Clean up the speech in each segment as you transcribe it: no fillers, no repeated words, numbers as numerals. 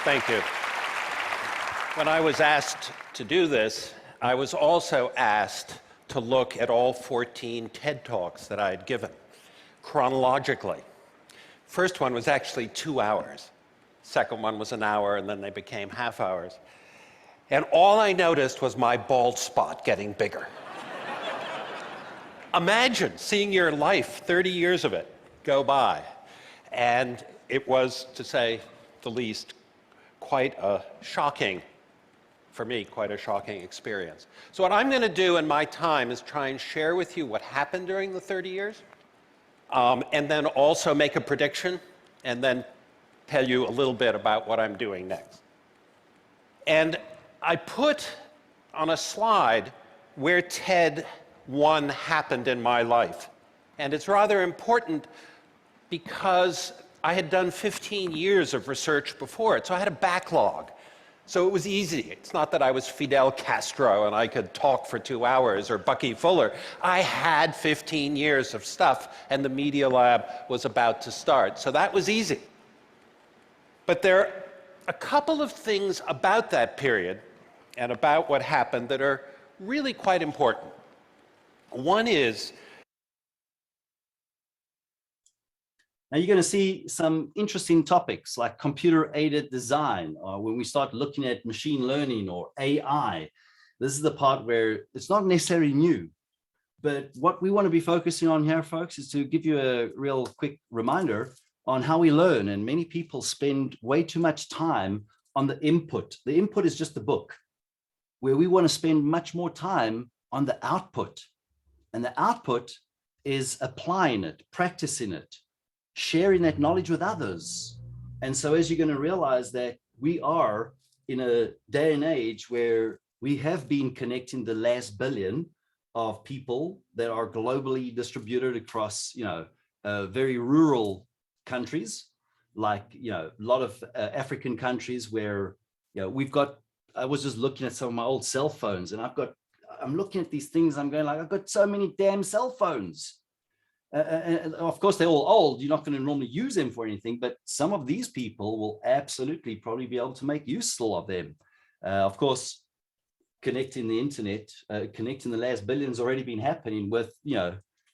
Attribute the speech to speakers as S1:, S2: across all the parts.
S1: Thank you. When I was asked to do this, I was also asked to look at all 14 TED Talks that I had given, chronologically. First one was actually 2 hours. Second one was an hour, and then they became half hours. And all I noticed was my bald spot getting bigger. Imagine seeing your life, 30 years of it, go by. And it was, to say the least, quite a shocking, for me, quite a shocking experience. So what I'm going to do in my time is try and share with you what happened during the 30 years, and then also make a prediction, and then tell you a little bit about what I'm doing next. And I put on a slide where TED 1 happened in my life. And it's rather important because I had done 15 years of research before it, so I had a backlog. So it was easy. It's not that I was Fidel Castro and I could talk for 2 hours, or Bucky Fuller. I had 15 years of stuff, and the Media Lab was about to start. So that was easy. But there are a couple of things about that period and about what happened that are really quite important. One is,
S2: now you're going to see some interesting topics like computer-aided design, or when we start looking at machine learning or AI. This is the part where it's not necessarily new, but what we want to be focusing on here, folks, is to give you a real quick reminder on how we learn. And many people spend way too much time on the input. The input is just the book, where we want to spend much more time on the output. And the output is applying it, practicing it, sharing that knowledge with others. And so as you're going to realize that we are in a day and age where we have been connecting the last billion of people that are globally distributed across, very rural countries, like, a lot of African countries where, we've got, I was just looking at some of my old cell phones, and I'm looking at these things, I'm going like, I've got so many damn cell phones. And of course, they're all old. You're not going to normally use them for anything, but some of these people will absolutely probably be able to make use still of them. Of course, connecting the internet, connecting the last billion's already been happening with,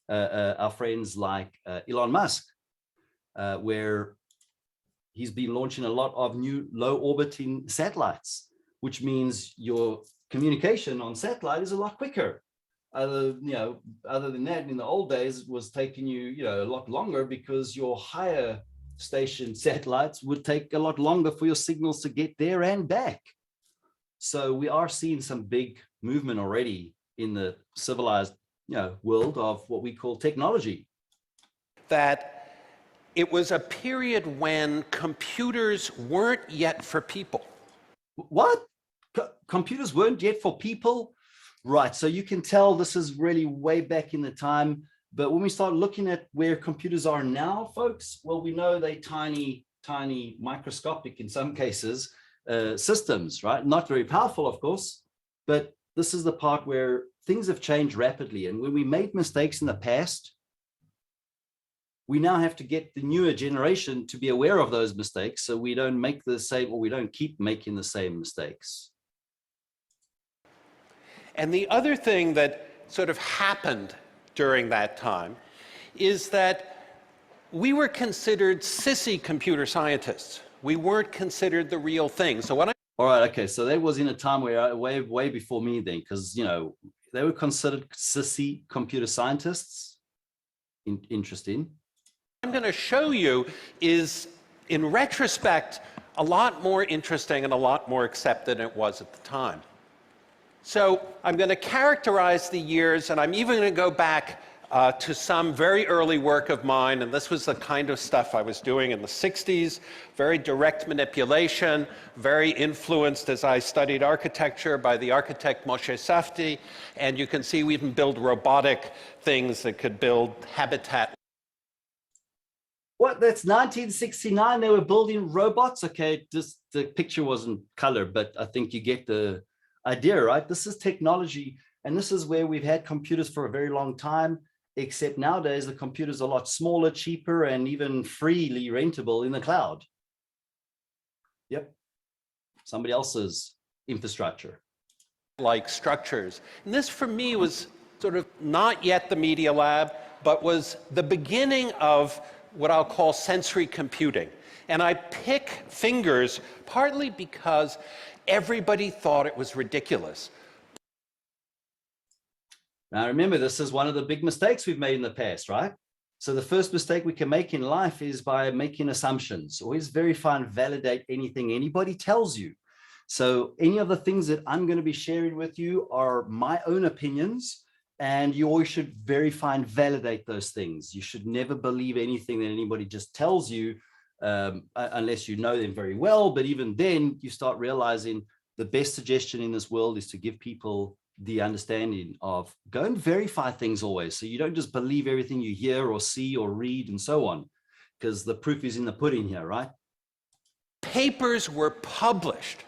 S2: our friends like Elon Musk, where he's been launching a lot of new low orbiting satellites, which means your communication on satellite is a lot quicker. Other than that, in the old days, it was taking you, a lot longer because your higher station satellites would take a lot longer for your signals to get there and back. So we are seeing some big movement already in the civilized, world of what we call technology.
S1: that it was a period when computers weren't yet for people.
S2: What? Computers weren't yet for people? Right, so you can tell this is really way back in the time, but when we start looking at where computers are now, folks, well, we know they tiny, microscopic in some cases, systems, right? Not very powerful, of course, but this is the part where things have changed rapidly. And when we made mistakes in the past, we now have to get the newer generation to be aware of those mistakes so we don't make the same, or we don't keep making the same mistakes.
S1: And the other thing that sort of happened during that time is that we were considered sissy computer scientists. We weren't considered the real thing. So when
S2: All right, okay, so that was in a time where way before me then, because they were considered sissy computer scientists. Interesting.
S1: I'm going to show you is, in retrospect, a lot more interesting and a lot more accepted than it was at the time. So I'm going to characterize the years, and I'm even going to go back to some very early work of mine, and this was the kind of stuff I was doing in the 60s, very direct manipulation, very influenced as I studied architecture by the architect Moshe Safdie, and you can see we even build robotic things that could build habitat.
S2: What, that's 1969, they were building robots? Okay, just the picture wasn't color, but I think you get the idea, right? This is technology, and this is where we've had computers for a very long time, except nowadays the computers are a lot smaller, cheaper, and even freely rentable in the cloud. Yep. somebody else's infrastructure.
S1: Like structures. And this for me was sort of not yet the Media Lab, but was the beginning of what I'll call sensory computing. And I pick fingers partly because everybody thought it was ridiculous.
S2: Now remember, this is one of the big mistakes we've made in the past, right? So the first mistake we can make in life is by making assumptions. Always verify and validate anything anybody tells you. So any of the things that I'm going to be sharing with you are my own opinions, and you always should verify and validate those things. You should never believe anything that anybody just tells you, unless you know them very well. But even then, you start realizing the best suggestion in this world is to give people the understanding of go and verify things always. So you don't just believe everything you hear or see or read and so on, because the proof is in the pudding here, right?
S1: Papers were published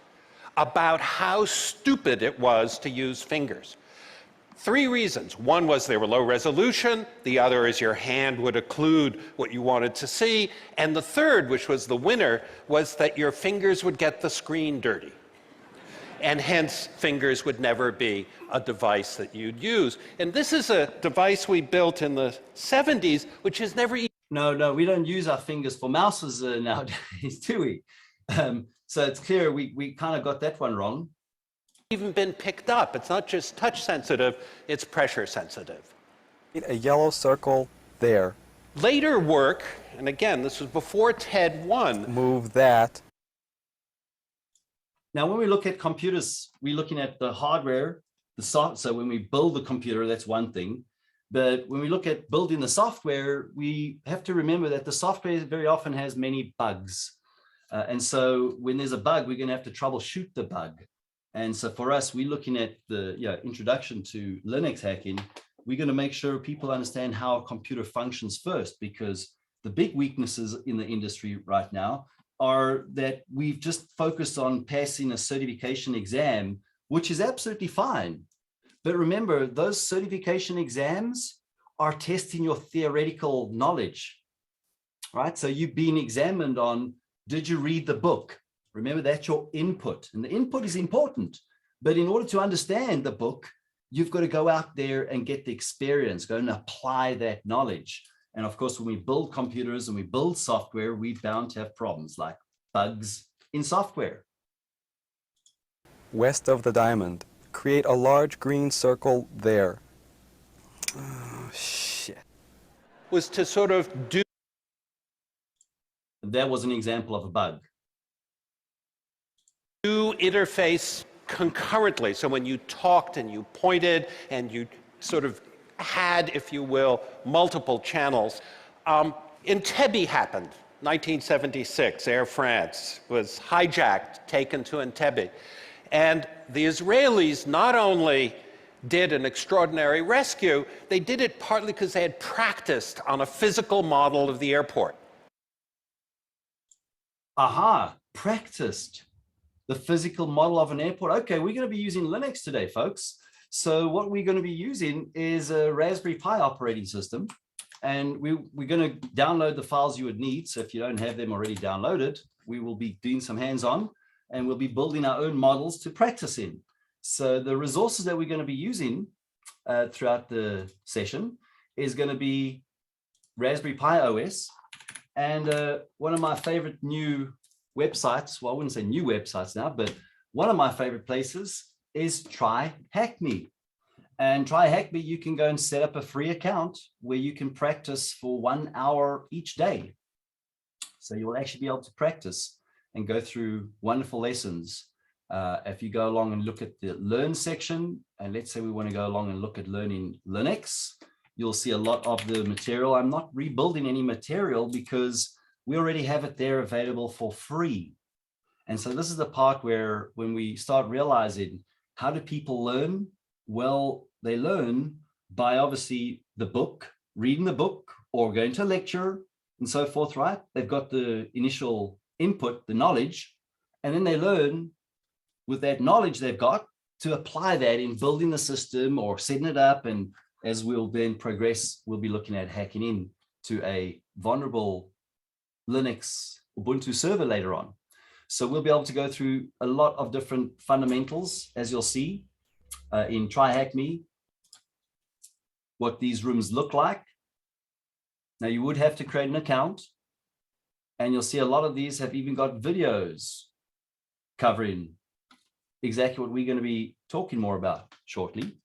S1: about how stupid it was to use fingers. 3 reasons. One was they were low resolution. The other is your hand would occlude what you wanted to see. And the third, which was the winner, was that your fingers would get the screen dirty. And hence, fingers would never be a device that you'd use. And this is a device we built in the 70s, which has never...
S2: No, we don't use our fingers for mouses nowadays, do we? So it's clear we kind of got that one wrong.
S1: Even been picked up. It's not just touch sensitive, it's pressure sensitive.
S3: A yellow circle there.
S1: Later work, and again, this was before TED 1.
S3: Move that.
S2: Now, when we look at computers, we're looking at the hardware, the software. So when we build the computer, that's one thing. But when we look at building the software, we have to remember that the software very often has many bugs. And so when there's a bug, we're going to have to troubleshoot the bug. And so for us, we're looking at the introduction to Linux hacking. We're going to make sure people understand how a computer functions first, because the big weaknesses in the industry right now are that we've just focused on passing a certification exam, which is absolutely fine. But remember, those certification exams are testing your theoretical knowledge, right? So you've been examined on, did you read the book? Remember, that's your input, and the input is important. But in order to understand the book, you've got to go out there and get the experience, go and apply that knowledge. And of course, when we build computers and we build software, we're bound to have problems like bugs in software.
S3: West of the diamond. Create a large green circle there. Oh, shit.
S1: Was to sort of do...
S2: That was an example of a bug.
S1: Do interface concurrently. So when you talked and you pointed and you sort of had, if you will, multiple channels. Entebbe happened, 1976. Air France was hijacked, taken to Entebbe. And the Israelis not only did an extraordinary rescue, they did it partly because they had practiced on a physical model of the airport.
S2: Aha, practiced the physical model of an airport. Okay, we're going to be using Linux today, folks. So what we're going to be using is a Raspberry Pi operating system. And we're going to download the files you would need. So if you don't have them already downloaded, we will be doing some hands-on, and we'll be building our own models to practice in. So the resources that we're going to be using throughout the session is going to be Raspberry Pi OS. And one of my favorite new websites, well, I wouldn't say new websites now, but one of my favorite places is Try Hack Me. And Try Hack Me, you can go and set up a free account where you can practice for 1 hour each day. So you will actually be able to practice and go through wonderful lessons. If you go along and look at the Learn section, and let's say we want to go along and look at learning Linux, you'll see a lot of the material. I'm not rebuilding any material because we already have it there available for free. And so this is the part where when we start realizing, how do people learn? Well, they learn by obviously the book, reading the book, or going to a lecture and so forth, right? They've got the initial input, the knowledge, and then they learn with that knowledge they've got to apply that in building the system or setting it up. And as we'll then progress, we'll be looking at hacking in to a vulnerable Linux Ubuntu server later on. So we'll be able to go through a lot of different fundamentals, as you'll see in TryHackMe, what these rooms look like. Now you would have to create an account, and you'll see a lot of these have even got videos covering exactly what we're going to be talking more about shortly.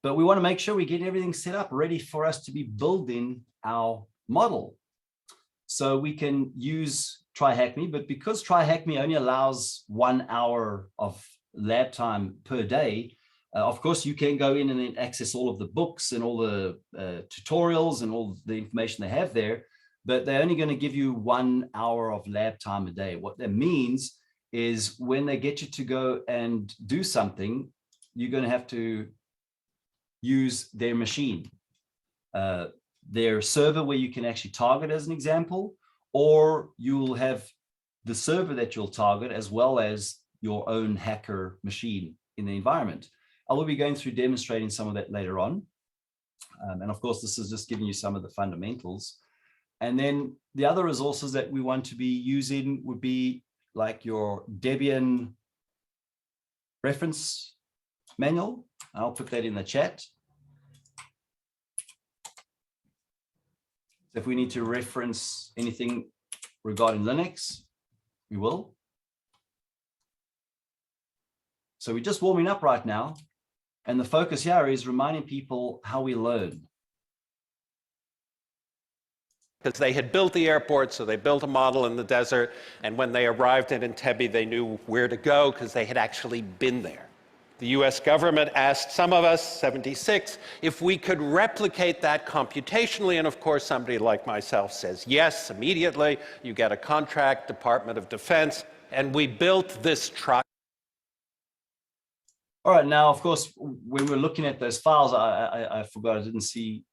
S2: But we want to make sure we get everything set up, ready for us to be building our model. So we can use TryHackMe, but because TryHackMe only allows 1 hour of lab time per day, of course, you can go in and then access all of the books and all the tutorials and all the information they have there, but they're only going to give you 1 hour of lab time a day. What that means is when they get you to go and do something, you're going to have to use their machine, their server where you can actually target, as an example, or you'll have the server that you'll target as well as your own hacker machine in the environment. I will be going through demonstrating some of that later on. And of course, this is just giving you some of the fundamentals. And then the other resources that we want to be using would be like your Debian reference manual. I'll put that in the chat. If we need to reference anything regarding Linux, we will. So we're just warming up right now. And the focus here is reminding people how we learn.
S1: Because they had built the airport, so they built a model in the desert, and when they arrived at Entebbe, they knew where to go because they had actually been there. The US government asked some of us, 76, if we could replicate that computationally, and of course somebody like myself says yes immediately. You get a contract, Department of Defense, and we built this truck.
S2: All right, now, of course, when we're looking at those files, I forgot, I didn't see,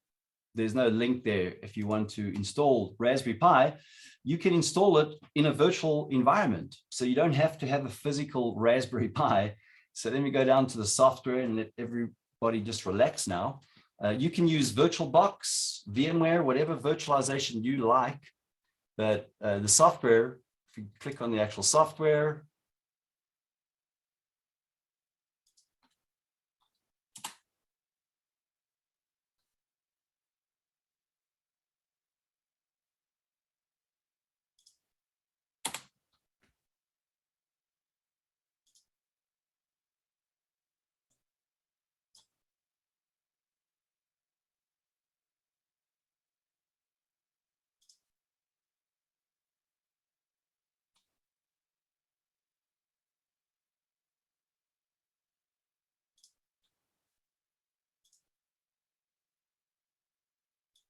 S2: there's no link there. If you want to install Raspberry Pi, you can install it in a virtual environment. So you don't have to have a physical Raspberry Pi. So let me go down to the software and let everybody just relax now. You can use VirtualBox, VMware, whatever virtualization you like. But the software, if you click on the actual software,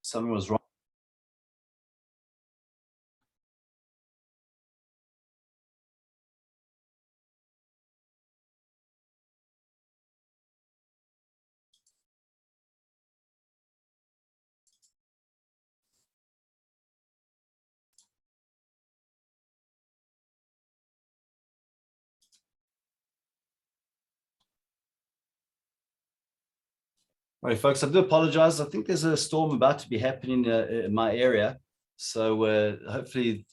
S2: something was wrong. All right, folks, I do apologize. I think there's a storm about to be happening in my area. So hopefully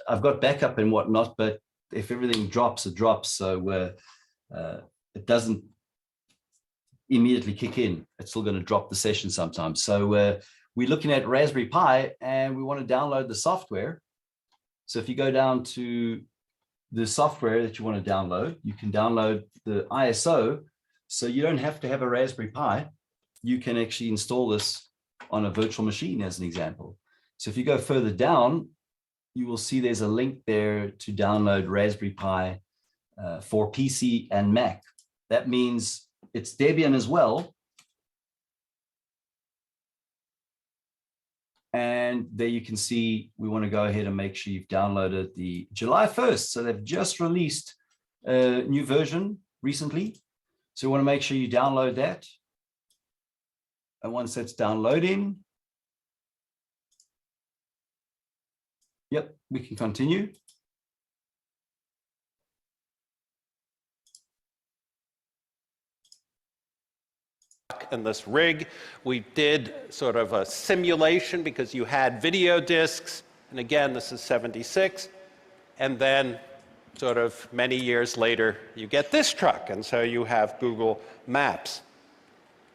S2: I've got backup and whatnot, but if everything drops, it drops. So it doesn't immediately kick in. It's still going to drop the session sometimes. So we're looking at Raspberry Pi and we want to download the software. So if you go down to the software that you want to download, you can download the ISO. So you don't have to have a Raspberry Pi. You can actually install this on a virtual machine, as an example. So if you go further down, you will see there's a link there to download Raspberry Pi for PC and Mac. That means it's Debian as well. And there you can see, we want to go ahead and make sure you've downloaded the July 1st. So they've just released a new version recently. So you want to make sure you download that. And once that's downloading, yep, we can continue.
S1: In this rig, we did sort of a simulation because you had video discs, and again, this is 76, and then Sort of many years later, you get this truck, and so you have Google Maps.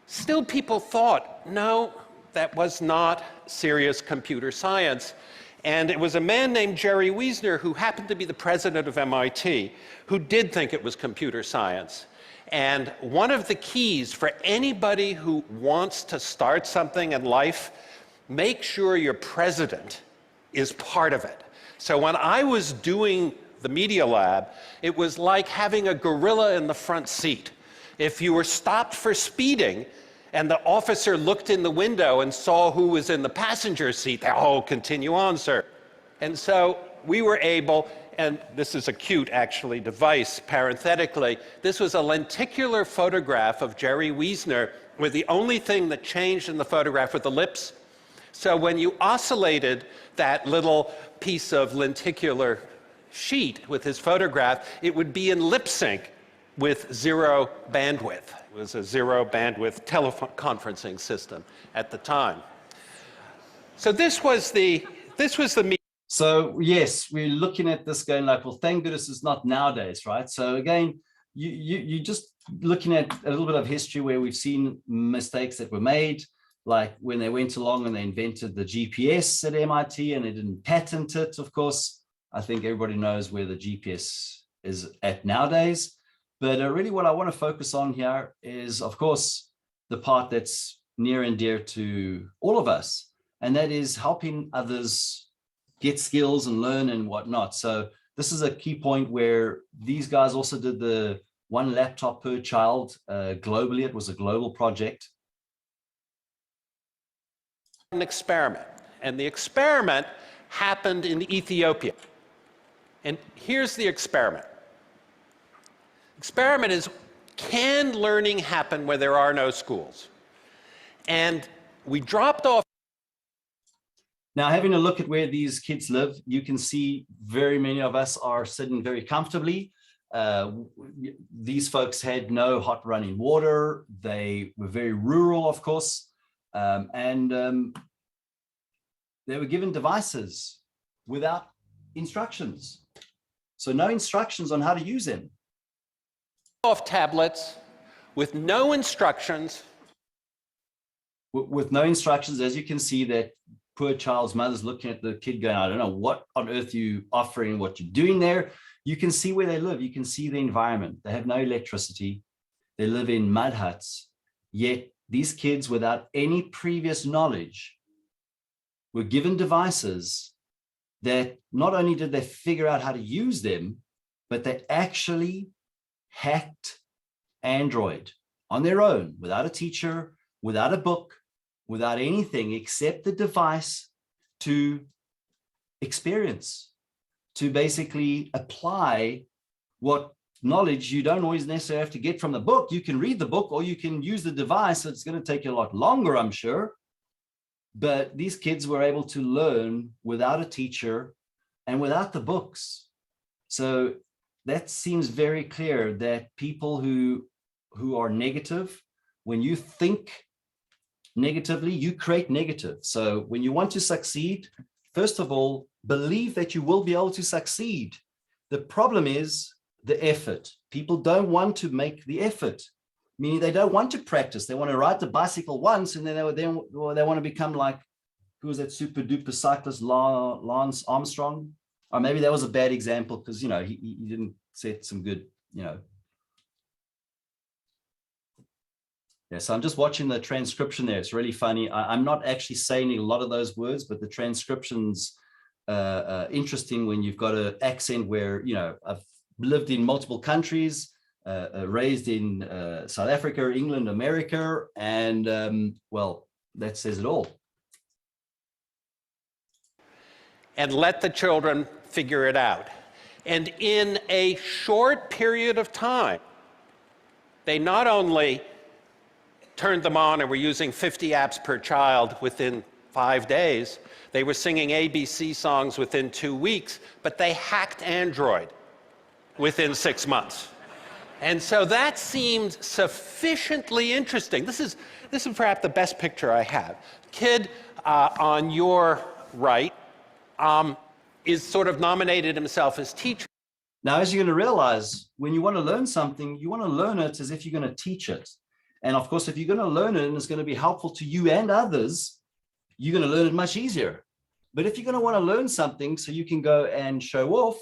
S1: Still, people thought, no, that was not serious computer science. And it was a man named Jerry Wiesner, who happened to be the president of MIT, who did think it was computer science. And one of the keys for anybody who wants to start something in life, make sure your president is part of it. So when I was doing the Media Lab, it was like having a gorilla in the front seat. If you were stopped for speeding and the officer looked in the window and saw who was in the passenger seat, oh, continue on, sir. And so we were able, and this is a cute, actually, device, parenthetically. This was a lenticular photograph of Jerry Wiesner, where the only thing that changed in the photograph were the lips. So when you oscillated that little piece of lenticular sheet with his photograph, it would be in lip sync with zero bandwidth. It was a zero bandwidth teleconferencing system at the time. So this was the
S2: So yes, we're looking at this going like, well, thank goodness it's not nowadays, right? So again, you just looking at a little bit of history where we've seen mistakes that were made, like when they went along and they invented the GPS at MIT and they didn't patent it, of course. I think everybody knows where the GPS is at nowadays. But really what I want to focus on here is, of course, the part that's near and dear to all of us, and that is helping others get skills and learn and whatnot. So this is a key point where these guys also did the one laptop per child globally. It was a global project.
S1: An experiment, and the experiment happened in Ethiopia. And here's the experiment. Experiment is, can learning happen where there are no schools? And we dropped off.
S2: Now, having a look at where these kids live, you can see very many of us are sitting very comfortably. These folks had no hot running water. They were very rural, of course. They were given devices without instructions. So no instructions on how to use them.
S1: Off tablets with no instructions.
S2: With no instructions, as you can see, that poor child's mother's looking at the kid going, I don't know what on earth you offering, what you're doing there. You can see where they live. You can see the environment. They have no electricity. They live in mud huts. Yet these kids, without any previous knowledge, were given devices that not only did they figure out how to use them, but they actually hacked Android on their own, without a teacher, without a book, without anything except the device to experience, to basically apply what knowledge you don't always necessarily have to get from the book. You can read the book or you can use the device. It's going to take you a lot longer, I'm sure. But these kids were able to learn without a teacher and without the books. So that seems very clear that people who are negative, when you think negatively, you create negative. So when you want to succeed, first of all, believe that you will be able to succeed. The problem is the effort. People don't want to make the effort, meaning they don't want to practice. They want to ride the bicycle once and then they want to become like, who was that super duper cyclist, Lance Armstrong? Or maybe that was a bad example because, you know, he didn't set some good, you know. Yeah, so I'm just watching the transcription there. It's really funny. I'm not actually saying a lot of those words, but the transcription's interesting when you've got an accent where, you know, I've lived in multiple countries, raised in South Africa, England, America, and well, that says it all.
S1: And let the children figure it out. And in a short period of time, they not only turned them on and were using 50 apps per child within 5 days, they were singing ABC songs within 2 weeks, but they hacked Android within 6 months. And so that seemed sufficiently interesting. This is perhaps the best picture I have. Kid on your right is sort of nominated himself as teacher.
S2: Now, as you're going to realize, when you want to learn something, you want to learn it as if you're going to teach it. And of course, if you're going to learn it and it's going to be helpful to you and others, you're going to learn it much easier. But if you're going to want to learn something so you can go and show off,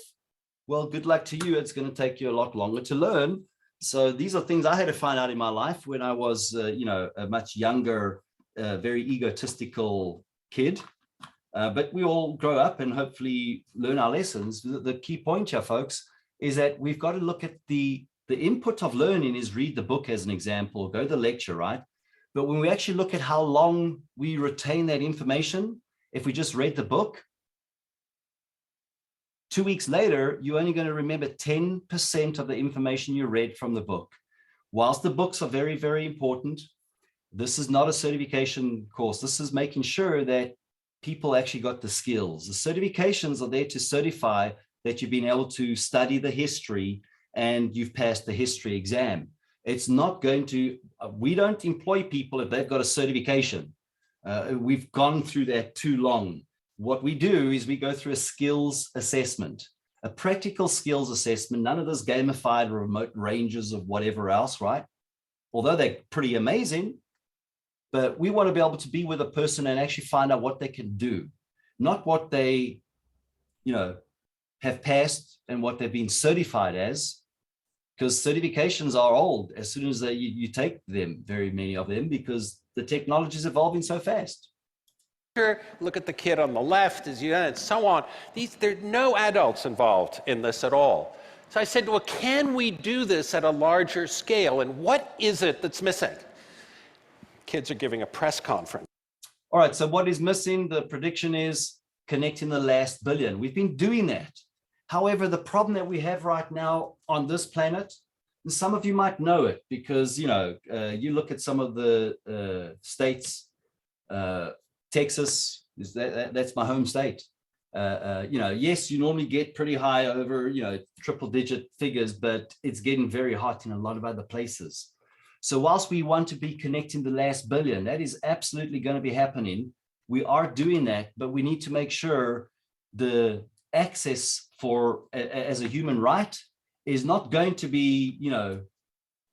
S2: well, good luck to you. It's going to take you a lot longer to learn. So these are things I had to find out in my life when I was, a much younger, very egotistical kid. But we all grow up and hopefully learn our lessons. The key point here, folks, is that we've got to look at the input of learning is read the book as an example, go to the lecture, right? But when we actually look at how long we retain that information, if we just read the book, 2 weeks later, you're only going to remember 10% of the information you read from the book. Whilst the books are very, very important, this is not a certification course. This is making sure that people actually got the skills. The certifications are there to certify that you've been able to study the history and you've passed the history exam. It's not going to, we don't employ people if they've got a certification. We've gone through that too long. What we do is we go through a skills assessment, a practical skills assessment, none of this gamified remote ranges of whatever else, right? Although they're pretty amazing, but we want to be able to be with a person and actually find out what they can do, not what they, have passed and what they've been certified as, because certifications are old as soon as you take them, very many of them, because the technology is evolving so fast.
S1: Look at the kid on the left, and so on. There are no adults involved in this at all. So I said, well, can we do this at a larger scale? And what is it that's missing? Kids are giving a press conference.
S2: All right, so what is missing? The prediction is connecting the last billion. We've been doing that. However, the problem that we have right now on this planet, and some of you might know it because, you look at some of the states, Texas, that's my home state. Yes, you normally get pretty high over, triple digit figures, but it's getting very hot in a lot of other places. So whilst we want to be connecting the last billion, that is absolutely going to be happening. We are doing that, but we need to make sure the access as a human right is not going to be,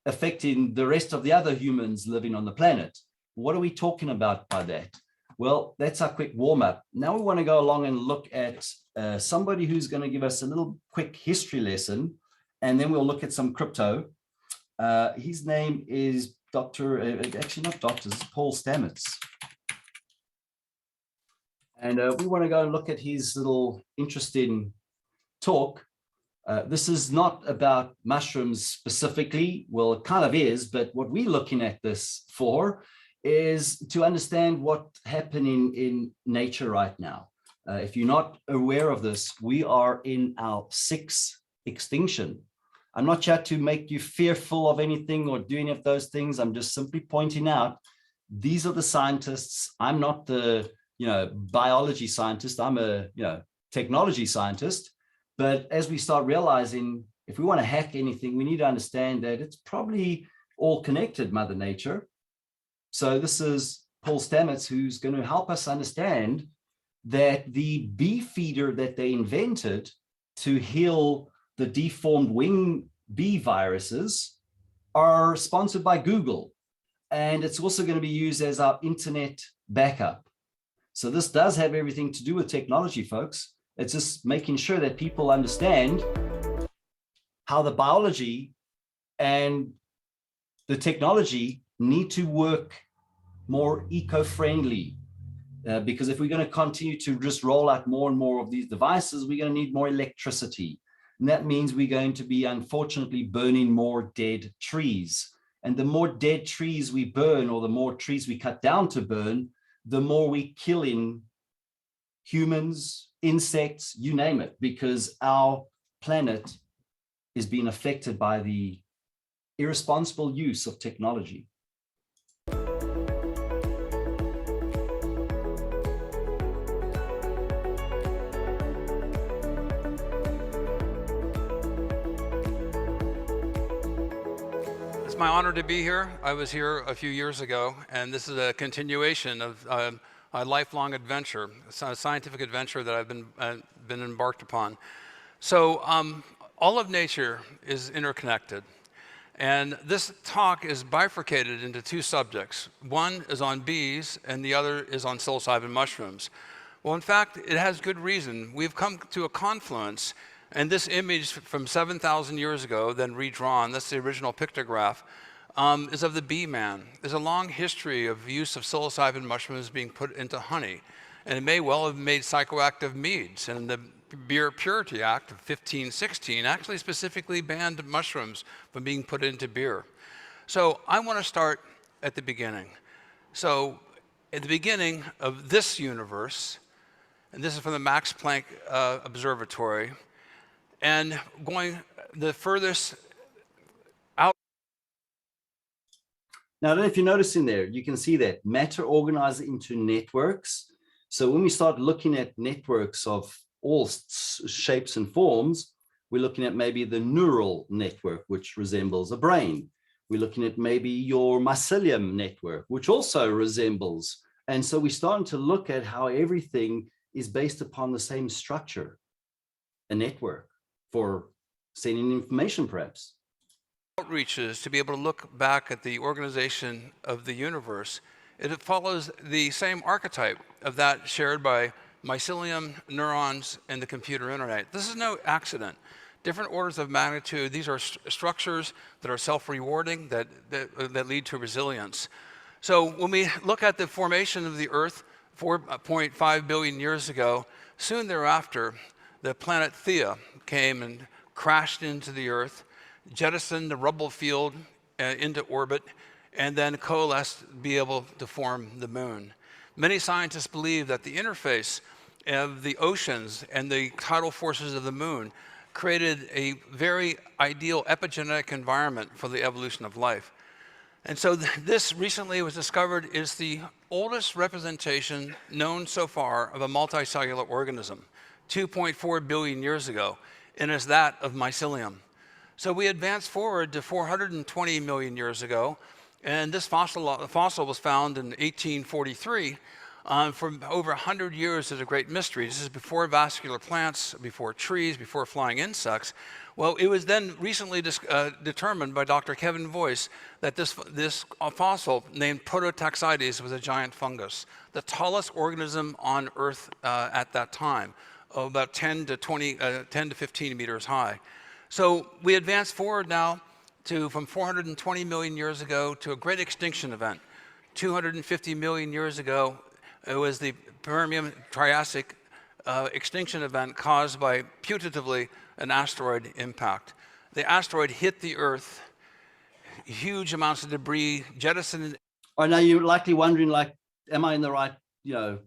S2: affecting the rest of the other humans living on the planet. What are we talking about by that? Well, that's our quick warm up. Now we want to go along and look at somebody who's going to give us a little quick history lesson, and then we'll look at some crypto. His name is Paul Stamets. And we want to go and look at his little interesting talk. This is not about mushrooms specifically. Well, it kind of is, but what we're looking at this for is to understand what's happening in nature right now. If you're not aware of this, we are in our 6th extinction. I'm not here to make you fearful of anything or do any of those things. I'm just simply pointing out, these are the scientists. I'm not the biology scientist. I'm a technology scientist. But as we start realizing, if we want to hack anything, we need to understand that it's probably all connected, Mother Nature. So this is Paul Stamets, who's going to help us understand that the bee feeder that they invented to heal the deformed wing bee viruses are sponsored by Google. And it's also going to be used as our internet backup. So this does have everything to do with technology, folks. It's just making sure that people understand how the biology and the technology need to work more eco-friendly. Because if we're going to continue to just roll out more and more of these devices, we're going to need more electricity. And that means we're going to be, unfortunately, burning more dead trees. And the more dead trees we burn, or the more trees we cut down to burn, the more we killing humans, insects, you name it, because our planet is being affected by the irresponsible use of technology.
S4: It's my honor to be here. I was here a few years ago, and this is a continuation of a lifelong adventure, a scientific adventure that I've been embarked upon. So All of nature is interconnected. And this talk is bifurcated into two subjects. One is on bees, and the other is on psilocybin mushrooms. Well, in fact, it has good reason. We've come to a confluence, and this image from 7,000 years ago, then redrawn, that's the original pictograph, is of the bee man. There's a long history of use of psilocybin mushrooms being put into honey, and it may well have made psychoactive meads. And the Beer Purity Act of 1516 actually specifically banned mushrooms from being put into beer. So I want to start at the beginning. So at the beginning of this universe, and this is from the Max Planck Observatory, and going the furthest out.
S2: Now, I don't know if you notice in there, you can see that matter organized into networks. So when we start looking at networks of all shapes and forms, we're looking at maybe the neural network, which resembles a brain. We're looking at maybe your mycelium network, which also resembles. And so we're starting to look at how everything is based upon the same structure, a network for sending information, perhaps.
S4: Outreaches to be able to look back at the organization of the universe, it follows the same archetype of that shared by mycelium, neurons, and the computer internet. This is no accident. Different orders of magnitude. These are structures that are self-rewarding, that lead to resilience. So when we look at the formation of the Earth 4.5 billion years ago, soon thereafter, the planet Theia came and crashed into the Earth, jettisoned the rubble field into orbit, and then coalesced to be able to form the moon. Many scientists believe that the interface of the oceans and the tidal forces of the moon created a very ideal epigenetic environment for the evolution of life. And so this recently was discovered is the oldest representation known so far of a multicellular organism, 2.4 billion years ago, and is that of mycelium. So we advance forward to 420 million years ago, and this fossil was found in 1843. For over 100 years, there's a great mystery. This is before vascular plants, before trees, before flying insects. Well, it was then recently determined by Dr. Kevin Voice that this fossil named Prototaxides was a giant fungus, the tallest organism on Earth at that time, about 10 to 15 meters high. So we advance forward now from 420 million years ago to a great extinction event. 250 million years ago, it was the Permian-Triassic extinction event caused by, putatively, an asteroid impact. The asteroid hit the Earth, huge amounts of debris jettisoned.
S2: All right, now you're likely wondering, like, am I in the right,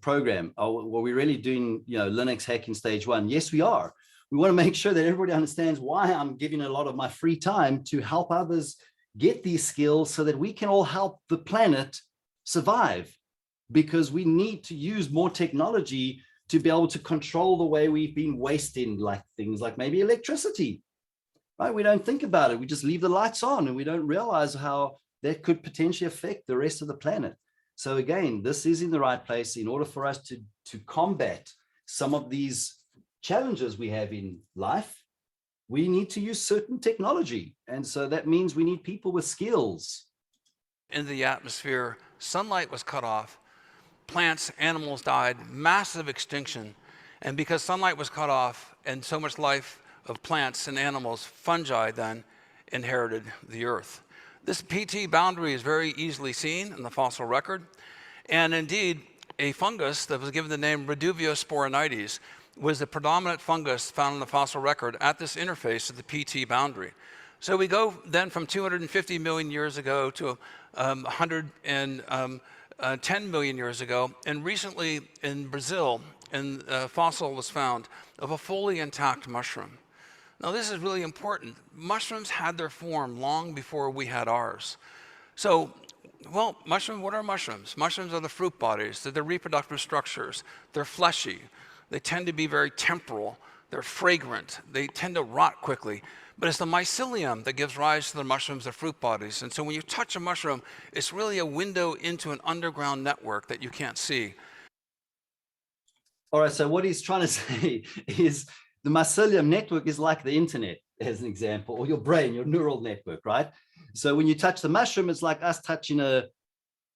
S2: program? Were we really doing, Linux hacking stage 1? Yes, we are. We want to make sure that everybody understands why I'm giving a lot of my free time to help others get these skills so that we can all help the planet survive, because we need to use more technology to be able to control the way we've been wasting, like things like maybe electricity, right? We don't think about it. We just leave the lights on and we don't realize how that could potentially affect the rest of the planet. So again, this is in the right place in order for us to combat some of these challenges we have in life. We need to use certain technology. And so that means we need people with skills.
S4: In the atmosphere, sunlight was cut off. Plants, animals died, massive extinction. And because sunlight was cut off and so much life of plants and animals, fungi then inherited the Earth. This PT boundary is very easily seen in the fossil record. And indeed, a fungus that was given the name Reduviosporinites was the predominant fungus found in the fossil record at this interface of the PT boundary. So we go then from 250 million years ago to 110 million years ago, and recently in Brazil, a fossil was found of a fully intact mushroom. Now this is really important. Mushrooms had their form long before we had ours. So, well, what are mushrooms? Mushrooms are the fruit bodies, they're the reproductive structures, they're fleshy, they tend to be very temporal, they're fragrant, they tend to rot quickly. But it's the mycelium that gives rise to the mushrooms, the fruit bodies. And so when you touch a mushroom, it's really a window into an underground network that you can't see.
S2: All right, so what he's trying to say is the mycelium network is like the internet. as an example, or your brain, your neural network, right? So when you touch the mushroom, it's like us touching a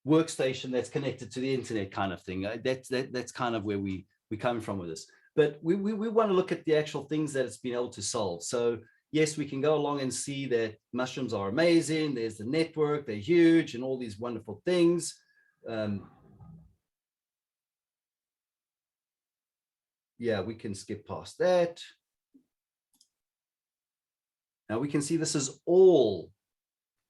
S2: workstation that's connected to the internet kind of thing. That's kind of where we're coming from with this. But we want to look at the actual things that it's been able to solve. So yes, we can go along and see that mushrooms are amazing. There's the network, they're huge and all these wonderful things. Yeah, we can skip past that. Now we can see this is all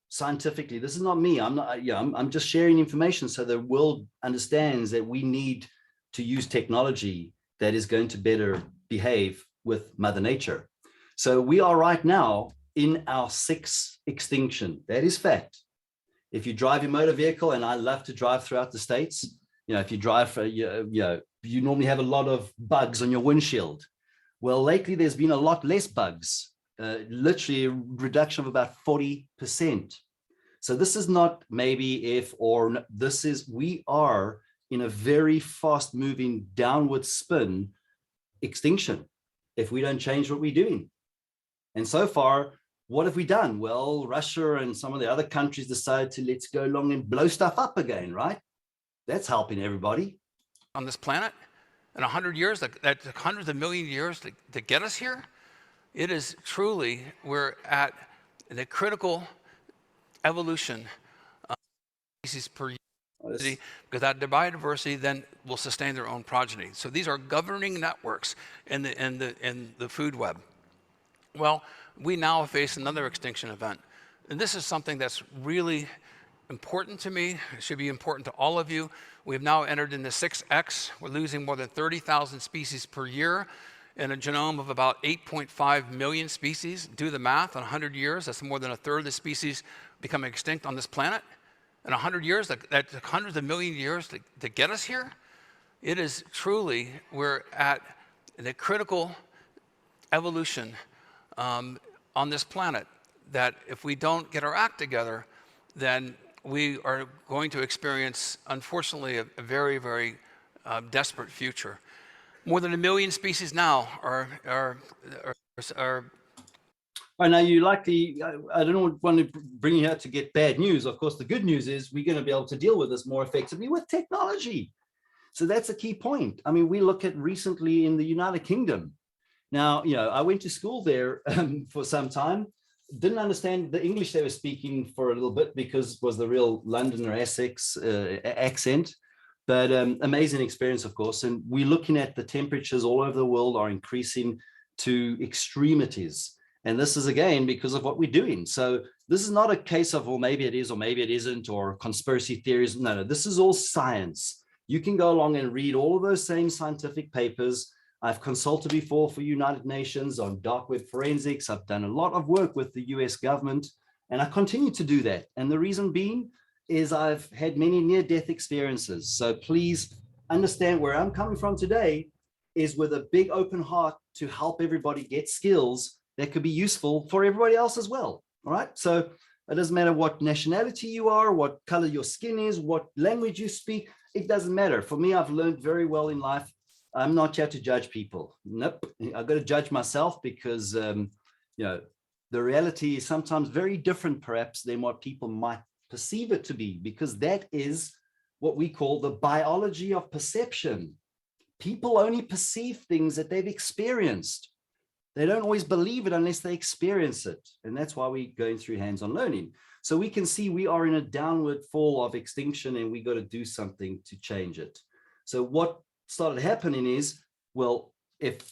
S2: scientifically. This is not me. I'm just sharing information so the world understands that we need to use technology that is going to better behave with Mother Nature. So we are right now in our 6th extinction. That is fact. If you drive your motor vehicle, and I love to drive throughout the States, if you drive for, you normally have a lot of bugs on your windshield. Well, lately there's been a lot less bugs, literally a reduction of about 40%. So this is not maybe if or this is, we are in a very fast moving downward spin extinction if we don't change what we're doing. And so far, what have we done? Well, Russia and some of the other countries decided to let's go along and blow stuff up again, right? That's helping everybody.
S4: On this planet, in 100 years, that hundreds of million years to get us here, it is truly, we're at the critical evolution of species per year, because that biodiversity then will sustain their own progeny. So these are governing networks in the food web. Well, we now face another extinction event. And this is something that's really important to me. It should be important to all of you. We've now entered into 6X. We're losing more than 30,000 species per year in a genome of about 8.5 million species. Do the math, in 100 years, that's more than a third of the species becoming extinct on this planet. In 100 years, that hundreds of million years to get us here, it is truly, we're at the critical evolution on this planet, that if we don't get our act together, then we are going to experience, unfortunately, a very, very desperate future. More than 1 million species now are
S2: now you likely, I don't want to bring you out to get bad news. Of course, the good news is we're going to be able to deal with this more effectively with technology. So that's a key point. I mean, we look at recently in the United Kingdom. Now, I went to school there for some time, didn't understand the English they were speaking for a little bit because it was the real London or Essex accent, but amazing experience, of course. And we're looking at the temperatures all over the world are increasing to extremities. And this is, again, because of what we're doing. So this is not a case of, well, maybe it is or maybe it isn't, or conspiracy theories. No, this is all science. You can go along and read all of those same scientific papers. I've consulted before for United Nations on dark web forensics. I've done a lot of work with the US government, and I continue to do that. And the reason being is I've had many near-death experiences. So please understand where I'm coming from today is with a big open heart to help everybody get skills that could be useful for everybody else as well. All right. So it doesn't matter what nationality you are, what color your skin is, what language you speak. It doesn't matter. For me, I've learned very well in life. I'm not here to judge people. Nope. I've got to judge myself because, the reality is sometimes very different, perhaps, than what people might perceive it to be, because that is what we call the biology of perception. People only perceive things that they've experienced. They don't always believe it unless they experience it. And that's why we're going through hands-on learning. So we can see we are in a downward fall of extinction and we got to do something to change it. So what started happening is, well, if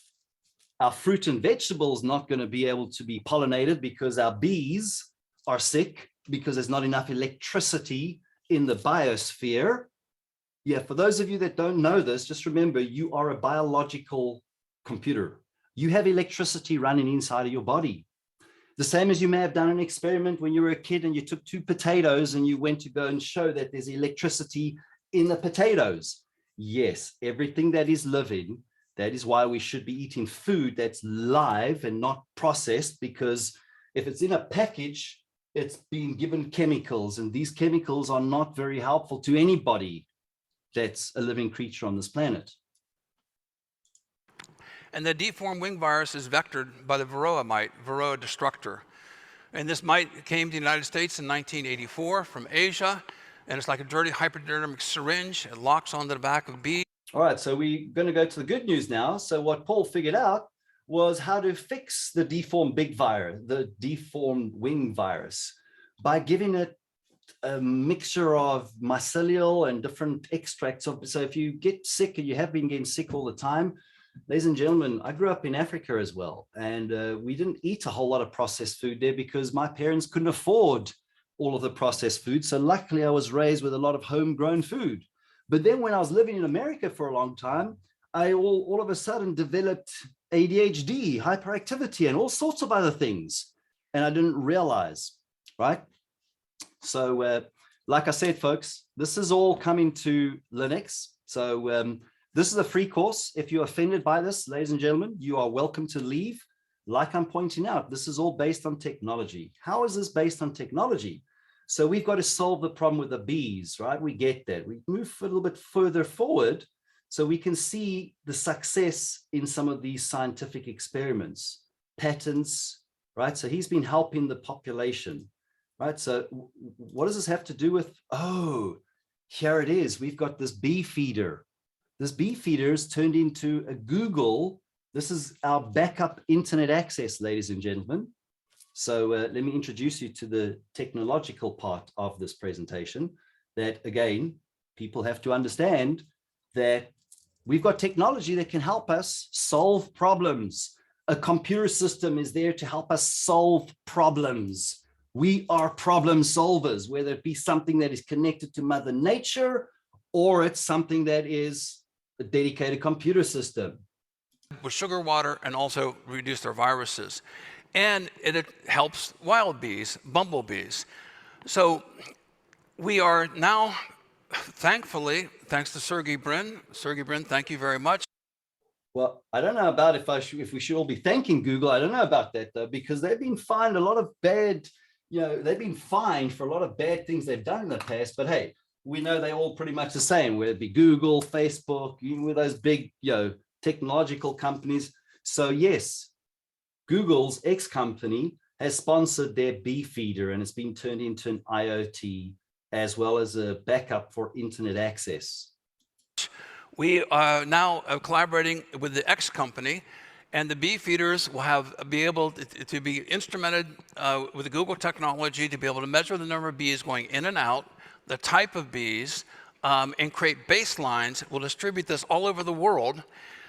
S2: our fruit and vegetables not going to be able to be pollinated because our bees are sick because there's not enough electricity in the biosphere. Yeah, for those of you that don't know this, just remember you are a biological computer. You have electricity running inside of your body. The same as you may have done an experiment when you were a kid and you took 2 potatoes and you went to go and show that there's electricity in the potatoes. Yes, everything that is living, that is why we should be eating food that's live and not processed, because if it's in a package, it's being given chemicals, and these chemicals are not very helpful to anybody that's a living creature on this planet.
S4: And the deformed wing virus is vectored by the Varroa mite, Varroa destructor. And this mite came to the United States in 1984 from Asia, and it's like a dirty hypodermic syringe. It locks onto the back of bees.
S2: All right, so we're going to go to the good news now. So what Paul figured out was how to fix the deformed the deformed wing virus by giving it a mixture of mycelial and different extracts of. So if you get sick, and you have been getting sick all the time, ladies and gentlemen, I grew up in Africa as well, and we didn't eat a whole lot of processed food there because my parents couldn't afford all of the processed food. So luckily I was raised with a lot of homegrown food. But then when I was living in America for a long time, I all of a sudden developed ADHD, hyperactivity, and all sorts of other things. And I didn't realize, right? So like I said, folks, this is all coming to Linux. So this is a free course. If you're offended by this, ladies and gentlemen, you are welcome to leave. Like I'm pointing out, this is all based on technology. How is this based on technology? So we've got to solve the problem with the bees, right? We get that. We move a little bit further forward so we can see the success in some of these scientific experiments, patents, right? So he's been helping the population, right? So what does this have to do with, oh, here it is. We've got this bee feeder. This bee feeder is turned into a Google. This is our backup internet access, ladies and gentlemen. So let me introduce you to the technological part of this presentation that, again, people have to understand that we've got technology that can help us solve problems. A computer system is there to help us solve problems. We are problem solvers, whether it be something that is connected to Mother Nature or it's something that is a dedicated computer system.
S4: With sugar water and also reduce their viruses. And it helps wild bees, bumblebees. So we are now, thankfully, thanks to Sergey Brin. Sergey Brin, thank you very much.
S2: Well, I don't know about if we should all be thanking Google. I don't know about that, though, because they've been fined a lot of bad, they've been fined for a lot of bad things they've done in the past. But hey, we know they're all pretty much the same, whether it be Google, Facebook, with those big, technological companies. So yes, Google's ex-company has sponsored their bee feeder, and it's been turned into an IoT as well as a backup for internet access.
S4: We are now collaborating with the X company, and the bee feeders will be able to be instrumented with the Google technology to be able to measure the number of bees going in and out, the type of bees, and create baselines. We'll distribute this all over the world.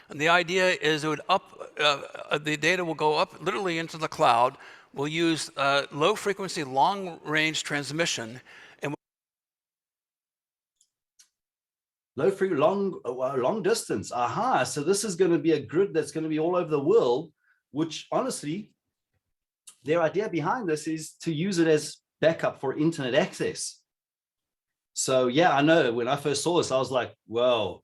S4: And the idea is the data will go up literally into the cloud. We'll use low frequency, long range transmission. And
S2: long distance. Aha. So this is going to be a grid that's going to be all over the world, which honestly, their idea behind this is to use it as backup for internet access. So yeah, I know when I first saw this, I was like, whoa.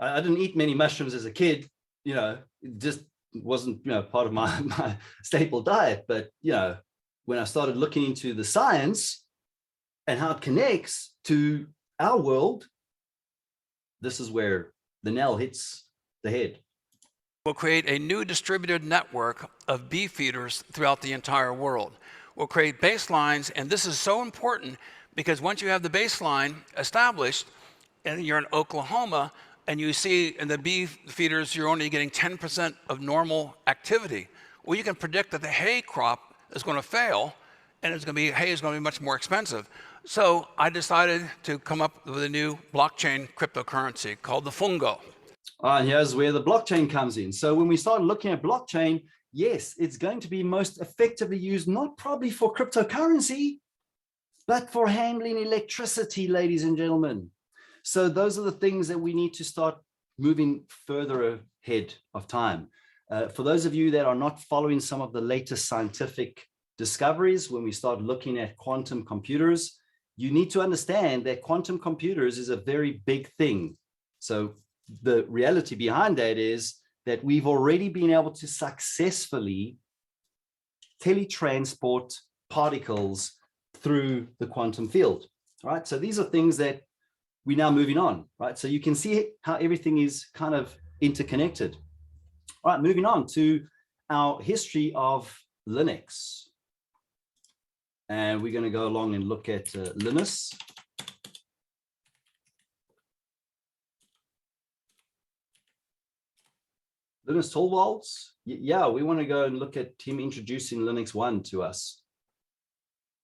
S2: I didn't eat many mushrooms as a kid, it just wasn't, part of my staple diet. But, when I started looking into the science and how it connects to our world, this is where the nail hits the head.
S4: We'll create a new distributed network of bee feeders throughout the entire world. We'll create baselines, and this is so important because once you have the baseline established, and you're in Oklahoma, and you see in the bee feeders, you're only getting 10% of normal activity. Well, you can predict that the hay crop is going to fail, and hay is going to be much more expensive. So I decided to come up with a new blockchain cryptocurrency called the Fungo.
S2: And here's where the blockchain comes in. So when we started looking at blockchain, yes, it's going to be most effectively used, not probably for cryptocurrency, but for handling electricity, ladies and gentlemen. So those are the things that we need to start moving further ahead of time. For those of you that are not following some of the latest scientific discoveries, when we start looking at quantum computers, you need to understand that quantum computers is a very big thing. So the reality behind that is that we've already been able to successfully teletransport particles through the quantum field, right? So these are things that we're now moving on, right? So you can see how everything is kind of interconnected. All right, moving on to our history of Linux. And we're going to go along and look at Linus. Linus Torvalds. Yeah, we want to go and look at him introducing Linux 1 to us.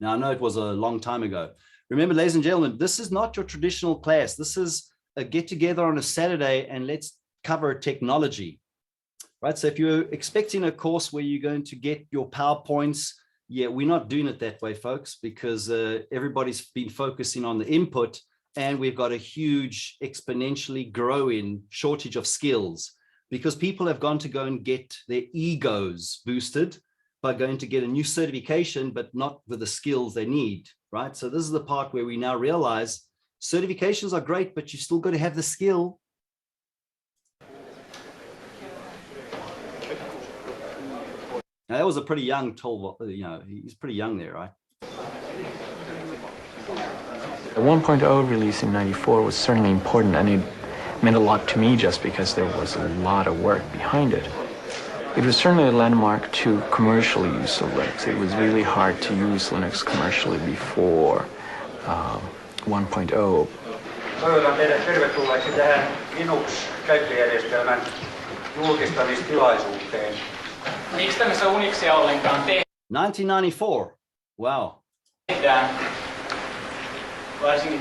S2: Now, I know it was a long time ago. Remember, ladies and gentlemen, this is not your traditional class. This is a get together on a Saturday and let's cover technology, right? So if you're expecting a course where you're going to get your PowerPoints, yeah, we're not doing it that way, folks, because everybody's been focusing on the input and we've got a huge exponentially growing shortage of skills because people have gone to go and get their egos boosted by going to get a new certification, but not with the skills they need, right? So this is the part where we now realize certifications are great, but you still got to have the skill. Now, that was a pretty young Torvald, he's pretty young there, right?
S5: The 1.0 release in '94 was certainly important, and it meant a lot to me just because there was a lot of work behind it. It was certainly a landmark to commercially use of Linux. It was really hard to use Linux commercially before 1.0.
S6: Toivotan teidät tervetulleeksi tähän Linux-käyttöjärjestelmän julkistamistilaisuuteen.
S7: Miksi tämmöistä Unixia ollenkaan
S2: 1994. Wow.
S7: tehdään, varsinkin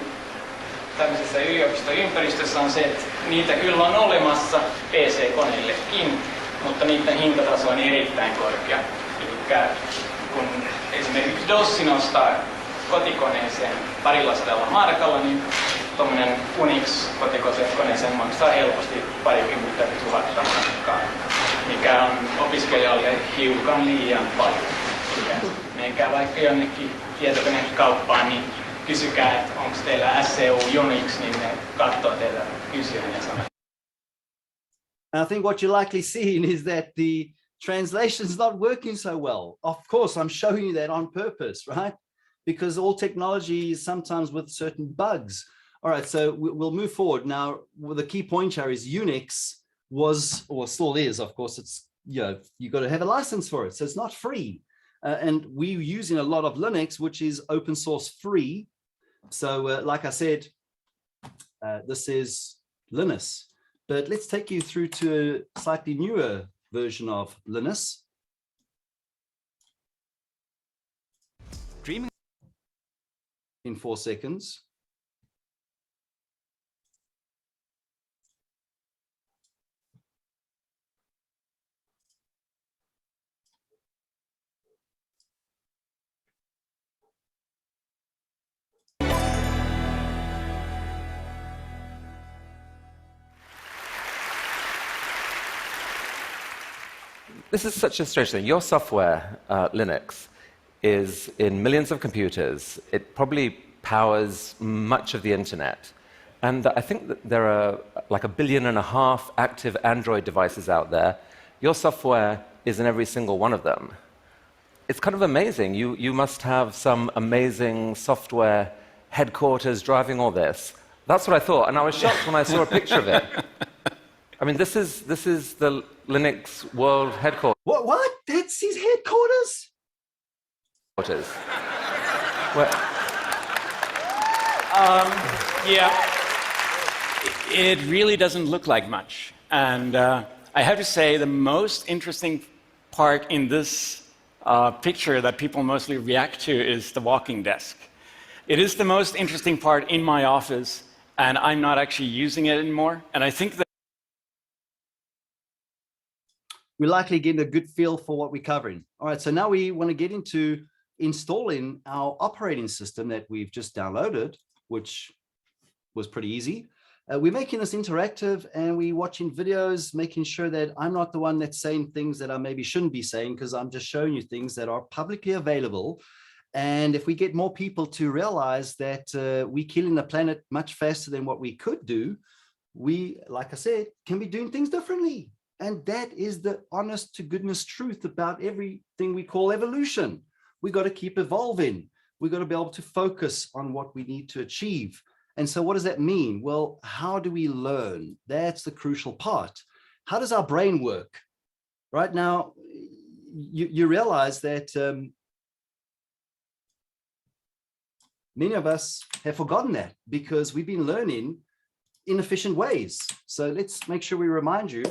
S7: tämmöisessä yliopistoympäristössä on se, että niitä kyllä on olemassa PC-koneillekin, mutta niiden hintataso on erittäin korkea. Eli kun esimerkiksi DOS nostaa kotikoneeseen $200 markalla, niin tuommoinen Unix-kotikoneeseen maksaa helposti parikymmentä tuhatta markkaa, mikä on opiskelijalle hiukan liian paljon. Menkää vaikka jonnekin tietokonekauppaan, niin kysykää, että onko teillä SCU Unix, niin ne katsoo teitä kysyen ja sanoo.
S2: I think what you're likely seeing is that the translation is not working so well. Of course, I'm showing you that on purpose, right? Because all technology is sometimes with certain bugs. All right, so we'll move forward. Now, the key point here is Unix was, or still is, of course, it's, you got to have a license for it. So it's not free. And we're using a lot of Linux, which is open source free. So like I said, this is Linus. But let's take you through to a slightly newer version of Linus.
S8: Dreaming
S2: in 4 seconds.
S8: This is such a strange thing. Your software, Linux, is in millions of computers. It probably powers much of the internet. And I think that there are like 1.5 billion active Android devices out there. Your software is in every single one of them. It's kind of amazing. You must have some amazing software headquarters driving all this. That's what I thought, and I was shocked when I saw a picture of it. I mean, this is the Linux World Headquarters.
S2: What? That's his headquarters?
S9: Yeah, it really doesn't look like much. And I have to say, the most interesting part in this picture that people mostly react to is the walking desk. It is the most interesting part in my office, and I'm not actually using it anymore. And I think that
S2: we're likely getting a good feel for what we're covering. All right, so now we want to get into installing our operating system that we've just downloaded, which was pretty easy. We're making this interactive and we're watching videos, making sure that I'm not the one that's saying things that I maybe shouldn't be saying, because I'm just showing you things that are publicly available. And if we get more people to realize that we're killing the planet much faster than what we could do, we, like I said, can be doing things differently. And that is the honest to goodness truth about everything we call evolution. We got to keep evolving. We got to be able to focus on what we need to achieve. And so what does that mean? Well, how do we learn? That's the crucial part. How does our brain work? right now, you realize that many of us have forgotten that because we've been learning inefficient ways. So let's make sure we remind you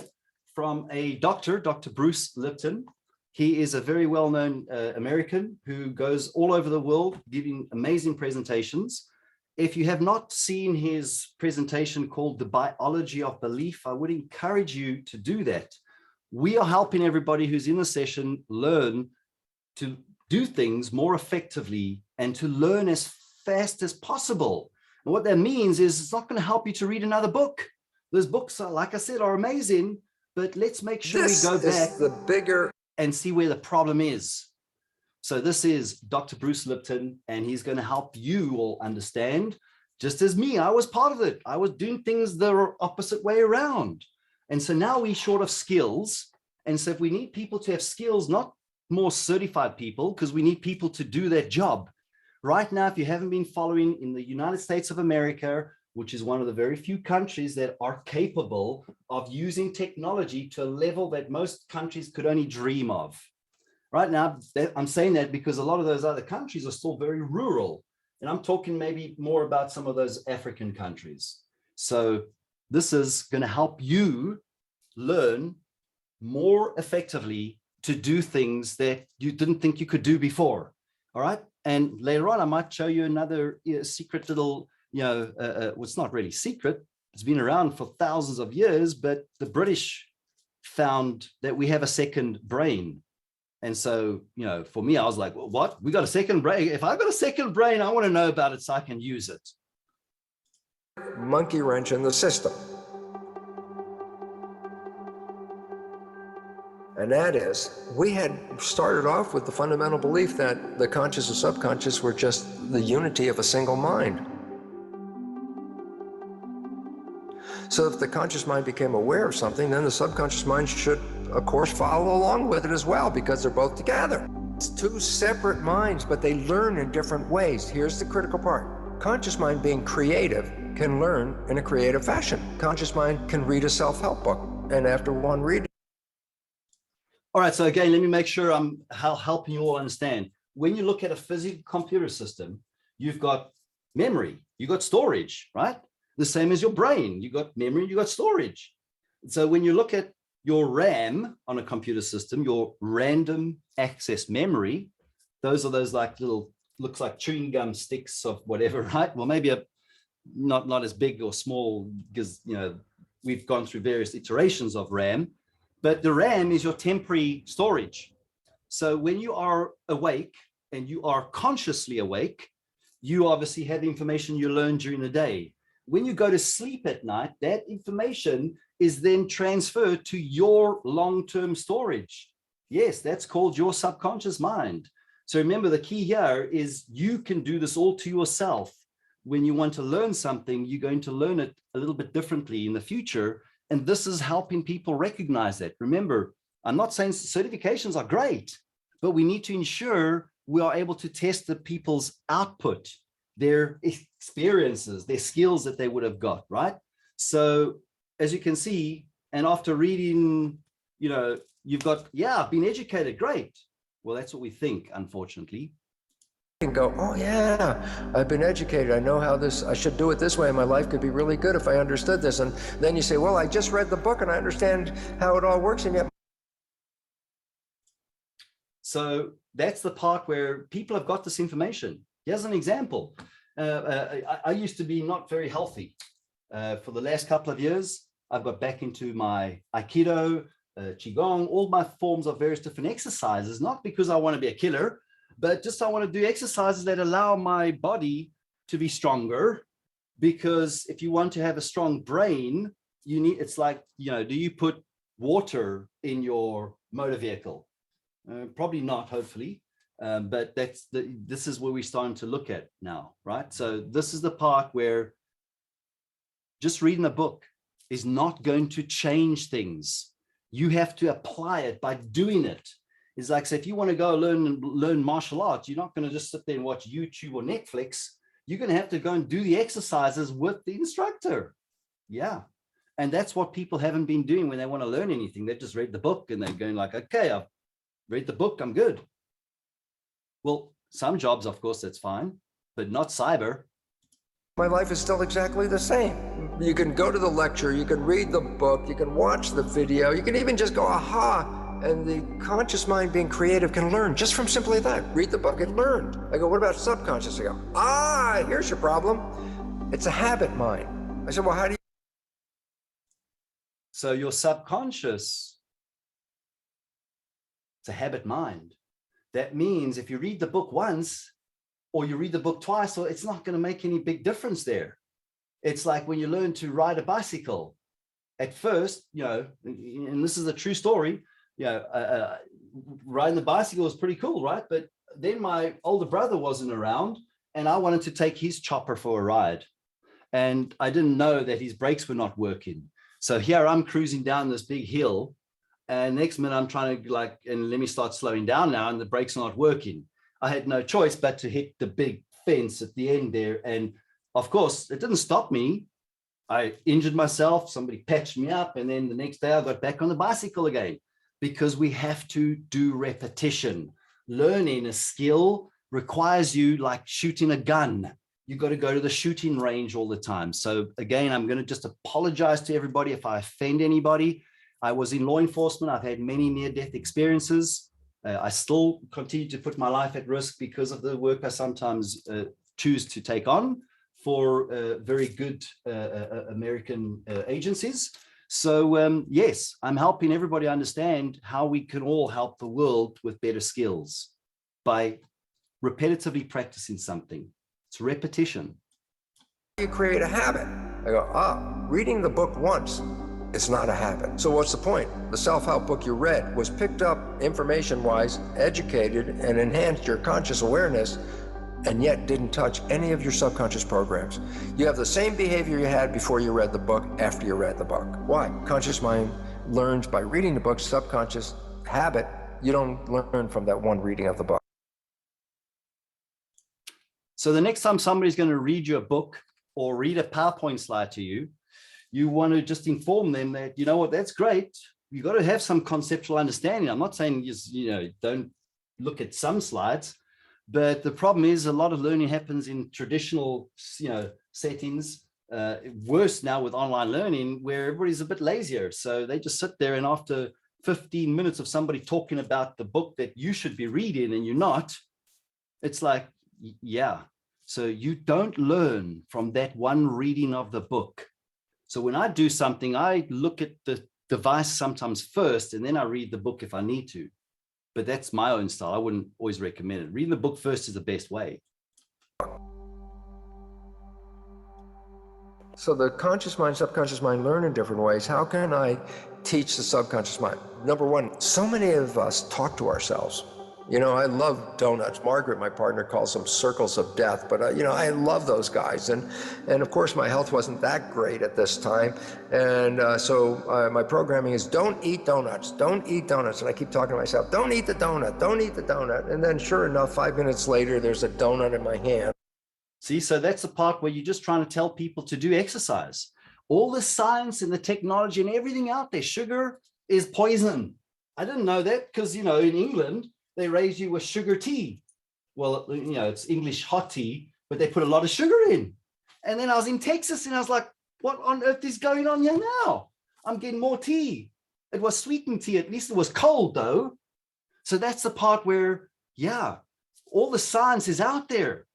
S2: from a doctor, Dr. Bruce Lipton. He is a very well-known American who goes all over the world giving amazing presentations. If you have not seen his presentation called The Biology of Belief, I would encourage you to do that. We are helping everybody who's in the session learn to do things more effectively and to learn as fast as possible. And what that means is it's not going to help you to read another book. Those books, are, like I said, are amazing, but let's make sure we go back and see where the problem is. So this is Dr. Bruce Lipton, and he's going to help you all understand, just as me, I was part of it. I was doing things the opposite way around. And so now we're short of skills. And so if we need people to have skills, not more certified people, because we need people to do that job. Right now, if you haven't been following, in the United States of America, which is one of the very few countries that are capable of using technology to a level that most countries could only dream of. Right now, I'm saying that because a lot of those other countries are still very rural. And I'm talking maybe more about some of those African countries. So this is going to help you learn more effectively to do things that you didn't think you could do before. All right. And later on, I might show you another secret little, well, it's not really secret. It's been around for thousands of years, but the British found that we have a second brain. And so, for me, I was like, well, what? We got a second brain? If I've got a second brain, I want to know about it so I can use it.
S10: Monkey wrench in the system. And that is, we had started off with the fundamental belief that the conscious and subconscious were just the unity of a single mind. So if the conscious mind became aware of something, then the subconscious mind should, of course, follow along with it as well, because they're both together. It's two separate minds, but they learn in different ways. Here's the critical part. Conscious mind, being creative, can learn in a creative fashion. Conscious mind can read a self-help book, and after one reading.
S2: All right, so again, let me make sure I'm helping you all understand. When you look at a physical computer system, you've got memory, you've got storage, right? The same as your brain, you got memory, you got storage. So when you look at your RAM on a computer system, your random access memory, those are those like little, looks like chewing gum sticks of whatever, right? Well, maybe not as big or small because, we've gone through various iterations of RAM, but the RAM is your temporary storage. So when you are awake and you are consciously awake, you obviously have information you learned during the day. When you go to sleep at night, that information is then transferred to your long-term storage. Yes, that's called your subconscious mind. So remember, the key here is you can do this all to yourself. When you want to learn something, you're going to learn it a little bit differently in the future. And this is helping people recognize that. Remember, I'm not saying certifications are great, but we need to ensure we are able to test the people's output, their experiences, their skills that they would have got, right? So as you can see, and after reading, you've got, yeah, I've been educated, great. Well, that's what we think, unfortunately.
S10: You can go, oh yeah, I've been educated. I know how I should do it this way. My life could be really good if I understood this. And then you say, well, I just read the book and I understand how it all works. And yet.
S2: So that's the part where people have got this information. Here's an example. I used to be not very healthy. For the last couple of years, I've got back into my Aikido, Qigong, all my forms of various different exercises, not because I want to be a killer, but just I want to do exercises that allow my body to be stronger. Because if you want to have a strong brain, it's like, do you put water in your motor vehicle? Probably not, hopefully. But this is where we're starting to look at now, right? So this is the part where just reading a book is not going to change things. You have to apply it by doing it. It's like, so if you want to go learn martial arts, you're not going to just sit there and watch YouTube or Netflix. You're going to have to go and do the exercises with the instructor. Yeah. And that's what people haven't been doing when they want to learn anything. They've just read the book and they're going like, okay, I've read the book, I'm good. Well, some jobs, of course, that's fine, but not cyber.
S10: My life is still exactly the same. You can go to the lecture, you can read the book, you can watch the video, you can even just go, aha, and the conscious mind being creative can learn just from simply that. Read the book and learn. I go, what about subconscious? I go, here's your problem. It's a habit mind. I said, well, how do you?
S2: So your subconscious, it's a habit mind. That means if you read the book once or you read the book twice, or it's not going to make any big difference there. It's like when you learn to ride a bicycle. At first, and this is a true story, riding the bicycle was pretty cool, right? But then my older brother wasn't around and I wanted to take his chopper for a ride. And I didn't know that his brakes were not working. So here I'm cruising down this big hill, and next minute I'm trying to and let me start slowing down now, and the brakes are not working. I had no choice but to hit the big fence at the end there. And of course, it didn't stop me. I injured myself, somebody patched me up, and then the next day I got back on the bicycle again, because we have to do repetition. Learning a skill requires you like shooting a gun. You got to go to the shooting range all the time. So again, I'm going to just apologize to everybody if I offend anybody. I was in law enforcement. I've had many near-death experiences. I still continue to put my life at risk because of the work I sometimes choose to take on for very good American agencies. So yes, I'm helping everybody understand how we can all help the world with better skills by repetitively practicing something. It's repetition.
S10: You create a habit. I go, reading the book once, it's not a habit. So what's the point? The self-help book you read was picked up information-wise, educated, and enhanced your conscious awareness, and yet didn't touch any of your subconscious programs. You have the same behavior you had before you read the book, after you read the book. Why? Conscious mind learns by reading the book. Subconscious habit, you don't learn from that one reading of the book.
S2: So the next time somebody's going to read you a book or read a PowerPoint slide to you, you want to just inform them that, you know what, that's great. You got to have some conceptual understanding. I'm not saying don't look at some slides, but the problem is a lot of learning happens in traditional, settings. Worse now with online learning, where everybody's a bit lazier. So they just sit there, and after 15 minutes of somebody talking about the book that you should be reading and you're not, it's like, yeah. So you don't learn from that one reading of the book. So when I do something, I look at the device sometimes first, and then I read the book if I need to. But that's my own style. I wouldn't always recommend it. Reading the book first is the best way.
S10: So the conscious mind, subconscious mind learn in different ways. How can I teach the subconscious mind? Number one, so many of us talk to ourselves. I love donuts. Margaret, my partner, calls them circles of death, but I love those guys. And of course, my health wasn't that great at this time. And so my programming is don't eat donuts, don't eat donuts. And I keep talking to myself, don't eat the donut, don't eat the donut. And then sure enough, 5 minutes later, there's a donut in my hand.
S2: See, so that's the part where you're just trying to tell people to do exercise. All the science and the technology and everything out there, sugar is poison. I didn't know that because, in England, they raise you with sugar tea. Well, it's English hot tea, but they put a lot of sugar in. And then I was in Texas and I was like, what on earth is going on here now? I'm getting more tea. It was sweetened tea. At least it was cold though. So that's the part where, yeah, all the science is out there.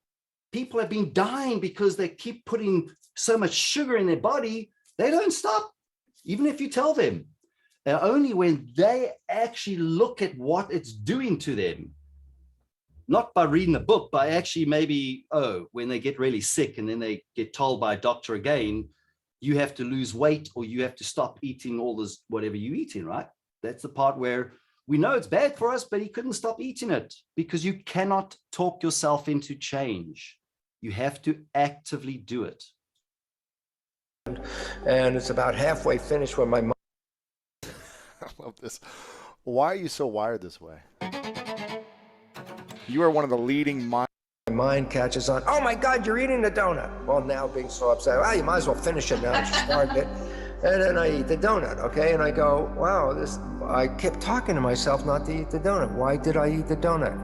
S2: People have been dying because they keep putting so much sugar in their body. They don't stop, even if you tell them. Only when they actually look at what it's doing to them, not by reading the book, but actually maybe, when they get really sick and then they get told by a doctor again, you have to lose weight or you have to stop eating all this, whatever you're eating, right? That's the part where we know it's bad for us, but he couldn't stop eating it because you cannot talk yourself into change. You have to actively do it.
S10: And it's about halfway finished when my
S11: I love this. Why are you so wired this way? You are one of the leading minds.
S10: My mind catches on. Oh my God, you're eating the donut. Well, now being so upset, you might as well finish it now. You started it. and then I eat the donut, okay? And I go, wow, I kept talking to myself not to eat the donut. Why did I eat the donut?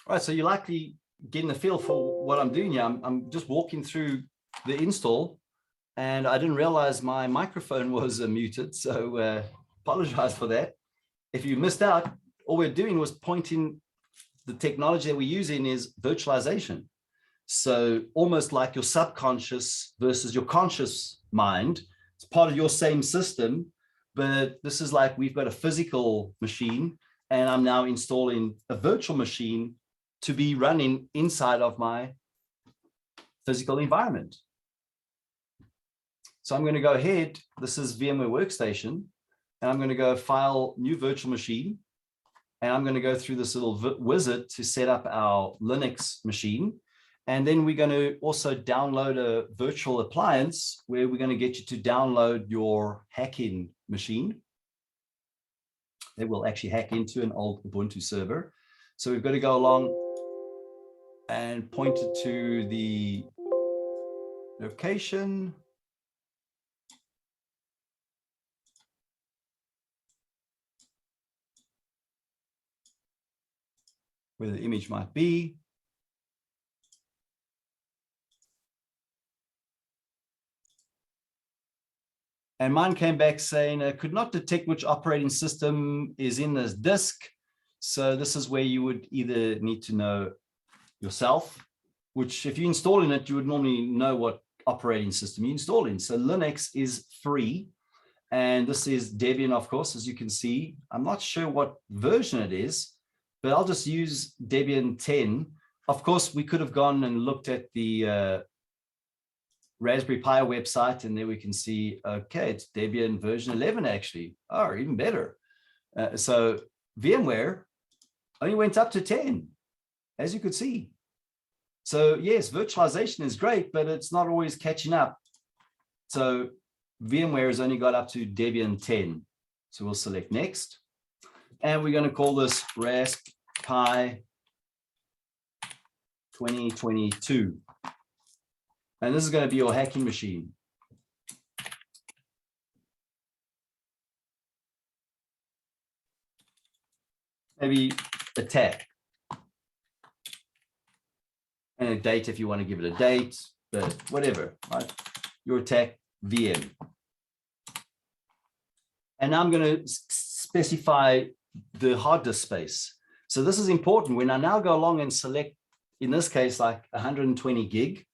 S2: All right, so you're likely getting a feel for what I'm doing here. I'm just walking through the install, and I didn't realize my microphone was muted, so apologize for that. If you missed out, all we're doing was pointing the technology that we're using is virtualization. So almost like your subconscious versus your conscious mind. It's part of your same system, but this is like we've got a physical machine, and I'm now installing a virtual machine to be running inside of my physical environment. So I'm going to go ahead. This is VMware Workstation, and I'm going to go File, New Virtual Machine. And I'm going to go through this little wizard to set up our Linux machine. And then we're going to also download a virtual appliance where we're going to get you to download your hacking machine. It will actually hack into an old Ubuntu server. So we've got to go along and point it to the location. Where the image might be. And mine came back saying, could not detect which operating system is in this disk. So this is where you would either need to know yourself, which if you're installing it, you would normally know what operating system you install in. So Linux is free, And this is Debian, of course, as you can see. I'm not sure what version it is, but I'll just use Debian 10. Of course, we could have gone and looked at the Raspberry Pi website, and there we can see, okay, it's Debian version 11 actually, or even better. So VMware only went up to 10, as you could see. So yes, virtualization is great, but it's not always catching up. So VMware has only got up to Debian 10. So we'll select next. And we're going to call this Raspberry Pi 2022. And this is going to be your hacking machine. Maybe attack. And a date if you want to give it a date, but whatever, right? Your attack VM. And now I'm going to specify the hard disk space. So this is important. When I now go along and select, in this case, like 120 gig,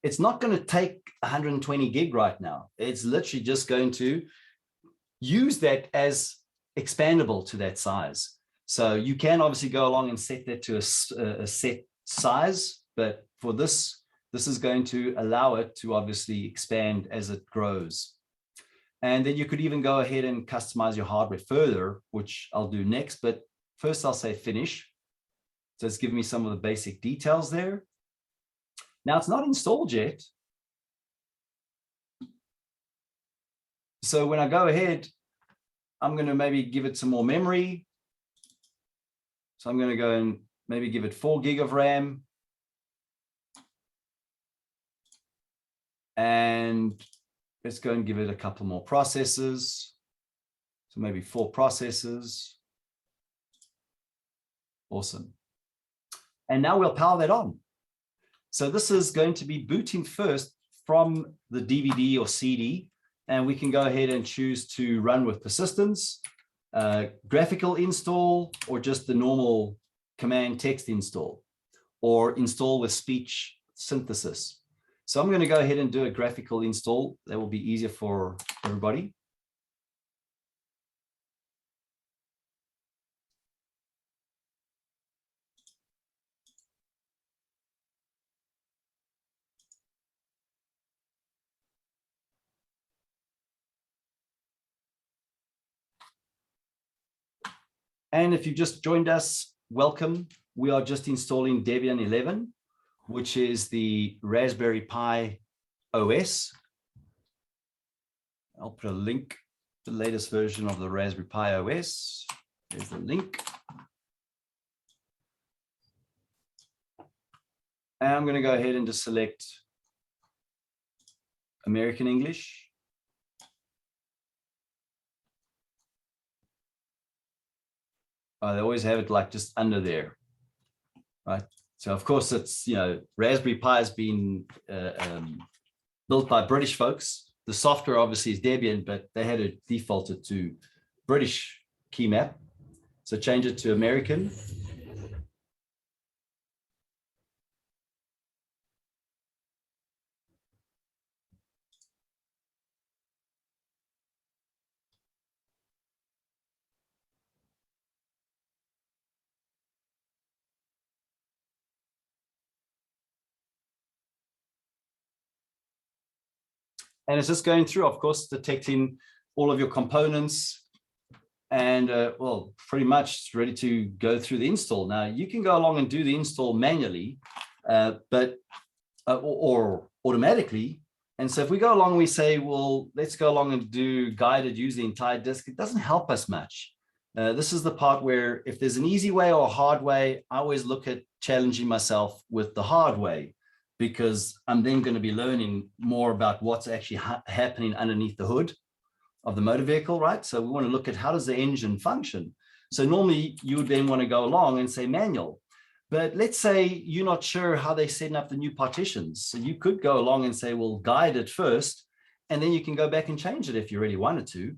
S2: it's not going to take 120 gig right now. It's literally just going to use that as expandable to that size. So you can obviously go along and set that to a set size, but for this is going to allow it to obviously expand as it grows. And then you could even go ahead and customize your hardware further, which I'll do next, but first I'll say finish. So it's giving me some of the basic details there. Now it's not installed yet. So when I go ahead, I'm going to maybe give it some more memory. So I'm going to go and maybe give it 4 gig of RAM. And let's go and give it a couple more processors. So maybe 4 processors. Awesome. And now we'll power that on. So this is going to be booting first from the DVD or CD, and we can go ahead and choose to run with persistence, graphical install, or just the normal command text install, or install with speech synthesis. So I'm going to go ahead and do a graphical install. That will be easier for everybody. And if you just joined us, welcome. We are just installing Debian 11, which is the Raspberry Pi OS. I'll put a link to the latest version of the Raspberry Pi OS. There's the link. And I'm going to go ahead and just select American English. They always have it like just under there, right? So of course it's, you know, Raspberry Pi has been built by British folks. The software obviously is Debian, but they had it defaulted to British key map. So change it to American. And it's just going through, of course, detecting all of your components and, well, pretty much it's ready to go through the install. Now, you can go along and do the install manually, or automatically. And so if we go along, we say, well, let's go along and do guided, use the entire disk. It doesn't help us much. This is the part where if there's an easy way or a hard way, I always look at challenging myself with the hard way, because I'm then going to be learning more about what's actually happening underneath the hood of the motor vehicle, right? So we want to look at how does the engine function. So normally you would then want to go along and say manual. But let's say you're not sure how they're setting up the new partitions. So you could go along and say, well, guide it first, and then you can go back and change it if you really wanted to.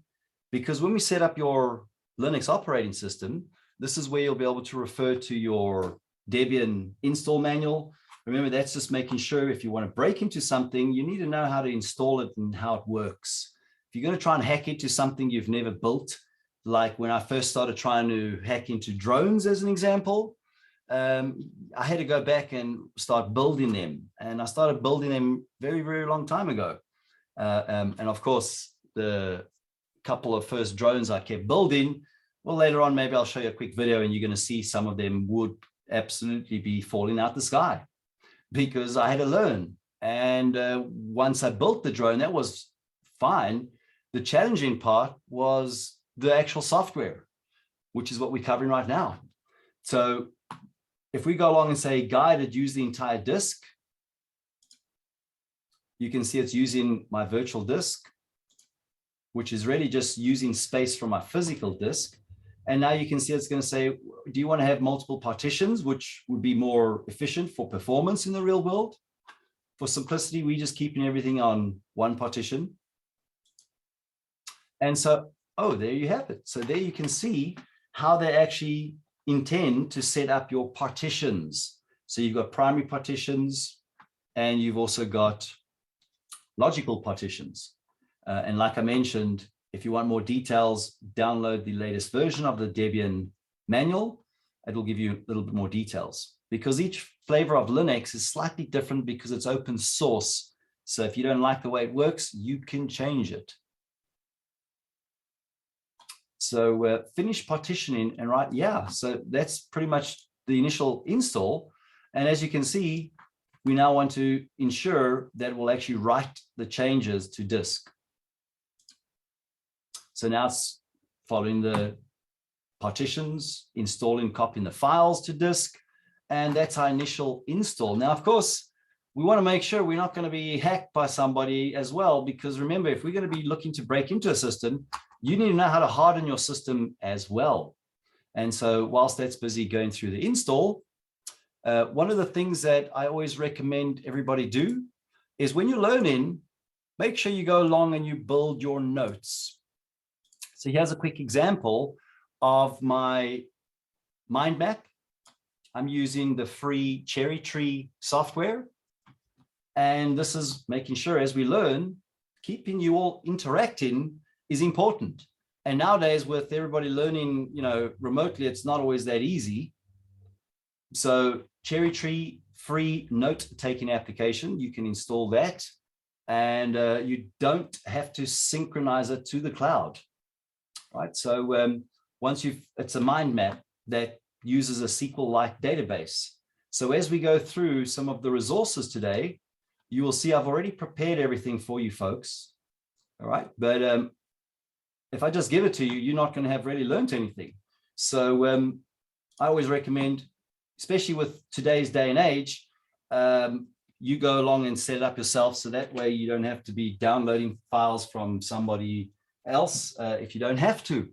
S2: Because when we set up your Linux operating system, this is where you'll be able to refer to your Debian install manual. Remember, that's just making sure if you want to break into something, you need to know how to install it and how it works. if you're going to try and hack into something you've never built, like when I first started trying to hack into drones as an example, I had to go back and start building them. And I started building them very, very long time ago. And of course, the couple of first drones I kept building, well, later on, maybe I'll show you a quick video and you're going to see some of them would absolutely be falling out the sky because I had to learn. And once I built the drone, that was fine. The challenging part was the actual software, which is what we're covering right now. So if we go along and say guided, use the entire disk, you can see it's using my virtual disk, which is really just using space from my physical disk. And now you can see it's going to say, do you want to have multiple partitions, which would be more efficient for performance in the real world? For simplicity, we're just keeping everything on one partition. And so, oh, there you have it. So there you can see how they actually intend to set up your partitions. So you've got primary partitions and you've also got logical partitions. And like I mentioned, if you want more details, download the latest version of the Debian manual. It will give you a little bit more details because each flavor of Linux is slightly different because it's open source. So if you don't like the way it works, you can change it. So finish partitioning and right, yeah, so that's pretty much the initial install. And as you can see, we now want to ensure that we'll actually write the changes to disk. So now it's following the partitions, installing, copying the files to disk, and that's our initial install. Now, of course, we want to make sure we're not going to be hacked by somebody as well, because remember, if we're going to be looking to break into a system, you need to know how to harden your system as well. And so whilst that's busy going through the install, one of the things that I always recommend everybody do is when you're learning, make sure you go along and you build your notes. So here's a quick example of my mind map. I'm using the free Cherry Tree software. And this is making sure as we learn, keeping you all interacting is important. And nowadays with everybody learning, remotely, it's not always that easy. So Cherry Tree free note-taking application, you can install that. And you don't have to synchronize it to the cloud. Right, so once it's a mind map that uses a SQL-like database. So as we go through some of the resources today, you will see I've already prepared everything for you folks. All right, but if I just give it to you, you're not going to have really learned anything. So I always recommend, especially with today's day and age, you go along and set it up yourself. So that way you don't have to be downloading files from somebody else if you don't have to.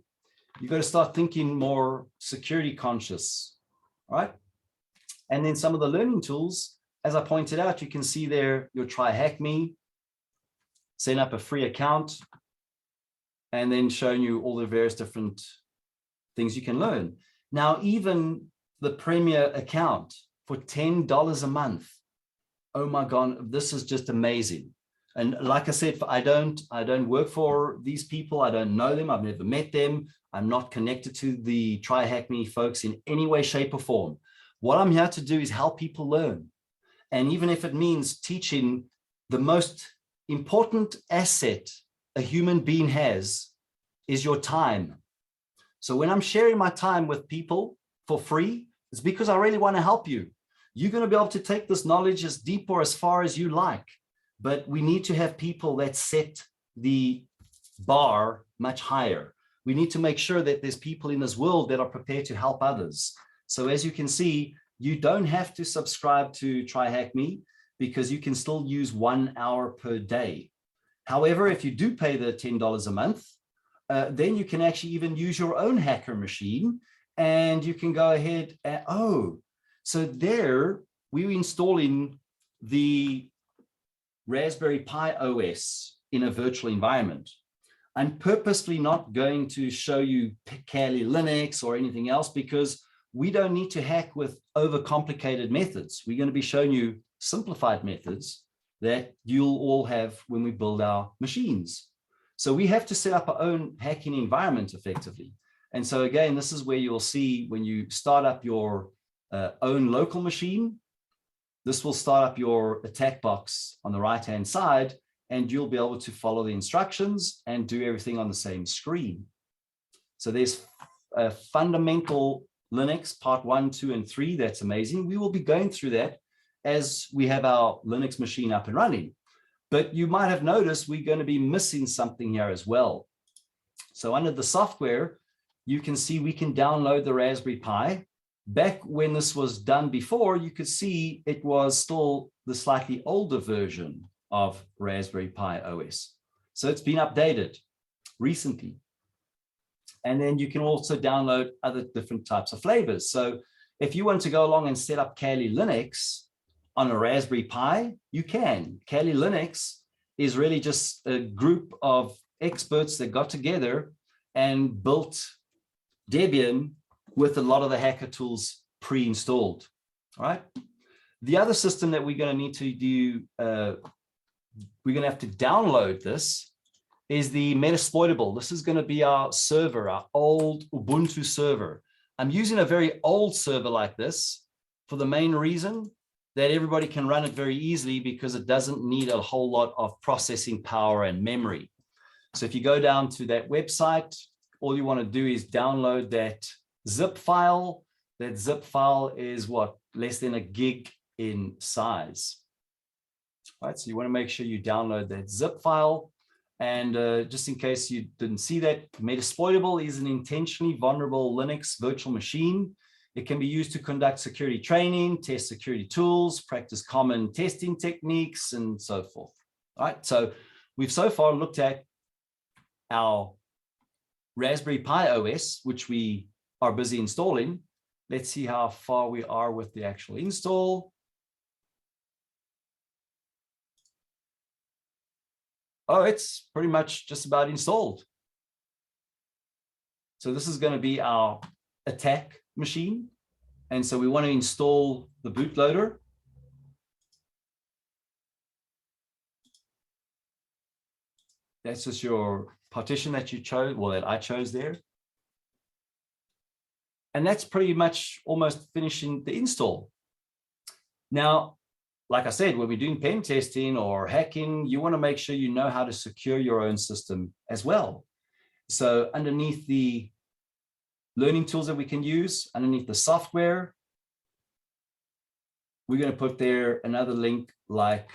S2: You've got to start thinking more security conscious, right? And then some of the learning tools, as I pointed out, you can see there your Try Hack Me, set up a free account, and then showing you all the various different things you can learn. Now, even the Premier account for $10 a month. Oh my God, this is just amazing. And like I said, I don't work for these people. I don't know them. I've never met them. I'm not connected to the Try Hack Me folks in any way, shape, or form. What I'm here to do is help people learn. And even if it means teaching the most important asset a human being has is your time. So when I'm sharing my time with people for free, it's because I really want to help you. You're going to be able to take this knowledge as deep or as far as you like. But we need to have people that set the bar much higher. We need to make sure that there's people in this world that are prepared to help others. So as you can see, you don't have to subscribe to Try Hack Me because you can still use 1 hour per day. However, if you do pay the $10 a month, then you can actually even use your own hacker machine and you can go ahead and, so there we're installing the Raspberry Pi OS in a virtual environment. I'm purposely not going to show you Kali Linux or anything else because we don't need to hack with overcomplicated methods. We're going to be showing you simplified methods that you'll all have when we build our machines. So we have to set up our own hacking environment effectively. And so again, this is where you'll see when you start up your own local machine, this will start up your attack box on the right-hand side, and you'll be able to follow the instructions and do everything on the same screen. So there's a fundamental Linux part 1, 2, and 3. That's amazing. We will be going through that as we have our Linux machine up and running. But you might have noticed we're going to be missing something here as well. So under the software, you can see we can download the Raspberry Pi. Back when this was done before, you could see it was still the slightly older version of Raspberry Pi OS. So it's been updated recently. And then you can also download other different types of flavors. So if you want to go along and set up Kali Linux on a Raspberry Pi, you can. Kali Linux is really just a group of experts that got together and built Debian with a lot of the hacker tools pre-installed. All right. The other system that we're going to need to do, we're going to have to download this, is the Metasploitable. This is going to be our server, our old Ubuntu server. I'm using a very old server like this for the main reason that everybody can run it very easily because it doesn't need a whole lot of processing power and memory. So if you go down to that website, all you want to do is download that zip file. That zip file is what? Less than a gig in size. All right, so you want to make sure you download that zip file. And just in case you didn't see that, Metasploitable is an intentionally vulnerable Linux virtual machine. It can be used to conduct security training, test security tools, practice common testing techniques, and so forth. All right, so we've so far looked at our Raspberry Pi OS, which we are busy installing. Let's see how far we are with the actual install. Oh, it's pretty much just about installed. So this is going to be our attack machine. And so we want to install the bootloader. That's just your partition that you chose, well, that I chose there. And that's pretty much almost finishing the install. Now, like I said, when we're doing pen testing or hacking, you want to make sure you know how to secure your own system as well. So underneath the learning tools that we can use, underneath the software, we're going to put there another link like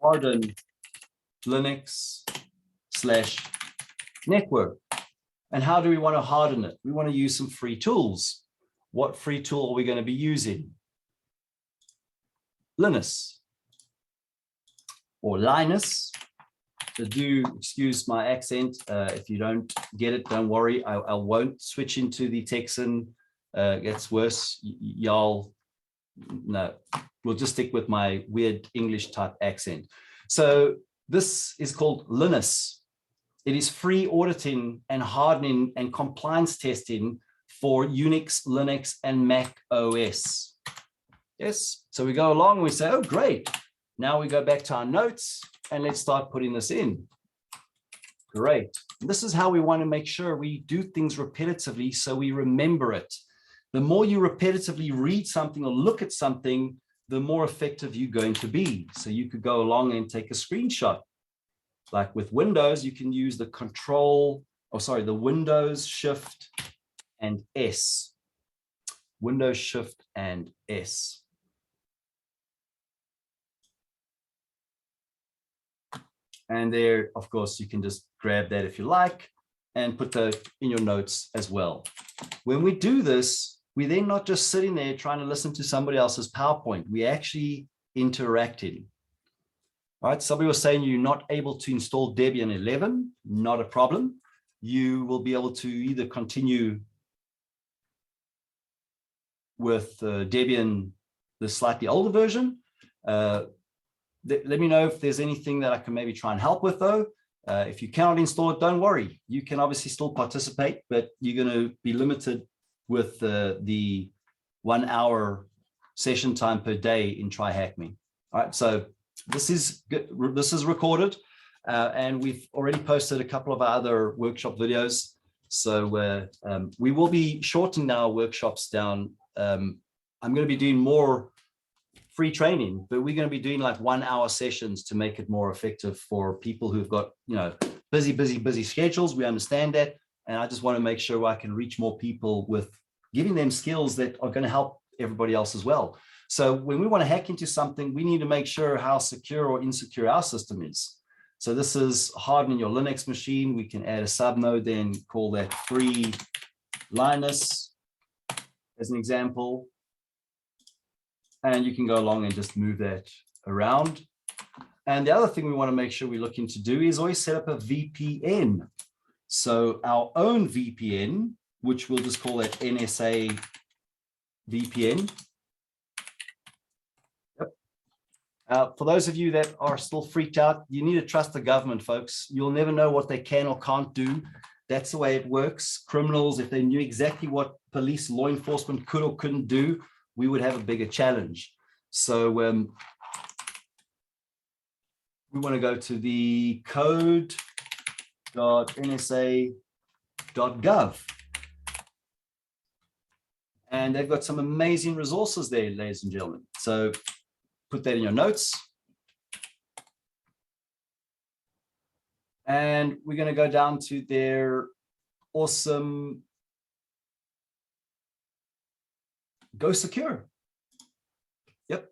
S2: Harden Linux/network. And how do we want to harden it? We want to use some free tools. What free tool are we going to be using? Linus or Linus. So do excuse my accent. If you don't get it, don't worry. I won't switch into the Texan. It gets worse. Y'all, no, we'll just stick with my weird English type accent. So this is called Linus. It is free auditing and hardening and compliance testing for Unix, Linux, and Mac OS. Yes, so we go along and we say, oh, great. Now we go back to our notes and let's start putting this in. Great. And this is how we want to make sure we do things repetitively so we remember it. The more you repetitively read something or look at something, the more effective you're going to be. So you could go along and take a screenshot. Like with Windows, you can use the the Windows Shift and S. Windows Shift and S. And there, of course, you can just grab that if you like and put that in your notes as well. When we do this, we're then not just sitting there trying to listen to somebody else's PowerPoint. We're actually interacting. All right, somebody was saying you're not able to install Debian 11, not a problem. You will be able to either continue with Debian, the slightly older version. Let me know if there's anything that I can maybe try and help with though. If you cannot install it, don't worry. You can obviously still participate, but you're going to be limited with the 1 hour session time per day in Try Hack Me. All right, so this is recorded. And we've already posted a couple of our other workshop videos. So we will be shortening our workshops down. I'm going to be doing more free training, but we're going to be doing like 1 hour sessions to make it more effective for people who've got, busy schedules. We understand that. And I just want to make sure I can reach more people with giving them skills that are going to help everybody else as well. So when we want to hack into something, we need to make sure how secure or insecure our system is. So this is hardening your Linux machine. We can add a subnode, then call that free Linus as an example. And you can go along and just move that around. And the other thing we want to make sure we're looking to do is always set up a VPN. So our own VPN, which we'll just call that NSA VPN. For those of you that are still freaked out, you need to trust the government, folks. You'll never know what they can or can't do. That's the way it works. Criminals, if they knew exactly what police, law enforcement could or couldn't do, we would have a bigger challenge. So we want to go to the code.nsa.gov. And they've got some amazing resources there, ladies and gentlemen. So put that in your notes. And we're going to go down to their awesome Go Secure. Yep.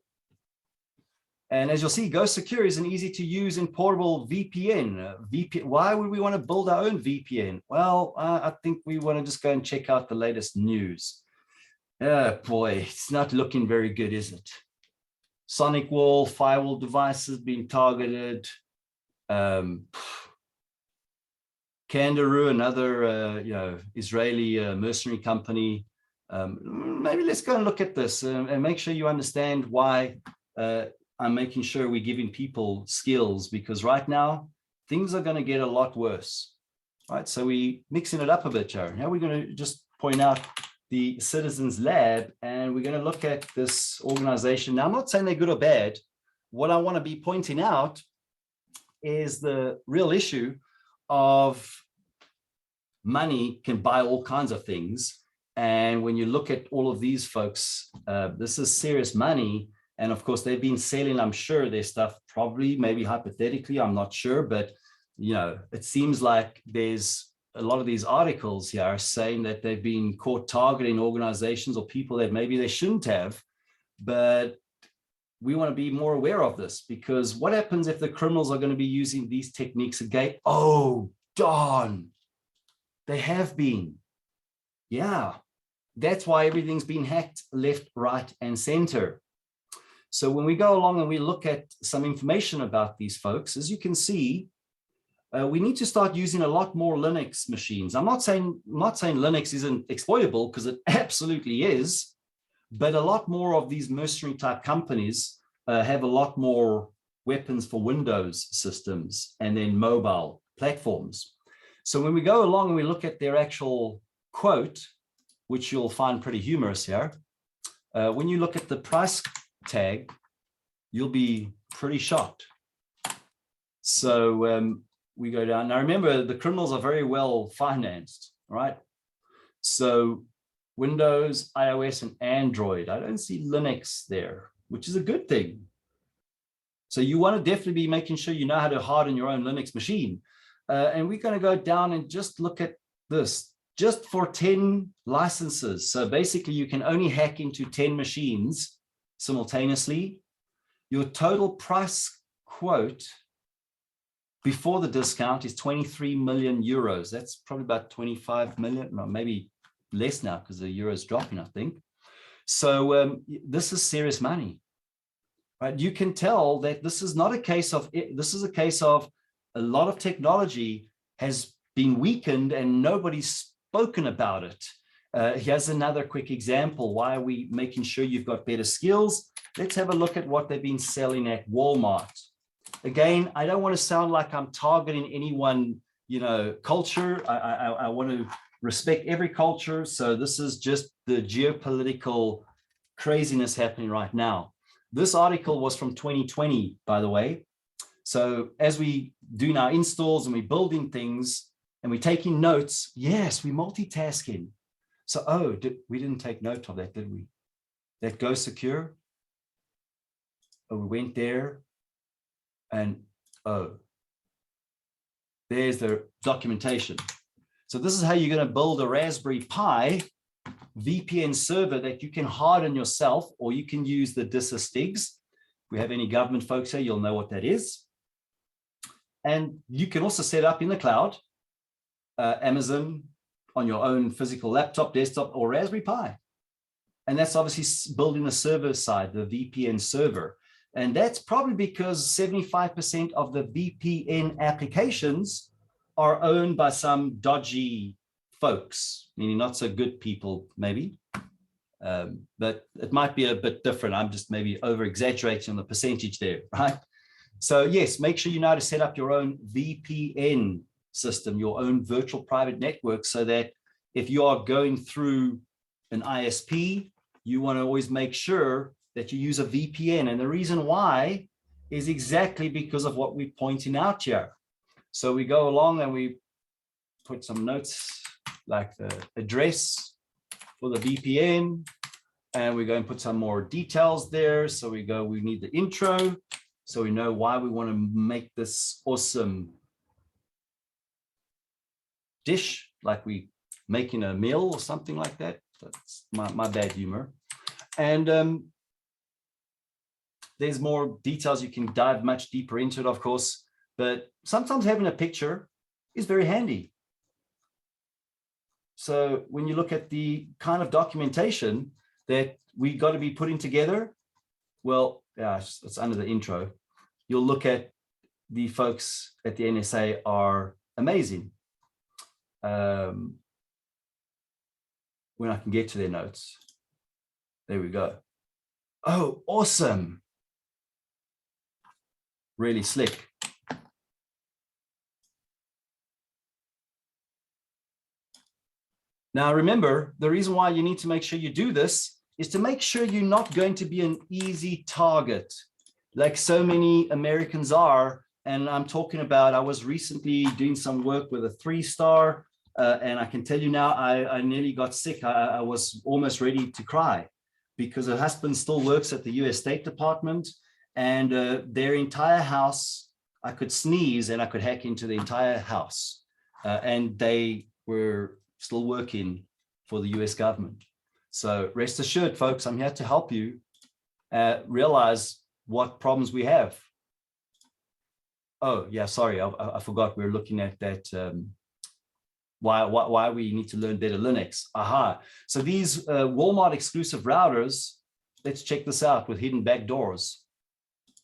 S2: And as you'll see, Go Secure is an easy to use and portable VPN. Why would we want to build our own VPN? Well, I think we want to just go and check out the latest news. Oh boy, it's not looking very good, is it? Sonic Wall, firewall devices being targeted. Kangaroo, another Israeli mercenary company. Maybe let's go and look at this and make sure you understand why I'm making sure we're giving people skills, because right now things are going to get a lot worse. Right, so we mixing it up a bit, Jared. Now we're going to just point out the Citizens Lab, and we're going to look at this organization. Now, I'm not saying they're good or bad. What I want to be pointing out is the real issue of money can buy all kinds of things. And when you look at all of these folks, this is serious money. And of course, they've been selling, I'm sure, their stuff, probably, maybe hypothetically, I'm not sure. But, it seems like there's a lot of these articles here are saying that they've been caught targeting organizations or people that maybe they shouldn't have. But we want to be more aware of this, because what happens if the criminals are going to be using these techniques again? Oh, darn, they have been. Yeah, that's why everything's been hacked left, right, and center. So when we go along and we look at some information about these folks, as you can see, we need to start using a lot more Linux machines. I'm not saying Linux isn't exploitable, because it absolutely is, but a lot more of these mercenary type companies have a lot more weapons for Windows systems and then mobile platforms. So when we go along and we look at their actual quote, which you'll find pretty humorous here, when you look at the price tag, you'll be pretty shocked. So we go down. Now remember, the criminals are very well financed, right? So Windows, iOS, and Android. I don't see Linux there, which is a good thing. So you want to definitely be making sure you know how to harden your own Linux machine. And we're going to go down and just look at this, just for 10 licenses. So basically you can only hack into 10 machines simultaneously. Your total price quote before the discount is 23 million euros. That's probably about 25 million, no, maybe less now because the euro is dropping, I think. So this is serious money, right? You can tell that this is not a case of, this is a case of a lot of technology has been weakened and nobody's spoken about it. Here's another quick example. Why are we making sure you've got better skills? Let's have a look at what they've been selling at Walmart. Again, I don't want to sound like I'm targeting any one, culture. I want to respect every culture. So this is just the geopolitical craziness happening right now. This article was from 2020, by the way. So as we do now installs and we're building things and we're taking notes, yes, we're multitasking. So, we didn't take note of that, did we? That Go Secure. Oh, we went there and, there's the documentation. So this is how you're going to build a Raspberry Pi VPN server that you can harden yourself, or you can use the DISA-STIGs. If we have any government folks here, you'll know what that is. And you can also set up in the cloud, Amazon, on your own physical laptop, desktop, or Raspberry Pi. And that's obviously building the server side, the VPN server. And that's probably because 75% of the VPN applications are owned by some dodgy folks, meaning not so good people, maybe. But it might be a bit different. I'm just maybe over-exaggerating on the percentage there, right? So yes, make sure you know how to set up your own VPN system, your own virtual private network, so that if you are going through an ISP, you want to always make sure that you use a VPN. And the reason why is exactly because of what we're pointing out here. So we go along and we put some notes like the address for the VPN, and we go and put some more details there. So we need the intro, so we know why we want to make this awesome dish, like we making a meal or something like that. That's my bad humor. And there's more details. You can dive much deeper into it, of course, but sometimes having a picture is very handy. So when you look at the kind of documentation that we got to be putting together, well, yeah, it's under the intro. You'll look at the folks at the NSA are amazing. When I can get to their notes. There we go. Oh, awesome. Really slick. Now, remember, the reason why you need to make sure you do this is to make sure you're not going to be an easy target, like so many Americans are. And I'm talking about, I was recently doing some work with a 3-star, and I can tell you now, I nearly got sick. I was almost ready to cry because her husband still works at the US State Department, and their entire house, I could sneeze and I could hack into the entire house. And they were still working for the US government. So rest assured, folks, I'm here to help you realize what problems we have. Oh, yeah, sorry, I forgot we're looking at that. Why we need to learn better Linux. Aha. So these Walmart exclusive routers, let's check this out with hidden backdoors.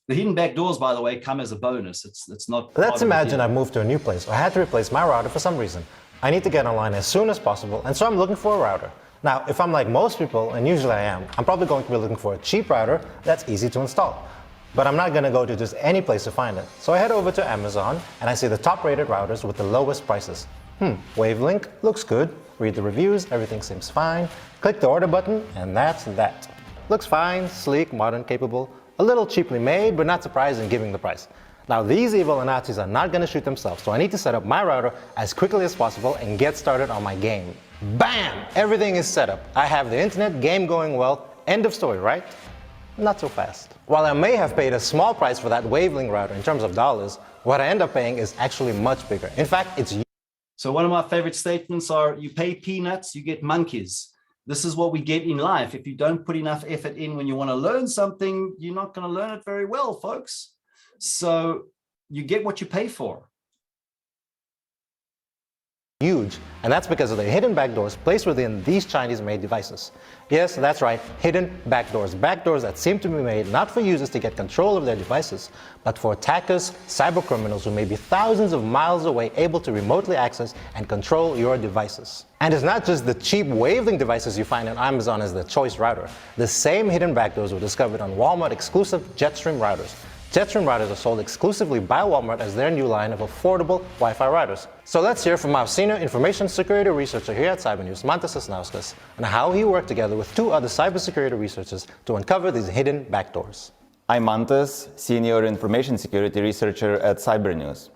S2: The hidden backdoors, by the way, come as a bonus. It's not.
S12: Let's imagine I moved to a new place or had to replace my router for some reason. I need to get online as soon as possible, and so I'm looking for a router. Now, if I'm like most people, and usually I am, I'm probably going to be looking for a cheap router that's easy to install. But I'm not going to go to just any place to find it. So I head over to Amazon, and I see the top-rated routers with the lowest prices. Wavelink looks good. Read the reviews, everything seems fine. Click the order button, and that's that. Looks fine, sleek, modern, capable, a little cheaply made, but not surprising given the price. Now these evil Nazis are not going to shoot themselves, so I need to set up my router as quickly as possible and get started on my game. Bam! Everything is set up. I have the internet, game going well, end of story, right? Not so fast. While I may have paid a small price for that Wavelink router in terms of dollars, what I end up paying is actually much bigger. In fact, it's...
S2: So one of my favorite statements are, you pay peanuts, you get monkeys. This is what we get in life. If you don't put enough effort in when you want to learn something, you're not going to learn it very well, folks. So you get what you pay for.
S12: Huge, and that's because of the hidden backdoors placed within these Chinese-made devices. Yes, that's right, hidden backdoors. Backdoors that seem to be made not for users to get control of their devices, but for attackers, cybercriminals who may be thousands of miles away able to remotely access and control your devices. And it's not just the cheap Wavelink devices you find on Amazon as the choice router. The same hidden backdoors were discovered on Walmart exclusive Jetstream routers. Jetstream routers are sold exclusively by Walmart as their new line of affordable Wi-Fi routers. So let's hear from our senior information security researcher here at Cybernews, Mantas Sasnauskas, on how he worked together with 2 other cybersecurity researchers to uncover these hidden backdoors.
S13: I'm Mantas, Senior Information Security Researcher at Cybernews.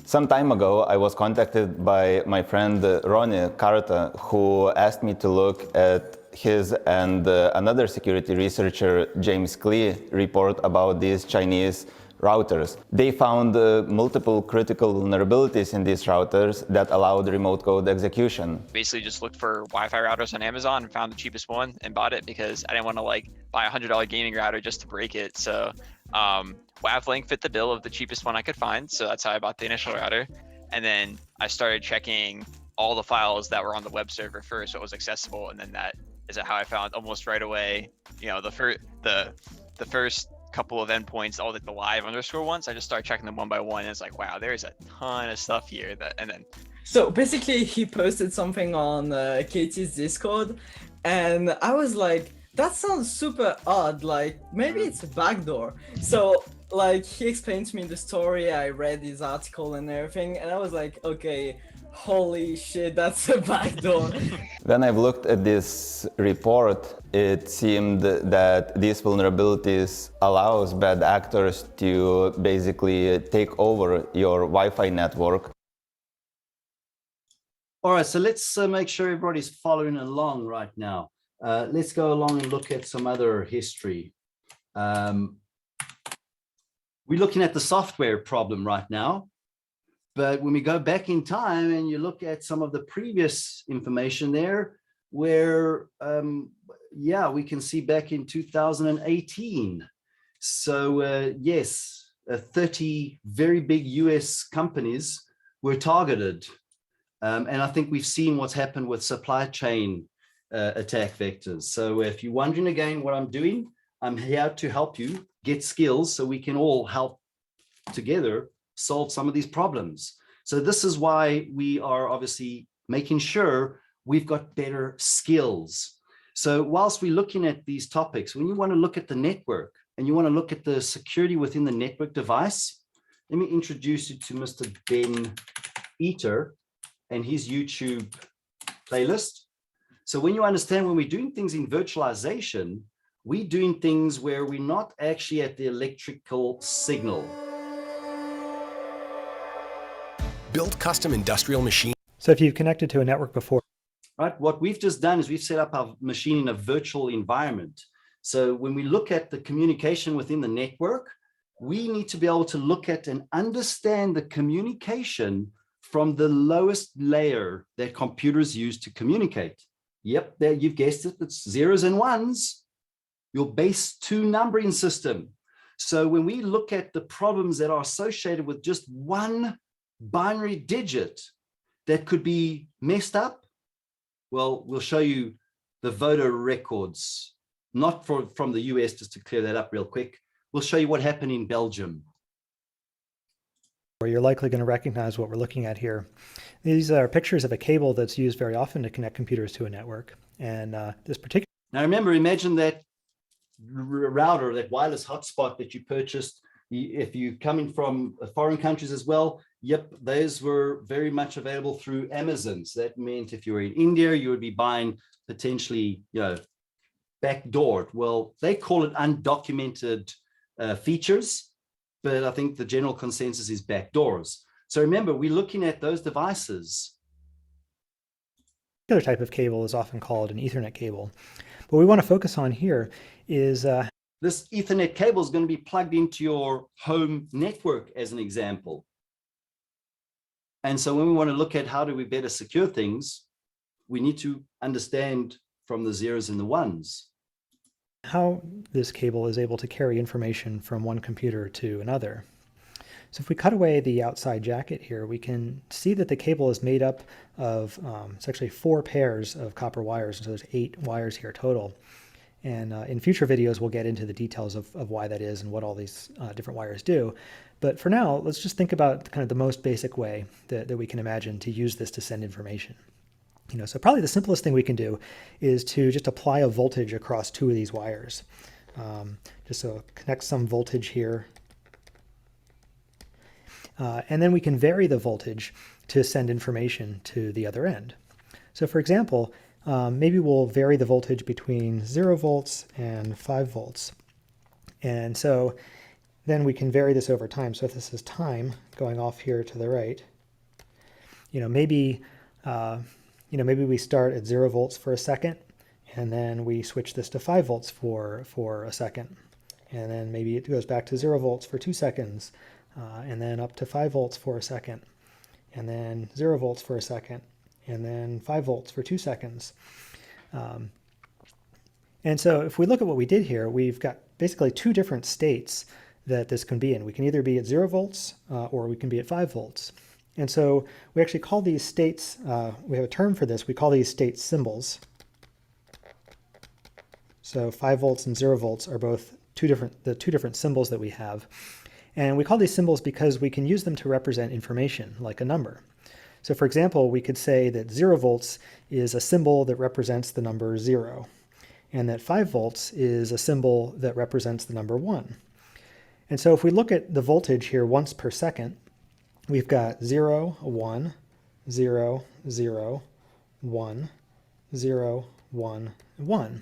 S13: Some time ago, I was contacted by my friend Ronnie Carta, who asked me to look at his and another security researcher, James Klee, report about these Chinese routers. They found multiple critical vulnerabilities in these routers that allowed remote code execution.
S14: Basically just looked for Wi-Fi routers on Amazon and found the cheapest one and bought it because I didn't want to like buy a $100 gaming router just to break it. So Wavlink fit the bill of the cheapest one I could find. So that's how I bought the initial router. And then I started checking all the files that were on the web server first, what was accessible. And then that is how I found almost right away, you know, the first couple of endpoints, all the live underscore ones. I just started checking them one by one, and it's like, wow, there's a ton of stuff here. And then
S15: so basically he posted something on Katie's Discord, and I was like, that sounds super odd, like maybe it's a backdoor. So like he explained to me the story, I read his article and everything, and I was like, okay, holy shit, that's a backdoor.
S13: When I've looked at this report, it seemed that these vulnerabilities allows bad actors to basically take over your Wi-Fi network.
S2: All right, so let's make sure everybody's following along right now. Let's go along and look at some other history. We're looking at the software problem right now. But when we go back in time and you look at some of the previous information there, where, yeah, we can see back in 2018. So yes, 30 very big US companies were targeted. And I think we've seen what's happened with supply chain attack vectors. So if you're wondering again what I'm doing, I'm here to help you get skills so we can all help together solve some of these problems. So this is why we are obviously making sure we've got better skills. So whilst we're looking at these topics, when you want to look at the network and you want to look at the security within the network device, let me introduce you to Mr. Ben Eater and his YouTube playlist. So when you understand when we're doing things in virtualization, we're doing things where we're not actually at the electrical signal.
S16: Build custom industrial machines.
S17: So if you've connected to a network before,
S2: right, what we've just done is we've set up our machine in a virtual environment. So when we look at the communication within the network, we need to be able to look at and understand the communication from the lowest layer that computers use to communicate. Yep, there you've guessed it, it's zeros and ones, your base 2 numbering system. So when we look at the problems that are associated with just one binary digit that could be messed up, well, we'll show you the voter records, not from the US, just to clear that up real quick. We'll show you what happened in Belgium.
S17: you're likely going to recognize what we're looking at here. These are pictures of a cable that's used very often to connect computers to a network. And this particular...
S2: Now remember, imagine that router, that wireless hotspot that you purchased. If you're coming from foreign countries as well, yep, those were very much available through Amazon. So that meant if you were in India, you would be buying potentially, backdoored. Well, they call it undocumented features, but I think the general consensus is backdoors. So remember, we're looking at those devices.
S17: Another type of cable is often called an Ethernet cable. What we want to focus on here is
S2: this Ethernet cable is going to be plugged into your home network as an example. And so when we want to look at how do we better secure things, we need to understand from the zeros and the ones
S17: how this cable is able to carry information from one computer to another. So if we cut away the outside jacket here, we can see that the cable is made up of, it's actually 4 pairs of copper wires. So there's 8 wires here total. And in future videos, we'll get into the details of why that is and what all these different wires do. But for now, let's just think about kind of the most basic way that we can imagine to use this to send information. So probably the simplest thing we can do is to just apply a voltage across 2 of these wires. Just so connect some voltage here. And then we can vary the voltage to send information to the other end. So for example, maybe we'll vary the voltage between 0 volts and 5 volts. And so then we can vary this over time. So if this is time going off here to the right, maybe we start at 0 volts for a second, and then we switch this to 5 volts for a second. And then maybe it goes back to 0 volts for 2 seconds, and then up to 5 volts for a second, and then 0 volts for a second, and then 5 volts for 2 seconds. And so if we look at what we did here, we've got basically 2 different states that this can be in. We can either be at 0 volts or we can be at 5 volts. And so we actually call these states, we have a term for this, we call these states symbols. So 5 volts and 0 volts are both the two different symbols that we have. And we call these symbols because we can use them to represent information, like a number. So for example, we could say that 0 volts is a symbol that represents the number 0, and that 5 volts is a symbol that represents the number 1. And so if we look at the voltage here once per second, we've got 0, 1, 0, 0, 1, 0, 1, 1,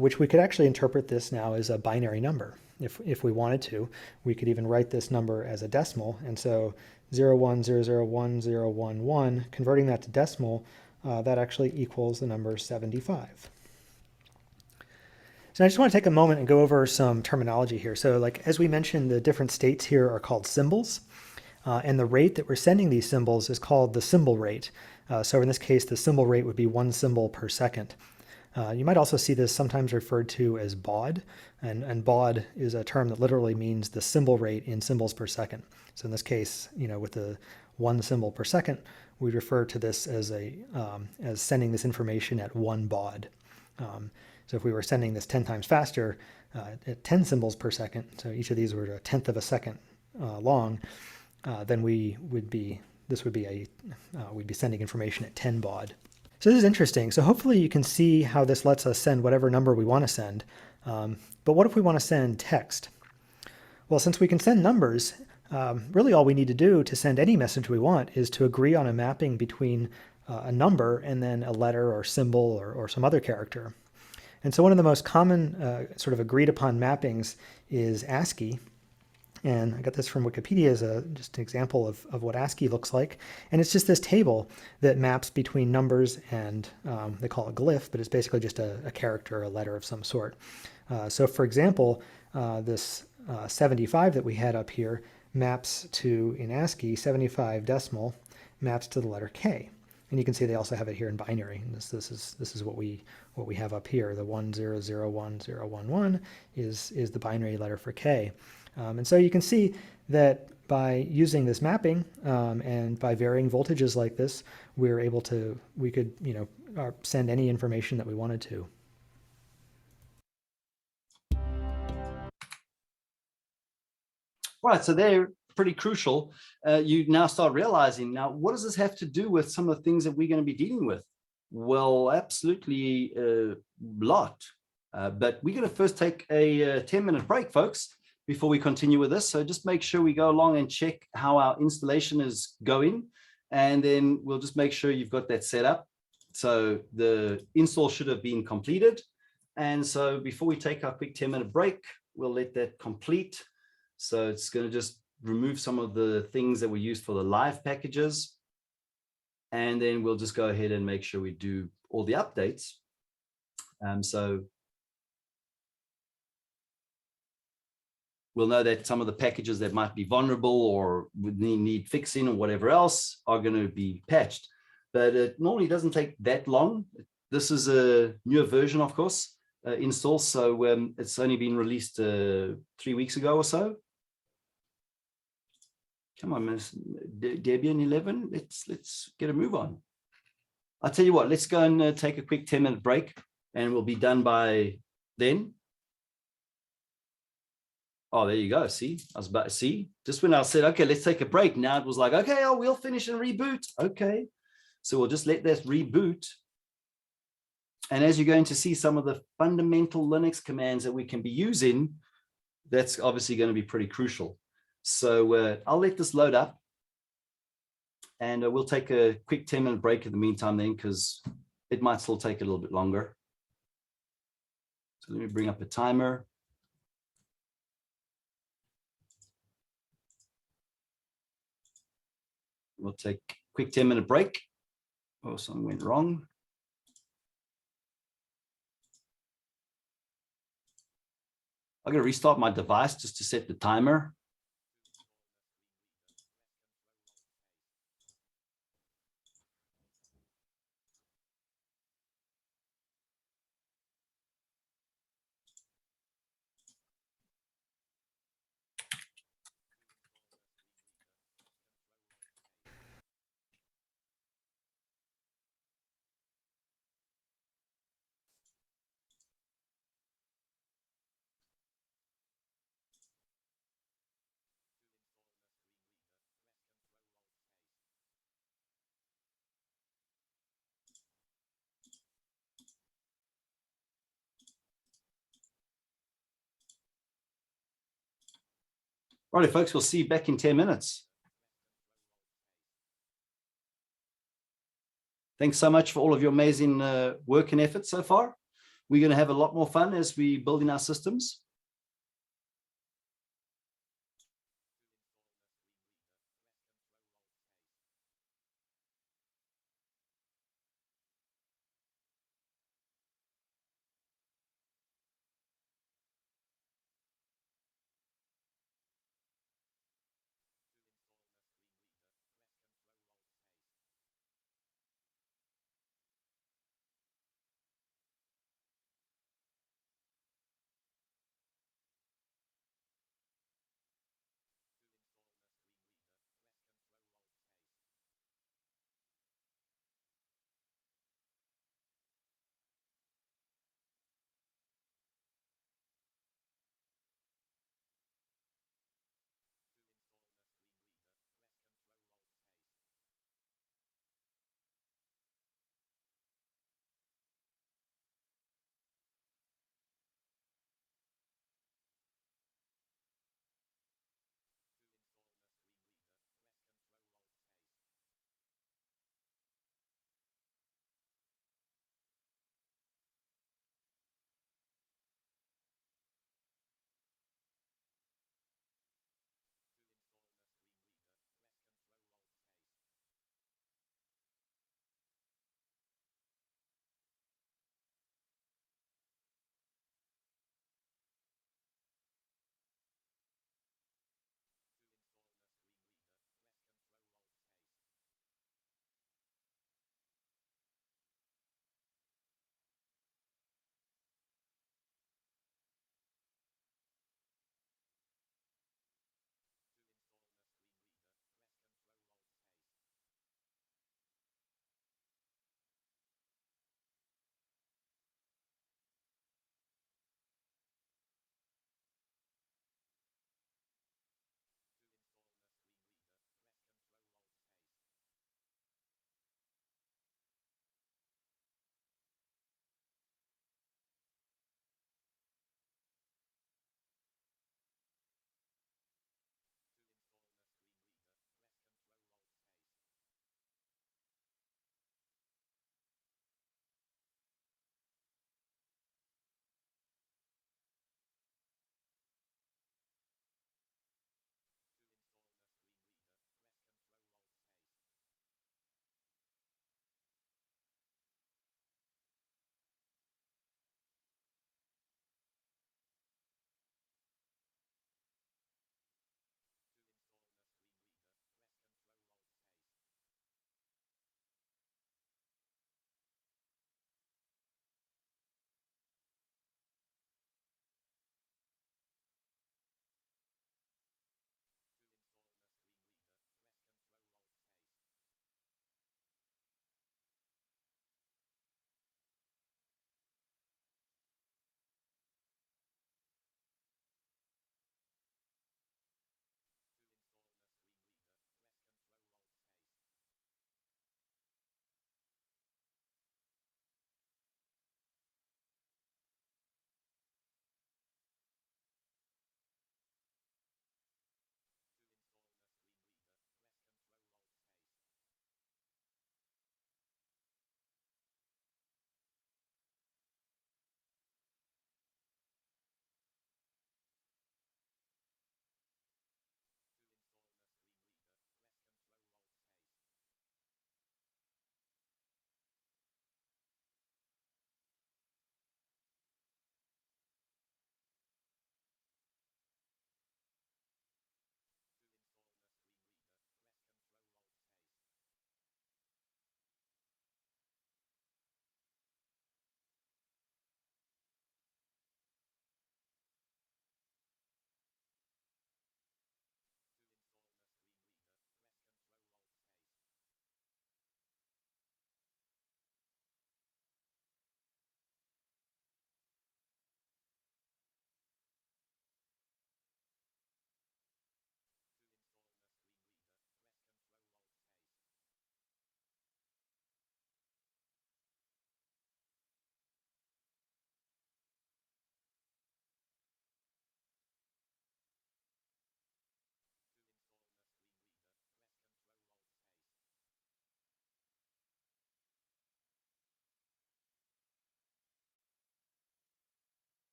S17: which we could actually interpret this now as a binary number. If we wanted to, we could even write this number as a decimal. And so 0, 1, 0, 0, 1, 0, 1, 1, converting that to decimal, that actually equals the number 75. So I just want to take a moment and go over some terminology here. So like, as we mentioned, the different states here are called symbols. And the rate that we're sending these symbols is called the symbol rate. So in this case, the symbol rate would be 1 symbol per second. You might also see this sometimes referred to as baud, and baud is a term that literally means the symbol rate in symbols per second. So in this case, with the 1 symbol per second, we refer to this as as sending this information at 1 baud. So if we were sending this 10 times faster at 10 symbols per second, so each of these were a tenth of a second long, then we'd be sending information at 10 baud. So this is interesting. So hopefully you can see how this lets us send whatever number we want to send. But what if we want to send text? Well, since we can send numbers, really all we need to do to send any message we want is to agree on a mapping between a number and then a letter or symbol or some other character. And so one of the most common sort of agreed upon mappings is ASCII. And I got this from Wikipedia as just an example of what ASCII looks like. And it's just this table that maps between numbers and they call it glyph, but it's basically just a character, a letter of some sort. So for example, this 75 that we had up here maps to, in ASCII, 75 decimal maps to the letter K. And you can see they also have it here in binary. And this is what we have up here. The 10010111 is the binary letter for K. And so you can see that by using this mapping and by varying voltages like this, we could send any information that we wanted to.
S2: Right, so they're pretty crucial. You now start realizing, now what does this have to do with some of the things that we're going to be dealing with? Well, absolutely a lot. But we're going to first take a 10-minute break, folks, before we continue with this. So just make sure we go along and check how our installation is going. And then we'll just make sure you've got that set up. So the install should have been completed. And so before we take our quick 10-minute break, we'll let that complete. So it's going to just remove some of the things that were used for the live packages. And then we'll just go ahead and make sure we do all the updates. So we'll know that some of the packages that might be vulnerable or would need fixing or whatever else are going to be patched. But it normally doesn't take that long. This is a newer version, of course, install. So it's only been released 3 weeks ago or so. Come on, Debian 11, let's get a move on. I'll tell you what, let's go and take a quick 10-minute break and we'll be done by then. Oh, there you go. See, I was about to see. Just when I said, okay, let's take a break. Now it was like, okay, we'll finish and reboot. Okay. So we'll just let that reboot. And as you're going to see some of the fundamental Linux commands that we can be using, that's obviously going to be pretty crucial. So I'll let this load up and we'll take a quick 10-minute break in the meantime then, because it might still take a little bit longer. So let me bring up a timer. We'll take a quick 10-minute break. Oh, something went wrong. I'm going to restart my device just to set the timer. Righty, folks, we'll see you back in 10 minutes. Thanks so much for all of your amazing work and effort so far. We're going to have a lot more fun as we build in our systems.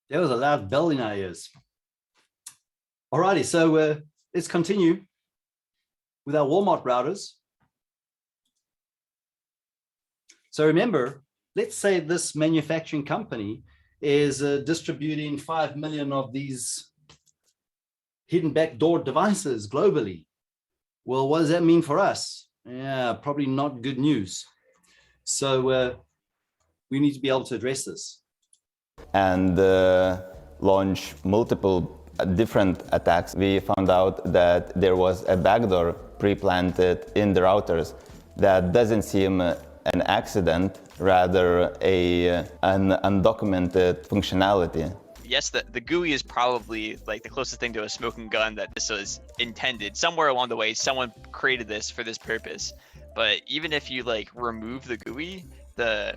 S2: There was a loud bell in our ears. Alrighty, so let's continue with our Walmart routers. So remember, let's say this manufacturing company is distributing 5 million of these hidden backdoor devices globally. Well, what does that mean for us? Yeah, probably not good news. So we need to be able to address this.
S13: And launch multiple different attacks. We found out that there was a backdoor pre-planted in the routers that doesn't seem an accident, rather an undocumented functionality.
S14: Yes, the GUI is probably like the closest thing to a smoking gun that this was intended. Somewhere along the way, someone created this for this purpose. But even if you like remove the GUI, the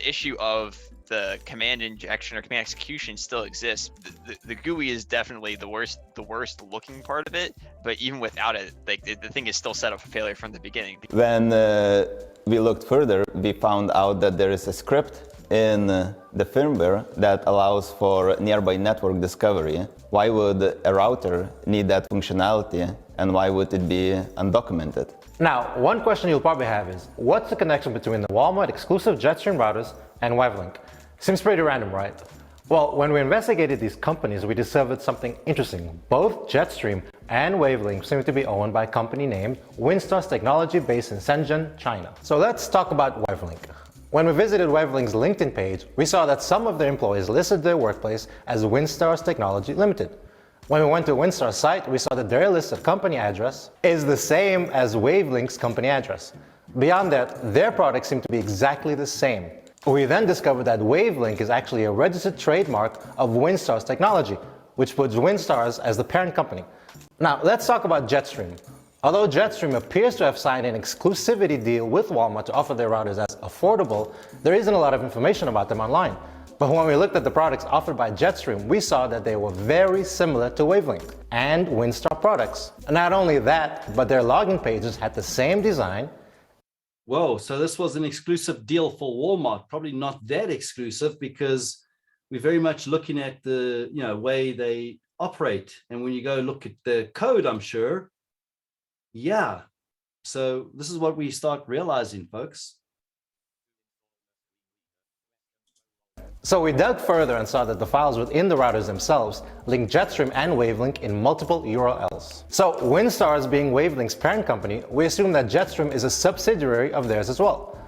S14: issue of the command injection or command execution still exists. The GUI is definitely the worst looking part of it. But even without it, like the thing is still set up for failure from the beginning.
S13: When we looked further, we found out that there is a script in the firmware that allows for nearby network discovery. Why would a router need that functionality, and why would it be undocumented?
S12: Now, one question you'll probably have is, what's the connection between the Walmart exclusive Jetstream routers and Wavelength? Seems pretty random, right? Well, when we investigated these companies, we discovered something interesting. Both Jetstream and Wavelength seem to be owned by a company named Winstars Technology based in Shenzhen, China. So let's talk about Wavelength. When we visited Wavelength's LinkedIn page, we saw that some of their employees listed their workplace as Winstars Technology Limited. When we went to Winstars' site, we saw that their listed company address is the same as Wavelength's company address. Beyond that, their products seem to be exactly the same. We then discovered that Wavelength is actually a registered trademark of Winstars Technology, which puts Winstars as the parent company. Now, let's talk about Jetstream. Although Jetstream appears to have signed an exclusivity deal with Walmart to offer their routers as affordable, there isn't a lot of information about them online. But when we looked at the products offered by Jetstream, we saw that they were very similar to Wavelength and Windstar products. And not only that, but their login pages had the same design.
S2: Whoa, so this was an exclusive deal for Walmart. Probably not that exclusive because we're very much looking at the way they operate. And when you go look at the code, I'm sure, yeah. So this is what we start realizing, folks.
S12: So we dug further and saw that the files within the routers themselves link Jetstream and Wavelength in multiple URLs. So Winstars being Wavelength's parent company, we assume that Jetstream is a subsidiary of theirs as well.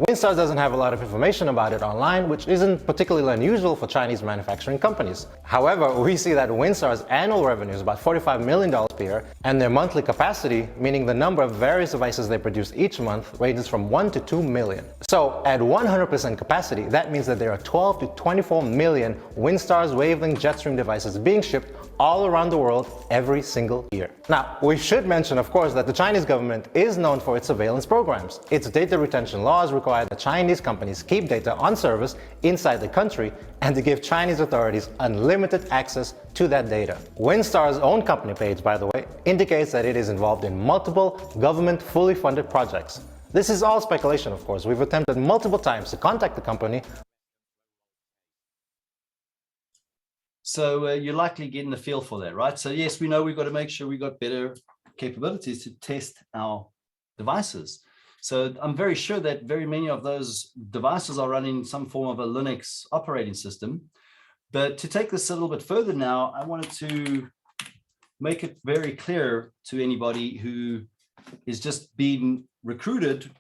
S12: Winstars doesn't have a lot of information about it online, which isn't particularly unusual for Chinese manufacturing companies. However, we see that Winstars' annual revenue is about $45 million per year, and their monthly capacity, meaning the number of various devices they produce each month, ranges from 1 to 2 million. So at 100% capacity, that means that there are 12 to 24 million Winstars Wavelength Jetstream devices being shipped all around the world every single year. Now, we should mention, of course, that the Chinese government is known for its surveillance programs. Its data retention laws require that Chinese companies keep data on servers inside the country and to give Chinese authorities unlimited access to that data. Winstars' own company page, by the way, indicates that it is involved in multiple government fully funded projects. This is all speculation, of course. We've attempted multiple times to contact the company.
S2: So you're likely getting a feel for that, right? So yes, we know we've got to make sure we got better capabilities to test our devices. So I'm very sure that very many of those devices are running some form of a Linux operating system. But to take this a little bit further now, I wanted to make it very clear to anybody who is just being recruited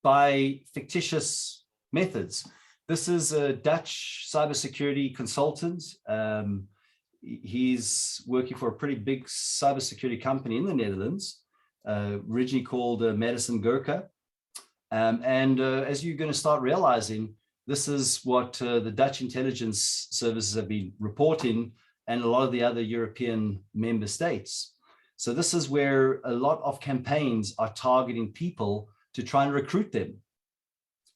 S2: by fictitious methods. This is a Dutch cybersecurity consultant. He's working for a pretty big cybersecurity company in the Netherlands, originally called Madison Gurkha. As you're going to start realizing, this is what the Dutch intelligence services have been reporting, and a lot of the other European member states. So this is where a lot of campaigns are targeting people to try and recruit them,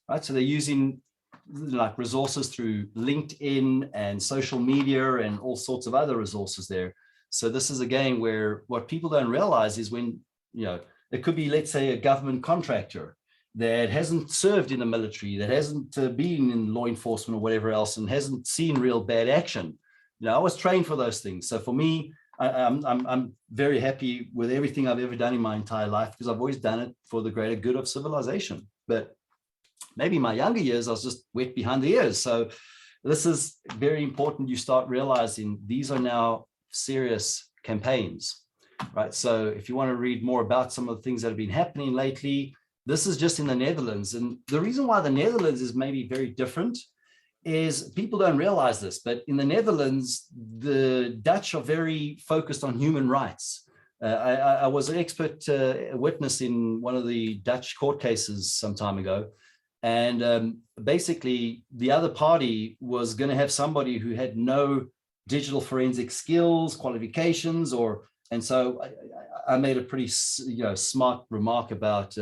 S2: right? So they're using like resources through LinkedIn and social media and all sorts of other resources there. So this is again where what people don't realize is when, it could be, let's say, a government contractor that hasn't served in the military, that hasn't been in law enforcement or whatever else, and hasn't seen real bad action. I was trained for those things. So for me, I'm very happy with everything I've ever done in my entire life because I've always done it for the greater good of civilization. But maybe in my younger years, I was just wet behind the ears. So this is very important. You start realizing these are now serious campaigns, right? So if you want to read more about some of the things that have been happening lately, this is just in the Netherlands. And the reason why the Netherlands is maybe very different is people don't realize this, but in the Netherlands, the Dutch are very focused on human rights. I was an expert witness in one of the Dutch court cases some time ago. And basically, the other party was going to have somebody who had no digital forensic skills, qualifications, and so I made a pretty smart remark about,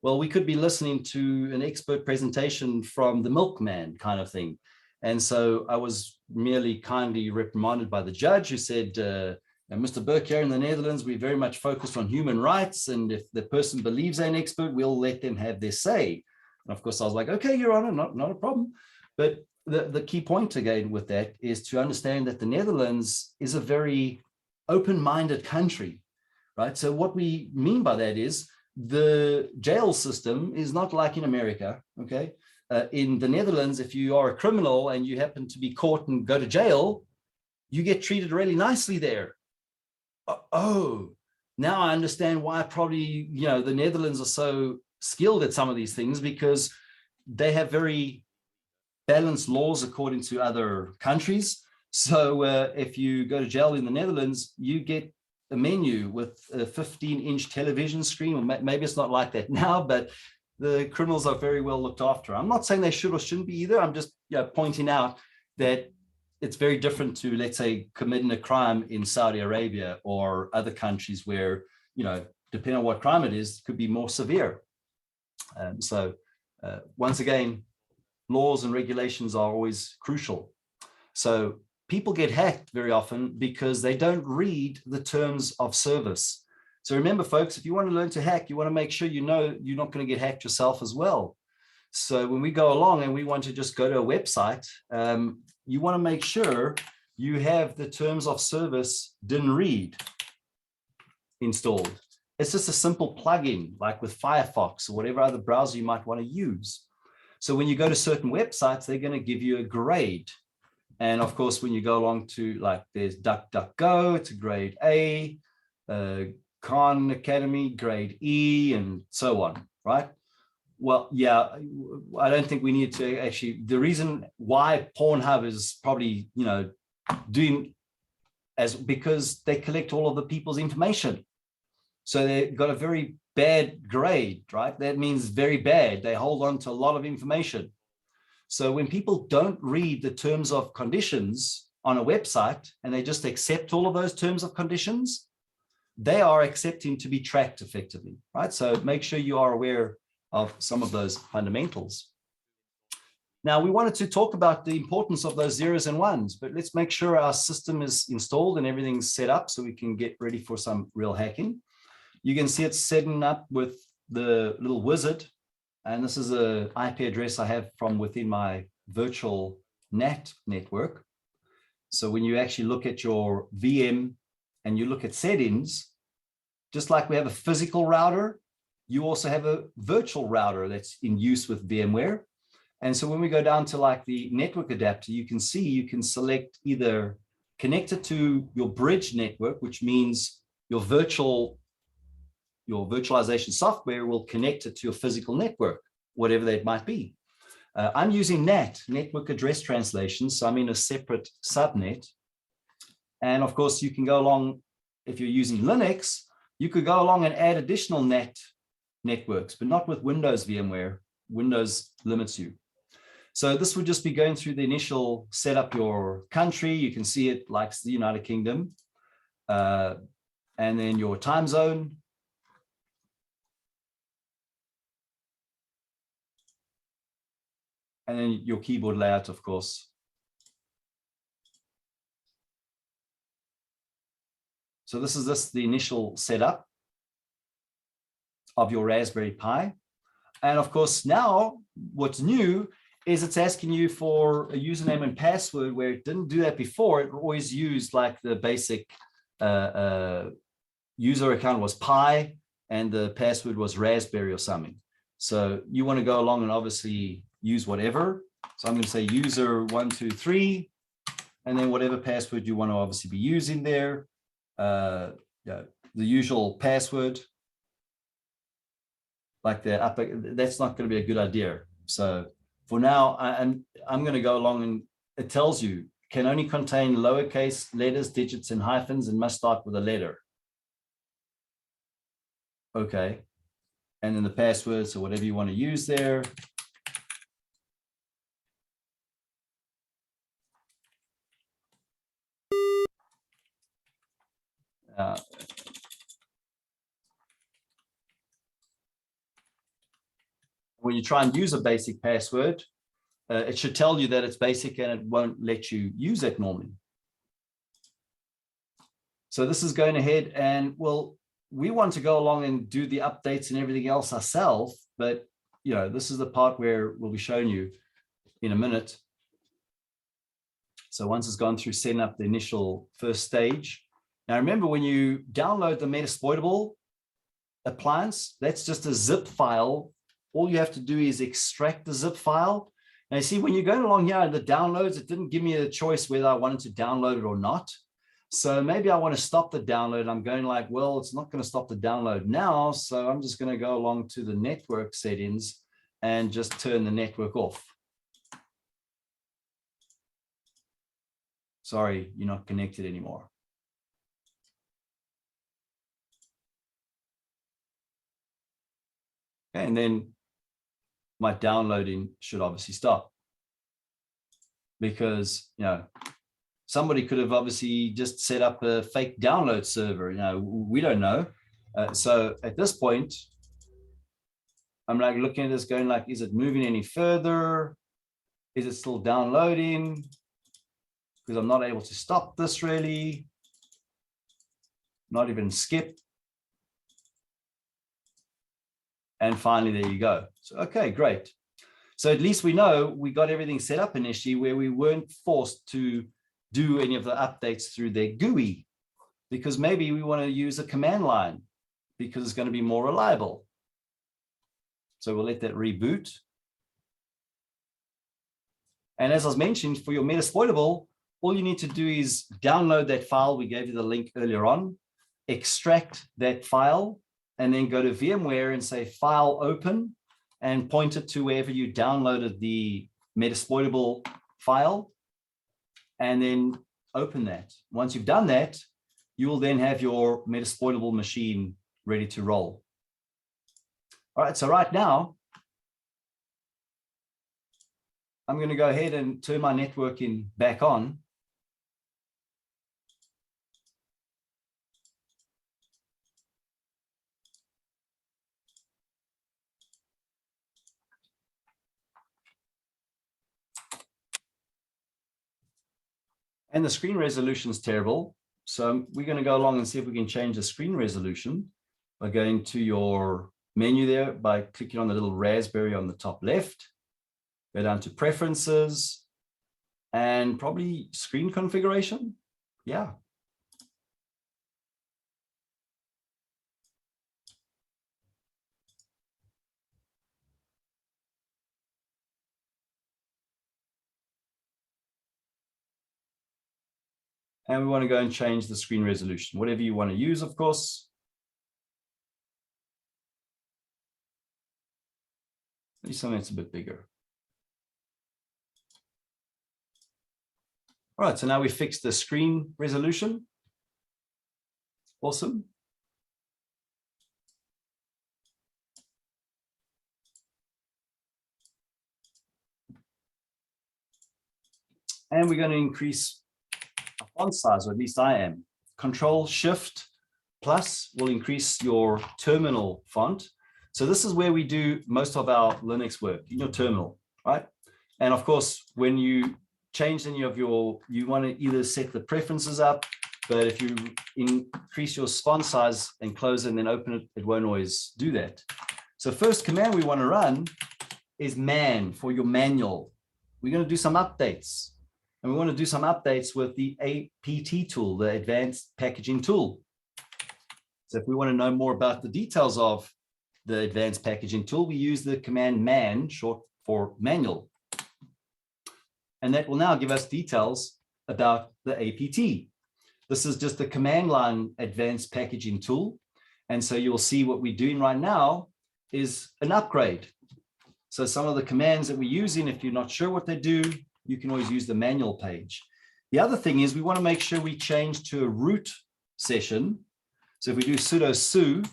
S2: well, we could be listening to an expert presentation from the milkman kind of thing. And so I was merely kindly reprimanded by the judge who said, Mr. Burke, here in the Netherlands, we very much focused on human rights. And if the person believes they're an expert, we'll let them have their say. And of course, I was like, okay, Your Honor, not a problem. But the key point again with that is to understand that the Netherlands is a very open-minded country, right? So what we mean by that is the jail system is not like in America, okay? In the Netherlands, if you are a criminal and you happen to be caught and go to jail, you get treated really nicely there. Oh, now I understand why probably, the Netherlands are so skilled at some of these things, because they have very balanced laws according to other countries. So if you go to jail in the Netherlands, you get a menu with a 15-inch television screen, or maybe it's not like that now, but the criminals are very well looked after. I'm not saying they should or shouldn't be either. I'm just pointing out that it's very different to, let's say, committing a crime in Saudi Arabia or other countries where, depending on what crime it is, it could be more severe. So once again, laws and regulations are always crucial. So people get hacked very often because they don't read the terms of service. So remember, folks, if you want to learn to hack, you want to make sure you're not going to get hacked yourself as well. So when we go along and we want to just go to a website, you want to make sure you have the terms of service didn't read installed. It's just a simple plugin, like with Firefox or whatever other browser you might want to use. So when you go to certain websites, they're going to give you a grade. And of course, when you go along to, like, there's DuckDuckGo, it's a grade A, Khan Academy, grade E, and so on, right? Well, yeah, I don't think we need to actually, the reason why Pornhub is probably, doing because they collect all of the people's information. So they've got a very bad grade, right? That means very bad. They hold on to a lot of information. So when people don't read the terms of conditions on a website and they just accept all of those terms of conditions, they are accepting to be tracked effectively, right? So make sure you are aware of some of those fundamentals. Now, we wanted to talk about the importance of those zeros and ones, but let's make sure our system is installed and everything's set up so we can get ready for some real hacking. You can see it's setting up with the little wizard. And this is an IP address I have from within my virtual NAT network. So when you actually look at your VM and you look at settings, just like we have a physical router, you also have a virtual router that's in use with VMware. And so when we go down to like the network adapter, you can see you can select either connect it to your bridge network, which means your virtualization software will connect it to your physical network, whatever that might be. I'm using NAT, Network Address Translation, so I'm in a separate subnet. And of course, you can go along, if you're using Linux, you could go along and add additional NAT networks, but not with Windows VMware. Windows limits you. So this would just be going through the initial set up your country. You can see it like the United Kingdom, and then your time zone. And then your keyboard layout, of course. So this is the initial setup of your Raspberry Pi. And of course, now what's new is it's asking you for a username and password where it didn't do that before. It always used like the basic user account was Pi and the password was Raspberry or something. So you want to go along and obviously use whatever. So I'm going to say user 123, and then whatever password you want to obviously be using there. The usual password, like the upper, that's not going to be a good idea. So for now, I'm going to go along, and it tells you can only contain lowercase letters, digits, and hyphens, and must start with a letter. Okay. And then the password, so whatever you want to use there. When you try and use a basic password, it should tell you that it's basic and it won't let you use it normally. So this is going ahead and, well, we want to go along and do the updates and everything else ourselves, but you know, this is the part where we'll be showing you in a minute. So once it's gone through setting up the initial first stage. Now remember, when you download the Metasploitable appliance, that's just a zip file. All you have to do is extract the zip file. Now you see, when you're going along here in the downloads, it didn't give me a choice whether I wanted to download it or not. So maybe I want to stop the download. I'm going like, well, it's not going to stop the download now. So I'm just going to go along to the network settings and just turn the network off. Sorry, you're not connected anymore. Okay, and then my downloading should obviously stop, because, you know, somebody could have obviously just set up a fake download server. You know, we don't know. So at this point, I'm like looking at this going like, is it moving any further? Is it still downloading? Because I'm not able to stop this really. Not even skip. And finally, there you go. So, okay, great. So at least we know we got everything set up initially where we weren't forced to do any of the updates through their GUI, because maybe we want to use a command line because it's going to be more reliable. So we'll let that reboot. And as I was mentioned, for your Metasploitable, all you need to do is download that file. We gave you the link earlier on, extract that file, and then go to VMware and say file open and point it to wherever you downloaded the Metasploitable file, and then open that. Once you've done that, you will then have your Metasploitable machine ready to roll. All right, so right now, I'm going to go ahead and turn my networking back on. And the screen resolution is terrible. So we're going to go along and see if we can change the screen resolution by going to your menu there, by clicking on the little raspberry on the top left, go down to preferences and probably screen configuration. Yeah. And we want to go and change the screen resolution, whatever you want to use, of course. Maybe something that's a bit bigger. All right, so now we fixed the screen resolution. Awesome. And we're going to increase font size, or at least I am. Control-Shift+ will increase your terminal font. So this is where we do most of our Linux work, in your terminal, right? And of course, when you change any of your, you want to either set the preferences up, but if you increase your font size and close it and then open it, it won't always do that. So first command we want to run is man for your manual. We're going to do some updates. And we want to do some updates with the APT tool, the Advanced Packaging Tool. So if we want to know more about the details of the Advanced Packaging Tool, we use the command man, short for manual. And that will now give us details about the APT. This is just the command line Advanced Packaging Tool. And so you'll see what we're doing right now is an upgrade. So some of the commands that we're using, if you're not sure what they do, you can always use the manual page. The other thing is we want to make sure we change to a root session. So if we do sudo su,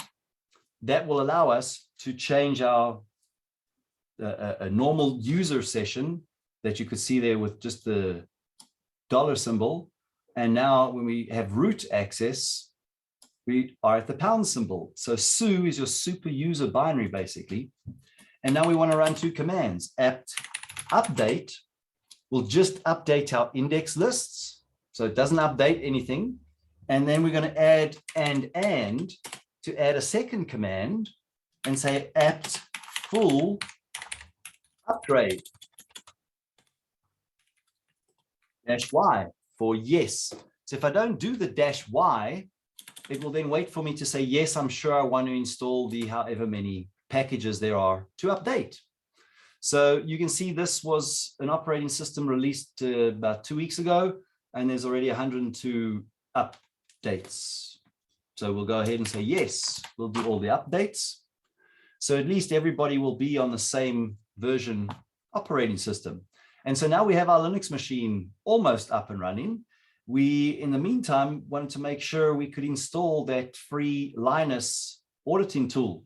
S2: that will allow us to change our a normal user session that you could see there with just the dollar symbol. And now when we have root access, we are at the pound symbol. So su is your super user binary, basically. And now we want to run two commands. Apt update will just update our index lists. So it doesn't update anything. And then we're going to add and to add a second command and say apt full upgrade -y for yes. So if I don't do the -y, it will then wait for me to say, yes, I'm sure I want to install the however many packages there are to update. So you can see this was an operating system released about 2 weeks ago, and there's already 102 updates. So we'll go ahead and say, yes, we'll do all the updates. So at least everybody will be on the same version operating system. And so now we have our Linux machine almost up and running. We, in the meantime, wanted to make sure we could install that free Linus auditing tool.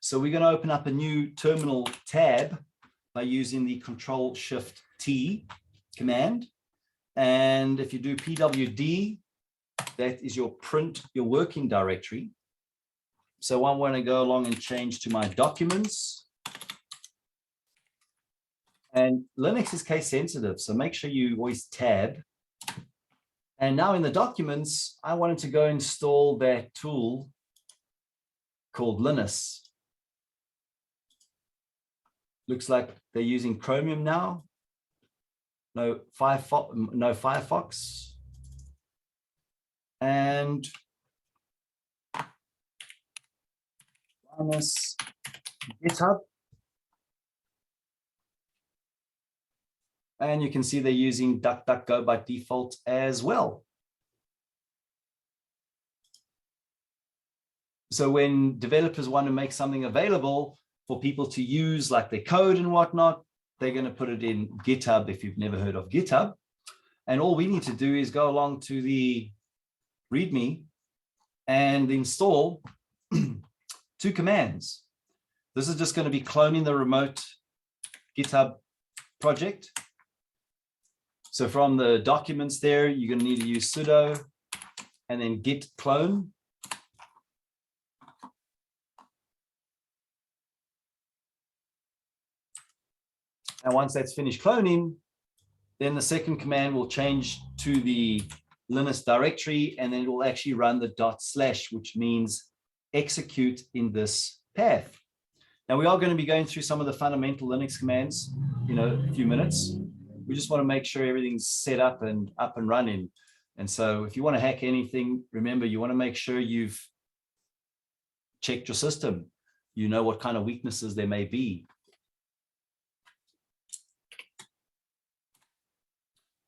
S2: So we're going to open up a new terminal tab by using the Control-Shift-T command. And if you do pwd, that is your print, your working directory. So I want to go along and change to my documents. And Linux is case sensitive, so make sure you always tab. And now in the documents, I wanted to go install that tool called Linus. Looks like they're using Chromium now. No Firefox. And Linus GitHub. And you can see they're using DuckDuckGo by default as well. So when developers want to make something available for people to use, like their code and whatnot, they're going to put it in GitHub if you've never heard of GitHub. And all we need to do is go along to the README and install two commands. This is just going to be cloning the remote GitHub project. So from the documents there, you're going to need to use sudo and then git clone. And once that's finished cloning, then the second command will change to the Linux directory, and then it will actually run the // which means execute in this path. Now we are going to be going through some of the fundamental Linux commands in a few minutes. We just want to make sure everything's set up and running. And so if you want to hack anything, remember, you want to make sure you've checked your system. You know what kind of weaknesses there may be.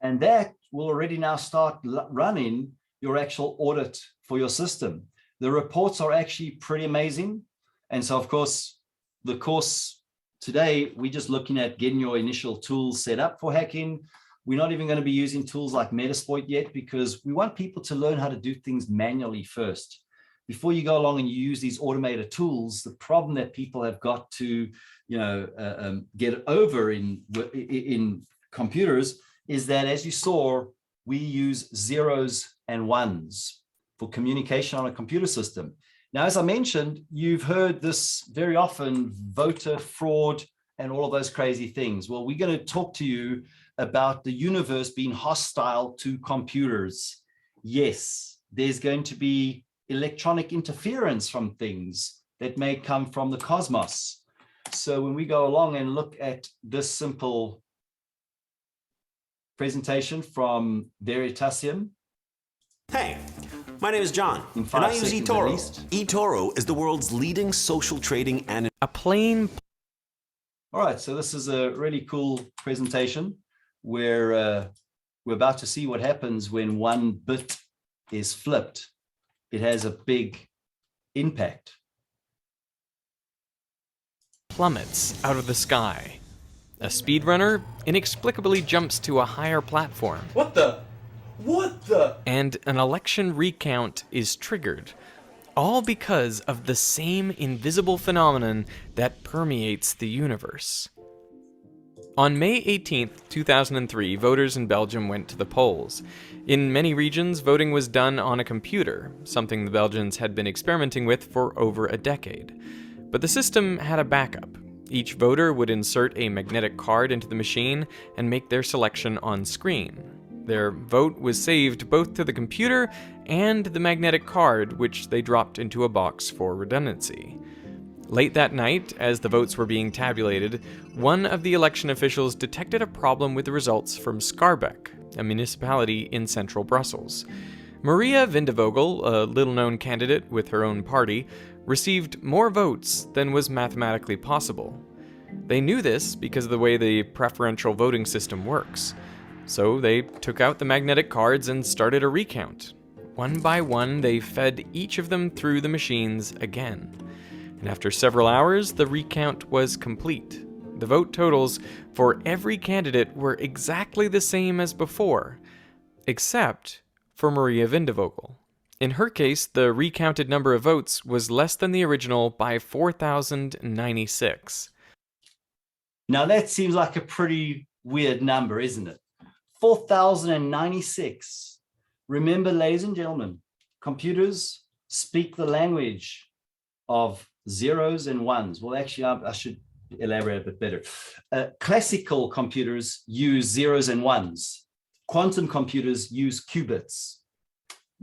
S2: And that will already now start running your actual audit for your system. The reports are actually pretty amazing. And so, of course, the course today, we're just looking at getting your initial tools set up for hacking. We're not even going to be using tools like Metasploit yet, because we want people to learn how to do things manually first. Before you go along and you use these automated tools, the problem that people have got to get over in computers is that, as you saw, we use zeros and ones for communication on a computer system. Now, as I mentioned, you've heard this very often, voter fraud and all of those crazy things. Well, we're going to talk to you about the universe being hostile to computers. Yes, there's going to be electronic interference from things that may come from the cosmos. So when we go along and look at this simple presentation from Veritasium.
S18: Hey, my name is John,
S2: In
S18: and
S2: 5
S18: I use
S2: seconds at
S18: eToro.
S2: least.
S18: eToro is the world's leading social trading and
S3: A plain
S2: All right, so this is a really cool presentation where we're about to see what happens when one bit is flipped. It has a big impact.
S3: plummets out of the sky. A speedrunner inexplicably jumps to a higher platform.
S18: What the?
S3: And an election recount is triggered, all because of the same invisible phenomenon that permeates the universe. On May 18th, 2003, voters in Belgium went to the polls. In many regions, voting was done on a computer, something the Belgians had been experimenting with for over a decade. But the system had a backup. Each voter would insert a magnetic card into the machine and make their selection on screen. Their vote was saved both to the computer and the magnetic card, which they dropped into a box for redundancy. Late that night, as the votes were being tabulated, one of the election officials detected a problem with the results from Schaerbeek, a municipality in central Brussels. Maria Vindevogel, a little-known candidate with her own party, received more votes than was mathematically possible. They knew this because of the way the preferential voting system works. So they took out the magnetic cards and started a recount. One by one, they fed each of them through the machines again. And after several hours, the recount was complete. The vote totals for every candidate were exactly the same as before, except for Maria Vindevogel. In her case, the recounted number of votes was less than the original by 4,096.
S2: Now that seems like a pretty weird number, isn't it? 4,096. Remember, ladies and gentlemen, computers speak the language of zeros and ones. Well, actually, I should elaborate a bit better. Classical computers use zeros and ones. Quantum computers use qubits.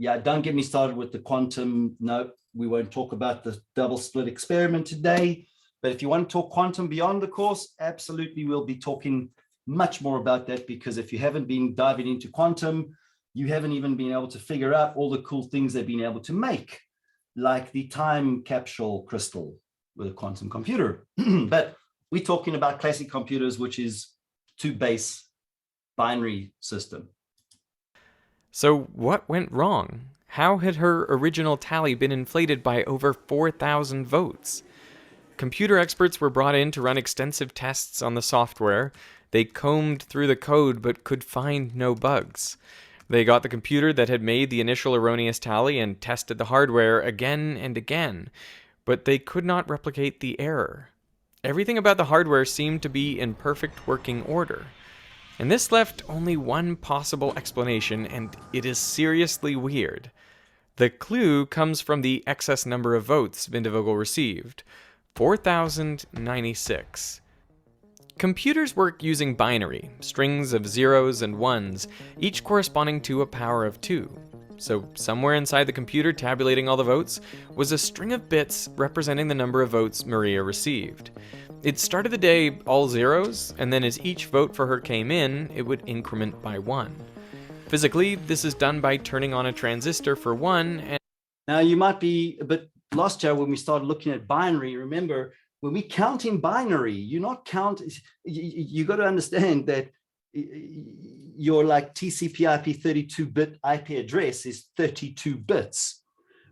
S2: Yeah, don't get me started with the quantum. No, we won't talk about the double slit experiment today. But if you want to talk quantum beyond the course, absolutely, we'll be talking much more about that, because if you haven't been diving into quantum, you haven't even been able to figure out all the cool things they've been able to make, like the time capsule crystal with a quantum computer. But we're talking about classic computers, which is 2-base binary system.
S3: So what went wrong? How had her original tally been inflated by over 4,000 votes? Computer experts were brought in to run extensive tests on the software. They combed through the code but could find no bugs. They got the computer that had made the initial erroneous tally and tested the hardware again and again, but they could not replicate the error. Everything about the hardware seemed to be in perfect working order. And this left only one possible explanation, and it is seriously weird. The clue comes from the excess number of votes Vindevogel received, 4,096. Computers work using binary, strings of zeros and ones, each corresponding to a power of 2. So somewhere inside the computer tabulating all the votes was a string of bits representing the number of votes Maria received. It started the day all zeros, and then as each vote for her came in, it would increment by 1. Physically, this is done by turning on a transistor for 1 and...
S2: Now you might be a bit lost here when we started looking at binary. Remember, when we count in binary, you got to understand that your like TCP/IP 32-bit IP address is 32 bits.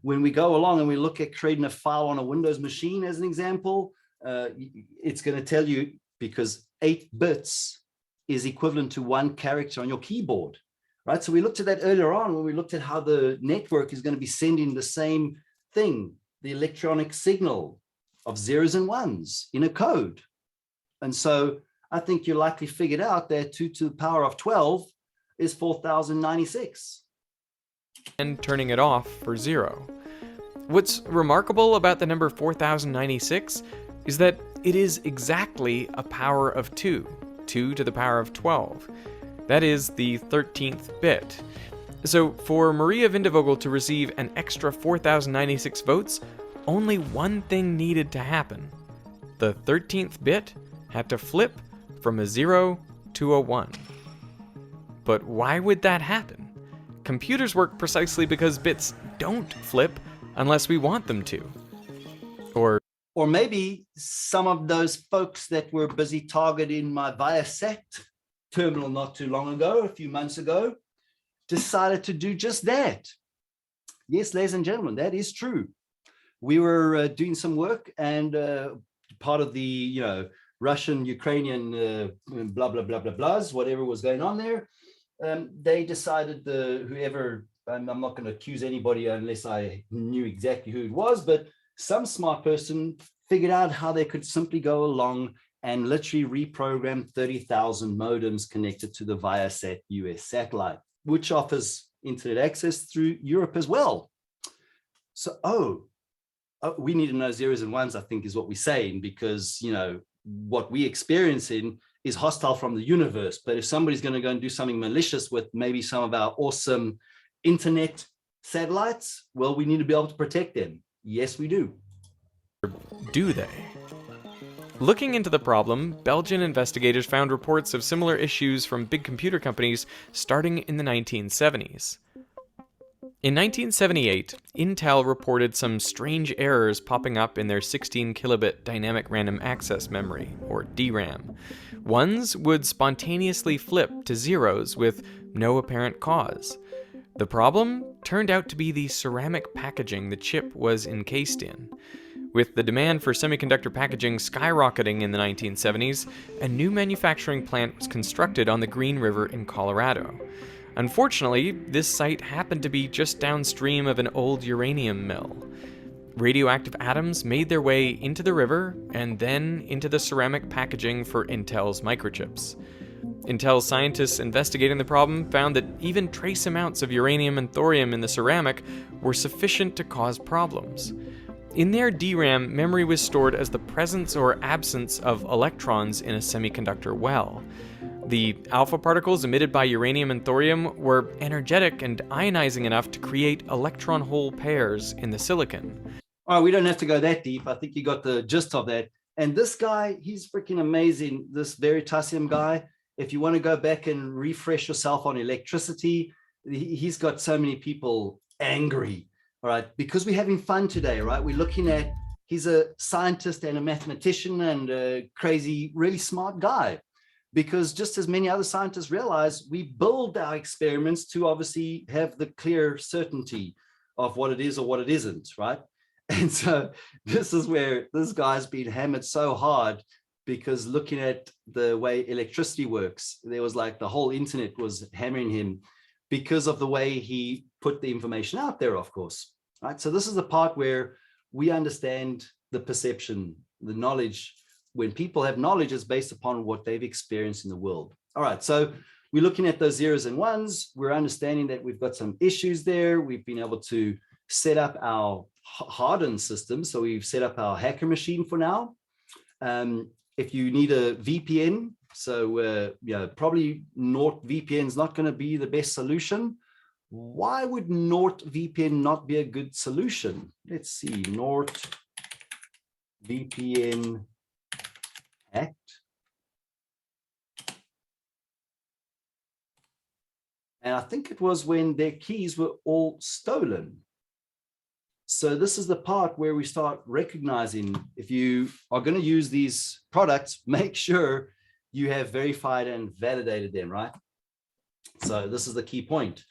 S2: When we go along and we look at creating a file on a Windows machine, as an example, it's going to tell you, because 8 bits is equivalent to 1 character on your keyboard, right? So we looked at that earlier on when we looked at how the network is going to be sending the same thing, the electronic signal of zeros and ones in a code. And so I think you likely figured out that 2 to the power of 12 is 4,096.
S3: and turning it off for 0. What's remarkable about the number 4,096 is that it is exactly a power of 2, 2 to the power of 12. That is the 13th bit. So for Maria Vindevogel to receive an extra 4,096 votes, only one thing needed to happen. The 13th bit had to flip from a 0 to a 1. But why would that happen? Computers work precisely because bits don't flip unless we want them to.
S2: Or maybe some of those folks that were busy targeting my Viasat terminal not too long ago, a few months ago, decided to do just that. Yes, ladies and gentlemen, that is true. We were doing some work, and part of the Russian, Ukrainian blah, blah, blah, blah, blahs, whatever was going on there, they decided, whoever, I'm not going to accuse anybody unless I knew exactly who it was, but some smart person figured out how they could simply go along and literally reprogram 30,000 modems connected to the Viasat US satellite, which offers internet access through Europe as well. So, we need to know zeros and ones, I think, is what we're saying, because, what we experience in is hostile from the universe. But if somebody's going to go and do something malicious with maybe some of our awesome internet satellites, well, we need to be able to protect them. Yes, we do.
S3: Do they? Looking into the problem, Belgian investigators found reports of similar issues from big computer companies starting in the 1970s. In 1978, Intel reported some strange errors popping up in their 16 kilobit dynamic random access memory, or DRAM. Ones would spontaneously flip to zeros with no apparent cause. The problem turned out to be the ceramic packaging the chip was encased in. With the demand for semiconductor packaging skyrocketing in the 1970s, a new manufacturing plant was constructed on the Green River in Colorado. Unfortunately, this site happened to be just downstream of an old uranium mill. Radioactive atoms made their way into the river and then into the ceramic packaging for Intel's microchips. Intel scientists investigating the problem found that even trace amounts of uranium and thorium in the ceramic were sufficient to cause problems. In their DRAM, memory was stored as the presence or absence of electrons in a semiconductor well. The alpha particles emitted by uranium and thorium were energetic and ionizing enough to create electron hole pairs in the silicon.
S2: All right, we don't have to go that deep. I think you got the gist of that. And this guy, he's freaking amazing, this Veritasium guy. If you want to go back and refresh yourself on electricity, he's got so many people angry. All right, because we're having fun today, right? We're looking at, he's a scientist and a mathematician and a crazy, really smart guy. Because just as many other scientists realize, we build our experiments to obviously have the clear certainty of what it is or what it isn't, right? And so this is where this guy's been hammered so hard, because looking at the way electricity works, there was like the whole internet was hammering him because of the way he put the information out there, of course, right? So this is the part where we understand the perception, the knowledge. When people have knowledge, it's based upon what they've experienced in the world. All right, so we're looking at those zeros and ones. We're understanding that we've got some issues there. We've been able to set up our hardened system. So we've set up our hacker machine for now. If you need a VPN, so probably NordVPN is not going to be the best solution. Why would NordVPN not be a good solution? Let's see, NordVPN hacked. And I think it was when their keys were all stolen. So this is the part where we start recognizing, if you are going to use these products, make sure you have verified and validated them, right? So this is the key point,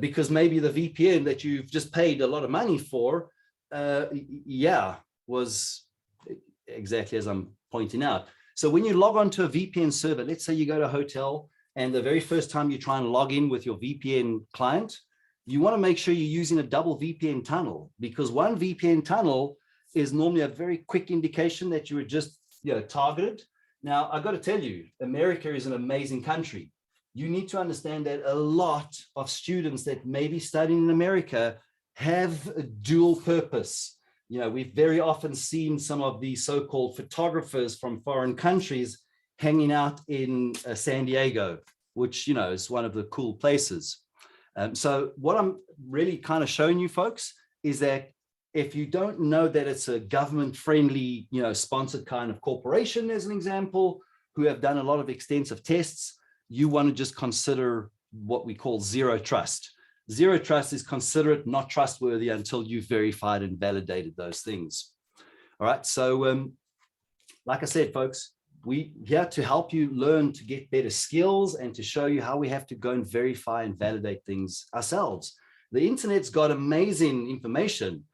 S2: because maybe the VPN that you've just paid a lot of money for, was exactly as I'm pointing out. So when you log onto a VPN server, let's say you go to a hotel and the very first time you try and log in with your VPN client, you want to make sure you're using a double VPN tunnel, because one VPN tunnel is normally a very quick indication that you were just targeted. Now, I've got to tell you, America is an amazing country. You need to understand that a lot of students that may be studying in America have a dual purpose. We've very often seen some of the so-called photographers from foreign countries hanging out in San Diego, which, is one of the cool places. So what I'm really kind of showing you folks is that if you don't know that it's a government-friendly, sponsored kind of corporation, as an example, who have done a lot of extensive tests, you want to just consider what we call zero trust. Zero trust is consider it not trustworthy until you've verified and validated those things. All right, so like I said, folks, we're here to help you learn to get better skills and to show you how we have to go and verify and validate things ourselves. The internet's got amazing information,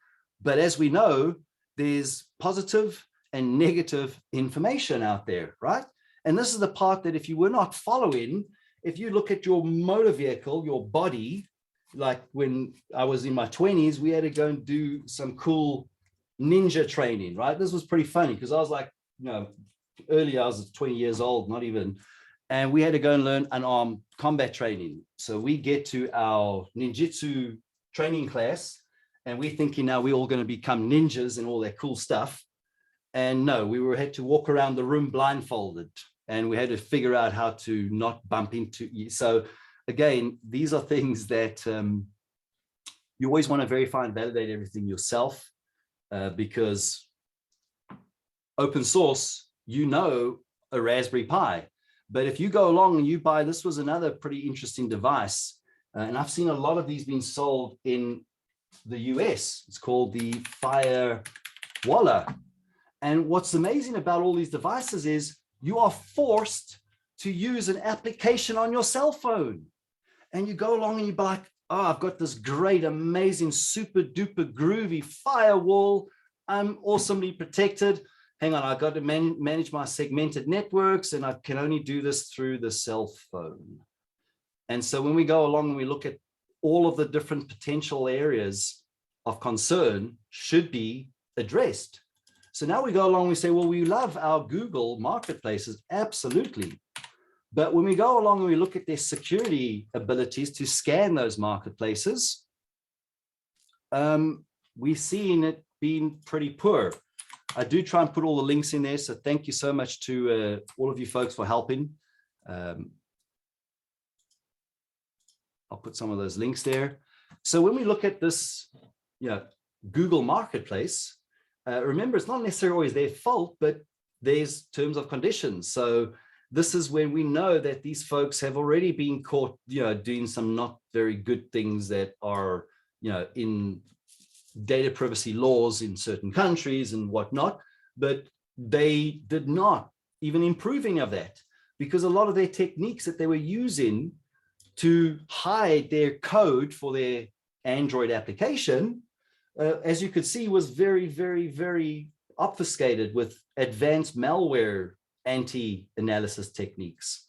S2: but as we know, there's positive and negative information out there, right? And this is the part that if you were not following, if you look at your motor vehicle, your body, like when I was in my 20s, we had to go and do some cool ninja training, right? This was pretty funny because I was like, earlier I was 20 years old, not even, and we had to go and learn unarmed combat training. So we get to our ninjutsu training class and we're thinking now we're all going to become ninjas and all that cool stuff. And no, we had to walk around the room blindfolded and we had to figure out how to not bump into you. So again, these are things that you always want to verify and validate everything yourself because open source, a Raspberry Pi. But if you go along and you buy, this was another pretty interesting device. And I've seen a lot of these being sold in the US. It's called the Firewalla. And what's amazing about all these devices is you are forced to use an application on your cell phone. And you go along and you're like, oh, I've got this great, amazing, super duper groovy firewall. I'm awesomely protected. Hang on, I've got to manage my segmented networks and I can only do this through the cell phone. And so when we go along and we look at all of the different potential areas of concern should be addressed. So now we go along and we say, well, we love our Google marketplaces, absolutely. But when we go along and we look at their security abilities to scan those marketplaces, we've seen it being pretty poor. I do try and put all the links in there. So thank you so much to all of you folks for helping. I'll put some of those links there. So when we look at this, Google Marketplace, remember, it's not necessarily always their fault, but there's terms of conditions. So this is when we know that these folks have already been caught, doing some not very good things that are, in data privacy laws in certain countries and whatnot, but they did not even improve any of that because a lot of their techniques that they were using to hide their code for their Android application, as you could see, was very, very, very obfuscated with advanced malware anti-analysis techniques.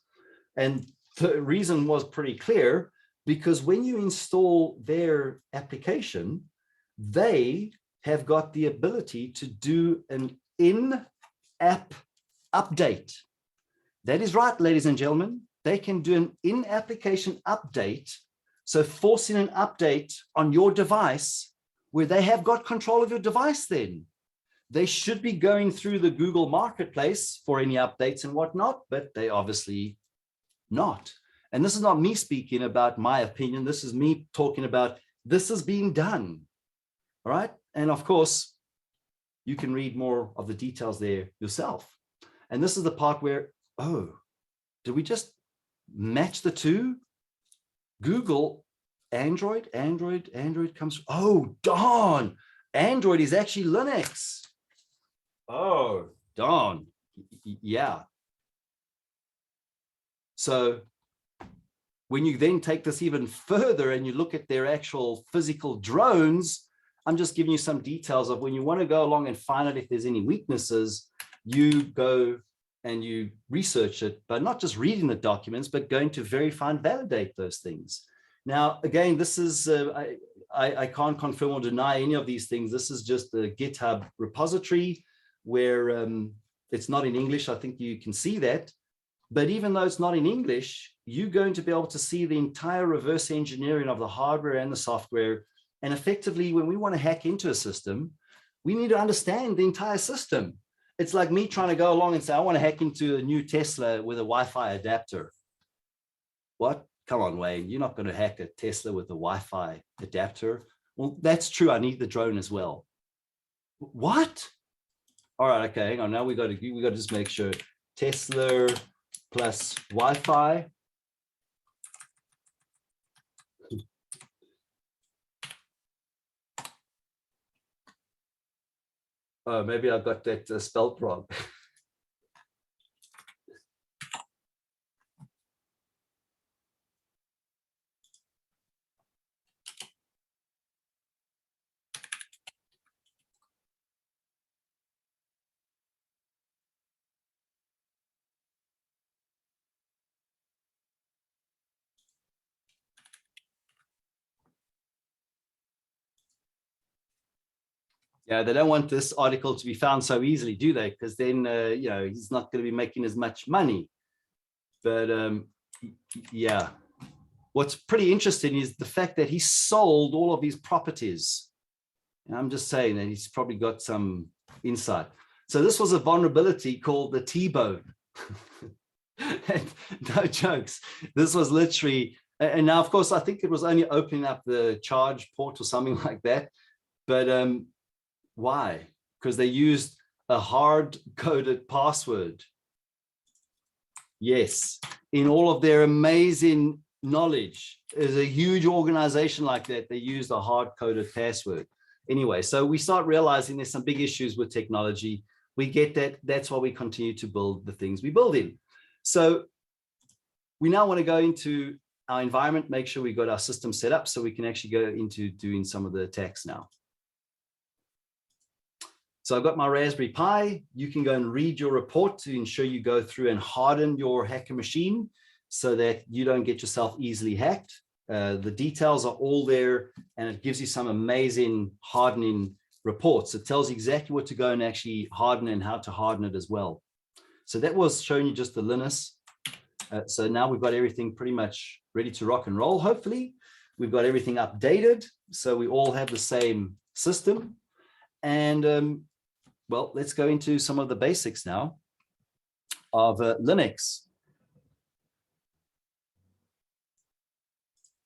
S2: And the reason was pretty clear because when you install their application, they have got the ability to do an in-app update. That is right, ladies and gentlemen. They can do an in-application update. So forcing an update on your device where they have got control of your device then. They should be going through the Google Marketplace for any updates and whatnot, but they obviously not. And this is not me speaking about my opinion. This is me talking about this is being done. All right. And of course, you can read more of the details there yourself. And this is the part where, oh, did we just match the two? Google, Android comes, oh, darn. Android is actually Linux. Oh, darn. Yeah. So when you then take this even further and you look at their actual physical drones, I'm just giving you some details of when you want to go along and find out if there's any weaknesses, you go and you research it, but not just reading the documents, but going to verify and validate those things. Now, again, this is, I can't confirm or deny any of these things. This is just a GitHub repository where it's not in English. I think you can see that. But even though it's not in English, you're going to be able to see the entire reverse engineering of the hardware and the software. And effectively, when we want to hack into a system, we need to understand the entire system. It's like me trying to go along and say, I want to hack into a new Tesla with a Wi-Fi adapter. What? Come on, Wayne, you're not going to hack a Tesla with a Wi-Fi adapter. Well, that's true. I need the drone as well. What? All right, okay, hang on. Now we got to just make sure Tesla plus Wi-Fi. Oh, maybe I got that spelled wrong. Yeah, they don't want this article to be found so easily, do they? Because then, you know, he's not going to be making as much money. But yeah, what's pretty interesting is the fact that he sold all of his properties. And I'm just saying that he's probably got some insight. So this was a vulnerability called the T-bone. No jokes. This was literally, and now, of course, I think it was only opening up the charge port or something like that. But why? Because they used a hard-coded password. Yes, in all of their amazing knowledge, there's a huge organization like that, they used a hard-coded password. Anyway, so we start realizing there's some big issues with technology. We get that. That's why we continue to build the things we build in. So we now want to go into our environment, make sure we got our system set up so we can actually go into doing some of the attacks now. So I've got my Raspberry Pi. You can go and read your report to ensure you go through and harden your hacker machine so that you don't get yourself easily hacked. The details are all there, and it gives you some amazing hardening reports. It tells you exactly what to go and actually harden and how to harden it as well. So that was showing you just the Linux. So now we've got everything pretty much ready to rock and roll, hopefully. We've got everything updated, so we all have the same system. And well, let's go into some of the basics now of Linux.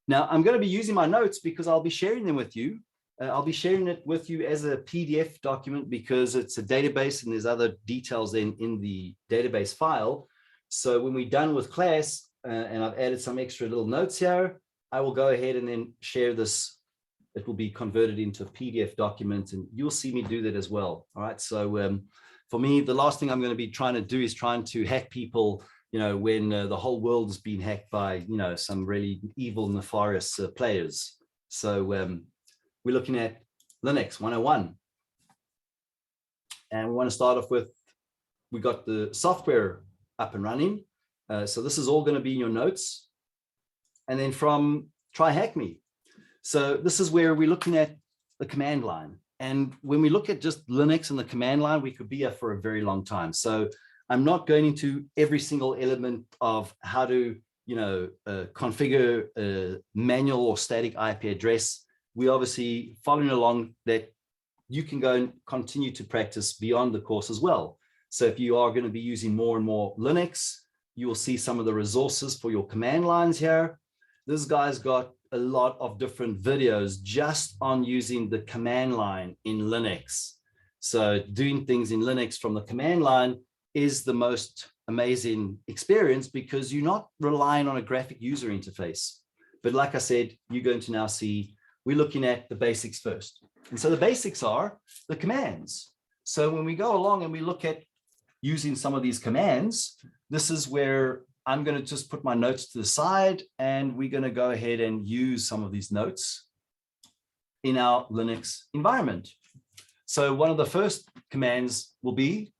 S2: Now, I'm going to be using my notes because I'll be sharing them with you. I'll be sharing it with you as a PDF document because it's a database and there's other details in the database file. So when we're done with class, and I've added some extra little notes here, I will go ahead and then share this. It will be converted into a PDF document, and you'll see me do that as well. All right. So for me, the last thing I'm going to be trying to do is trying to hack people, you know, when the whole world has been hacked by, you know, some really evil, nefarious players. So we're looking at Linux 101. And we want to start off with, we got the software up and running. So this is all going to be in your notes. And then from Try Hack Me. So this is where we're looking at the command line. And when we look at just Linux and the command line, we could be here for a very long time. So I'm not going into every single element of how to, you know, configure a manual or static IP address. We obviously following along that you can go and continue to practice beyond the course as well. So if you are going to be using more and more Linux, you will see some of the resources for your command lines here. This guy's got a lot of different videos just on using the command line in Linux. So doing things in Linux from the command line is the most amazing experience because you're not relying on a graphic user interface. But like I said, you're going to now see, we're looking at the basics first. And so the basics are the commands. So when we go along and we look at using some of these commands, this is where I'm going to just put my notes to the side and we're going to go ahead and use some of these notes in our Linux environment. So one of the first commands will be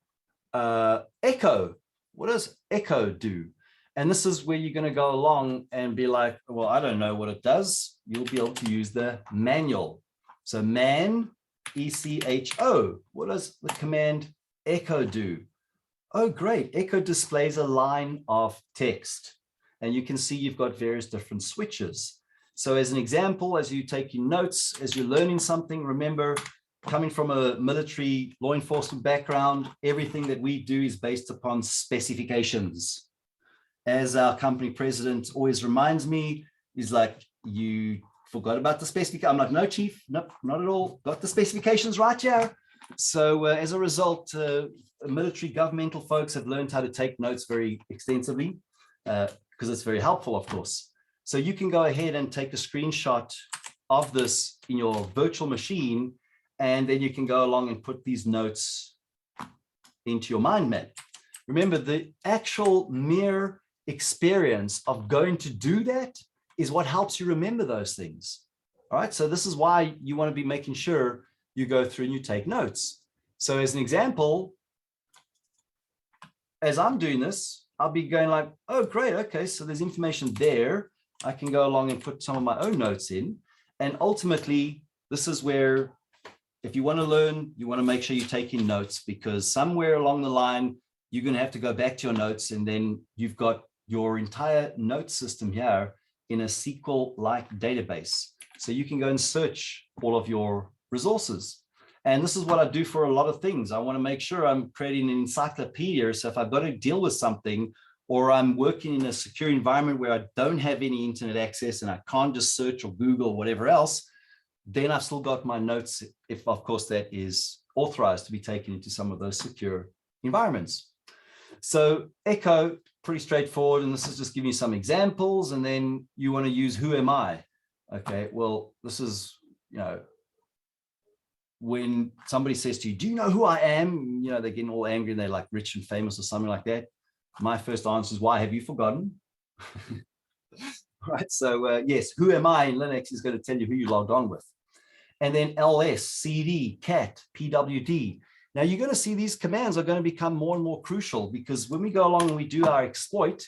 S2: echo. What does echo do? And this is where you're going to go along and be like, well, I don't know what it does. You'll be able to use the manual. So man, E-C-H-O. What does the command echo do? Oh, great. Echo displays a line of text. And you can see you've got various different switches. So as an example, as you're taking notes, as you're learning something, remember, coming from a military law enforcement background, everything that we do is based upon specifications. As our company president always reminds me, he's like, you forgot about the specification. I'm like, no, chief, nope, not at all. Got the specifications right here. So as a result, military governmental folks have learned how to take notes very extensively because it's very helpful, of course. So you can go ahead and take a screenshot of this in your virtual machine, and then you can go along and put these notes into your mind map. Remember, the actual mere experience of going to do that is what helps you remember those things. All right, so this is why you want to be making sure you go through and you take notes. So as an example, as I'm doing this, I'll be going like, oh, great, okay, so there's information there. I can go along and put some of my own notes in. And ultimately, this is where, if you want to learn, you want to make sure you're taking notes, because somewhere along the line, you're going to have to go back to your notes, and then you've got your entire note system here in a SQL-like database. So you can go and search all of your resources. And this is what I do for a lot of things. I want to make sure I'm creating an encyclopedia. So if I've got to deal with something, or I'm working in a secure environment where I don't have any internet access and I can't just search or Google or whatever else, then I've still got my notes, if of course that is authorized to be taken into some of those secure environments. So Echo, pretty straightforward. And this is just giving you some examples. And then you want to use who am I? Okay, well, this is, when somebody says to you, do you know who I am? They're getting all angry and they're like rich and famous or something like that. My first answer is, why have you forgotten? Right, so yes, who am I in Linux is going to tell you who you logged on with. And then ls, cd, cat, pwd. Now you're going to see these commands are going to become more and more crucial, because when we go along and we do our exploit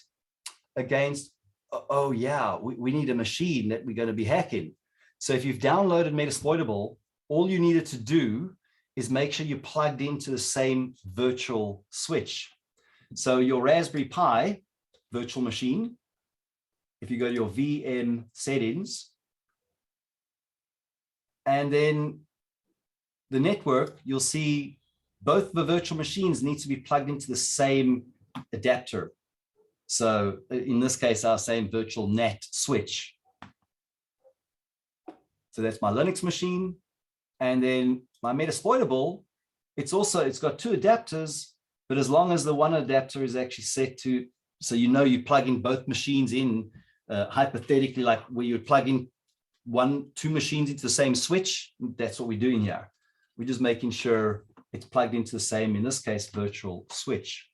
S2: against, oh yeah, we need a machine that we're going to be hacking. So if you've downloaded Metasploitable, all you needed to do is make sure you plugged into the same virtual switch. So your Raspberry Pi virtual machine, if you go to your VM settings, and then the network, you'll see both the virtual machines need to be plugged into the same adapter. So in this case, our same virtual NAT switch. So that's my Linux machine. And then my Metasploitable, it's got two adapters, but as long as the one adapter is actually set to, so you plug in both machines in, hypothetically, like where you would plug in two machines into the same switch, that's what we're doing here. We're just making sure it's plugged into the same, in this case, virtual switch.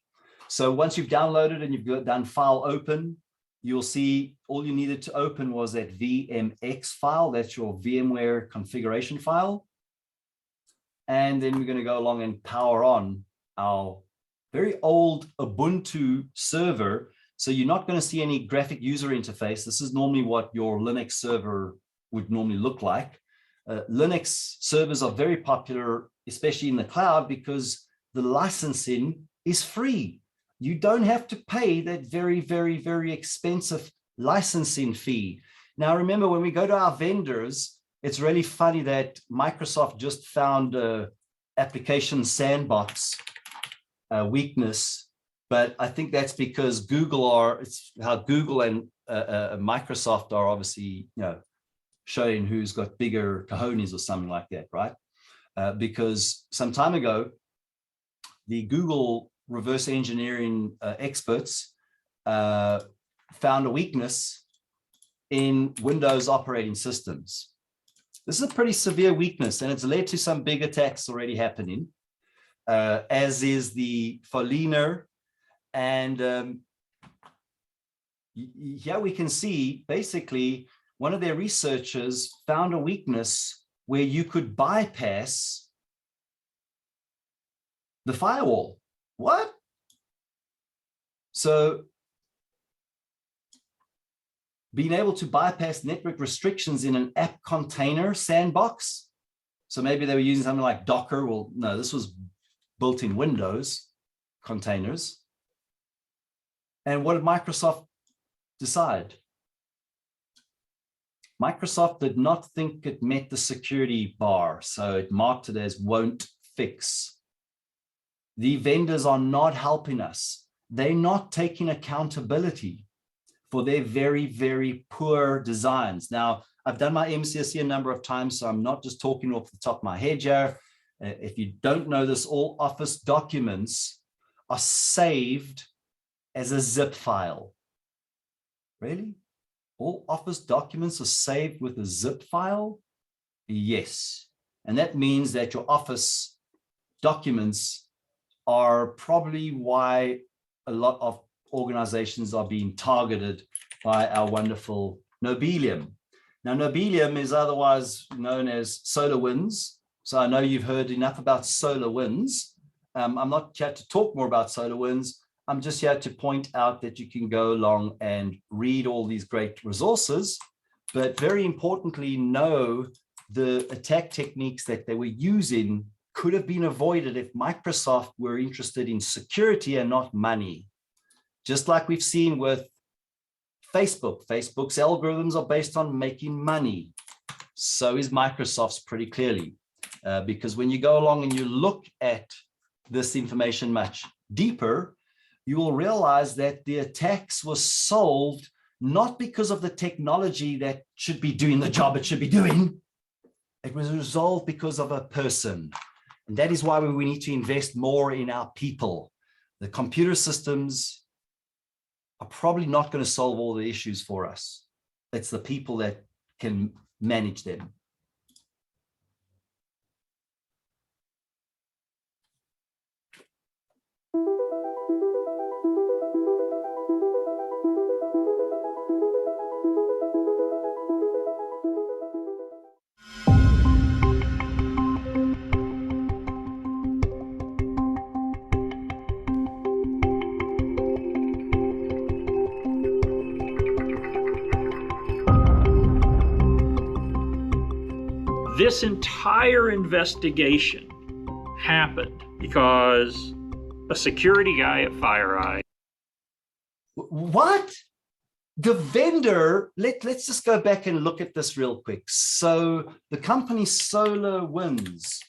S2: So once you've downloaded and you've done file open, you'll see all you needed to open was that VMX file. That's your VMware configuration file. And then we're going to go along and power on our very old Ubuntu server. So you're not going to see any graphic user interface. This is normally what your Linux server would normally look like. Linux servers are very popular, especially in the cloud, because the licensing is free. You don't have to pay that very, very, very expensive licensing fee. Now, remember, when we go to our vendors, it's really funny that Microsoft just found an application sandbox weakness, but I think that's because it's how Google and Microsoft are obviously, showing who's got bigger cojones or something like that, right? Because some time ago, the Google reverse engineering experts found a weakness in Windows operating systems. This is a pretty severe weakness, and it's led to some big attacks already happening, as is the Folliner. And here we can see, basically, one of their researchers found a weakness where you could bypass the firewall. What? So being able to bypass network restrictions in an app container sandbox. So maybe they were using something like Docker. Well, no, this was built in Windows containers. And what did Microsoft decide? Microsoft did not think it met the security bar, so it marked it as won't fix. The vendors are not helping us. They're not taking accountability for their very, very poor designs. Now, I've done my MCSE a number of times, so I'm not just talking off the top of my head here. If you don't know this, all Office documents are saved as a zip file. Really? All Office documents are saved with a zip file? Yes. And that means that your Office documents are probably why a lot of organizations are being targeted by our wonderful Nobelium. Now, Nobelium is otherwise known as SolarWinds. So I know you've heard enough about SolarWinds. I'm not here to talk more about SolarWinds. I'm just here to point out that you can go along and read all these great resources, but very importantly, know the attack techniques that they were using could have been avoided if Microsoft were interested in security and not money. Just like we've seen with Facebook. Facebook's algorithms are based on making money. So is Microsoft's pretty clearly. Because when you go along and you look at this information much deeper, you will realize that the attacks were solved not because of the technology that should be doing the job it should be doing. It was resolved because of a person. And that is why we need to invest more in our people. The computer systems are probably not going to solve all the issues for us. It's the people that can manage them.
S19: This entire investigation happened because a security guy at FireEye.
S2: What? The vendor, let's just go back and look at this real quick. So the company SolarWinds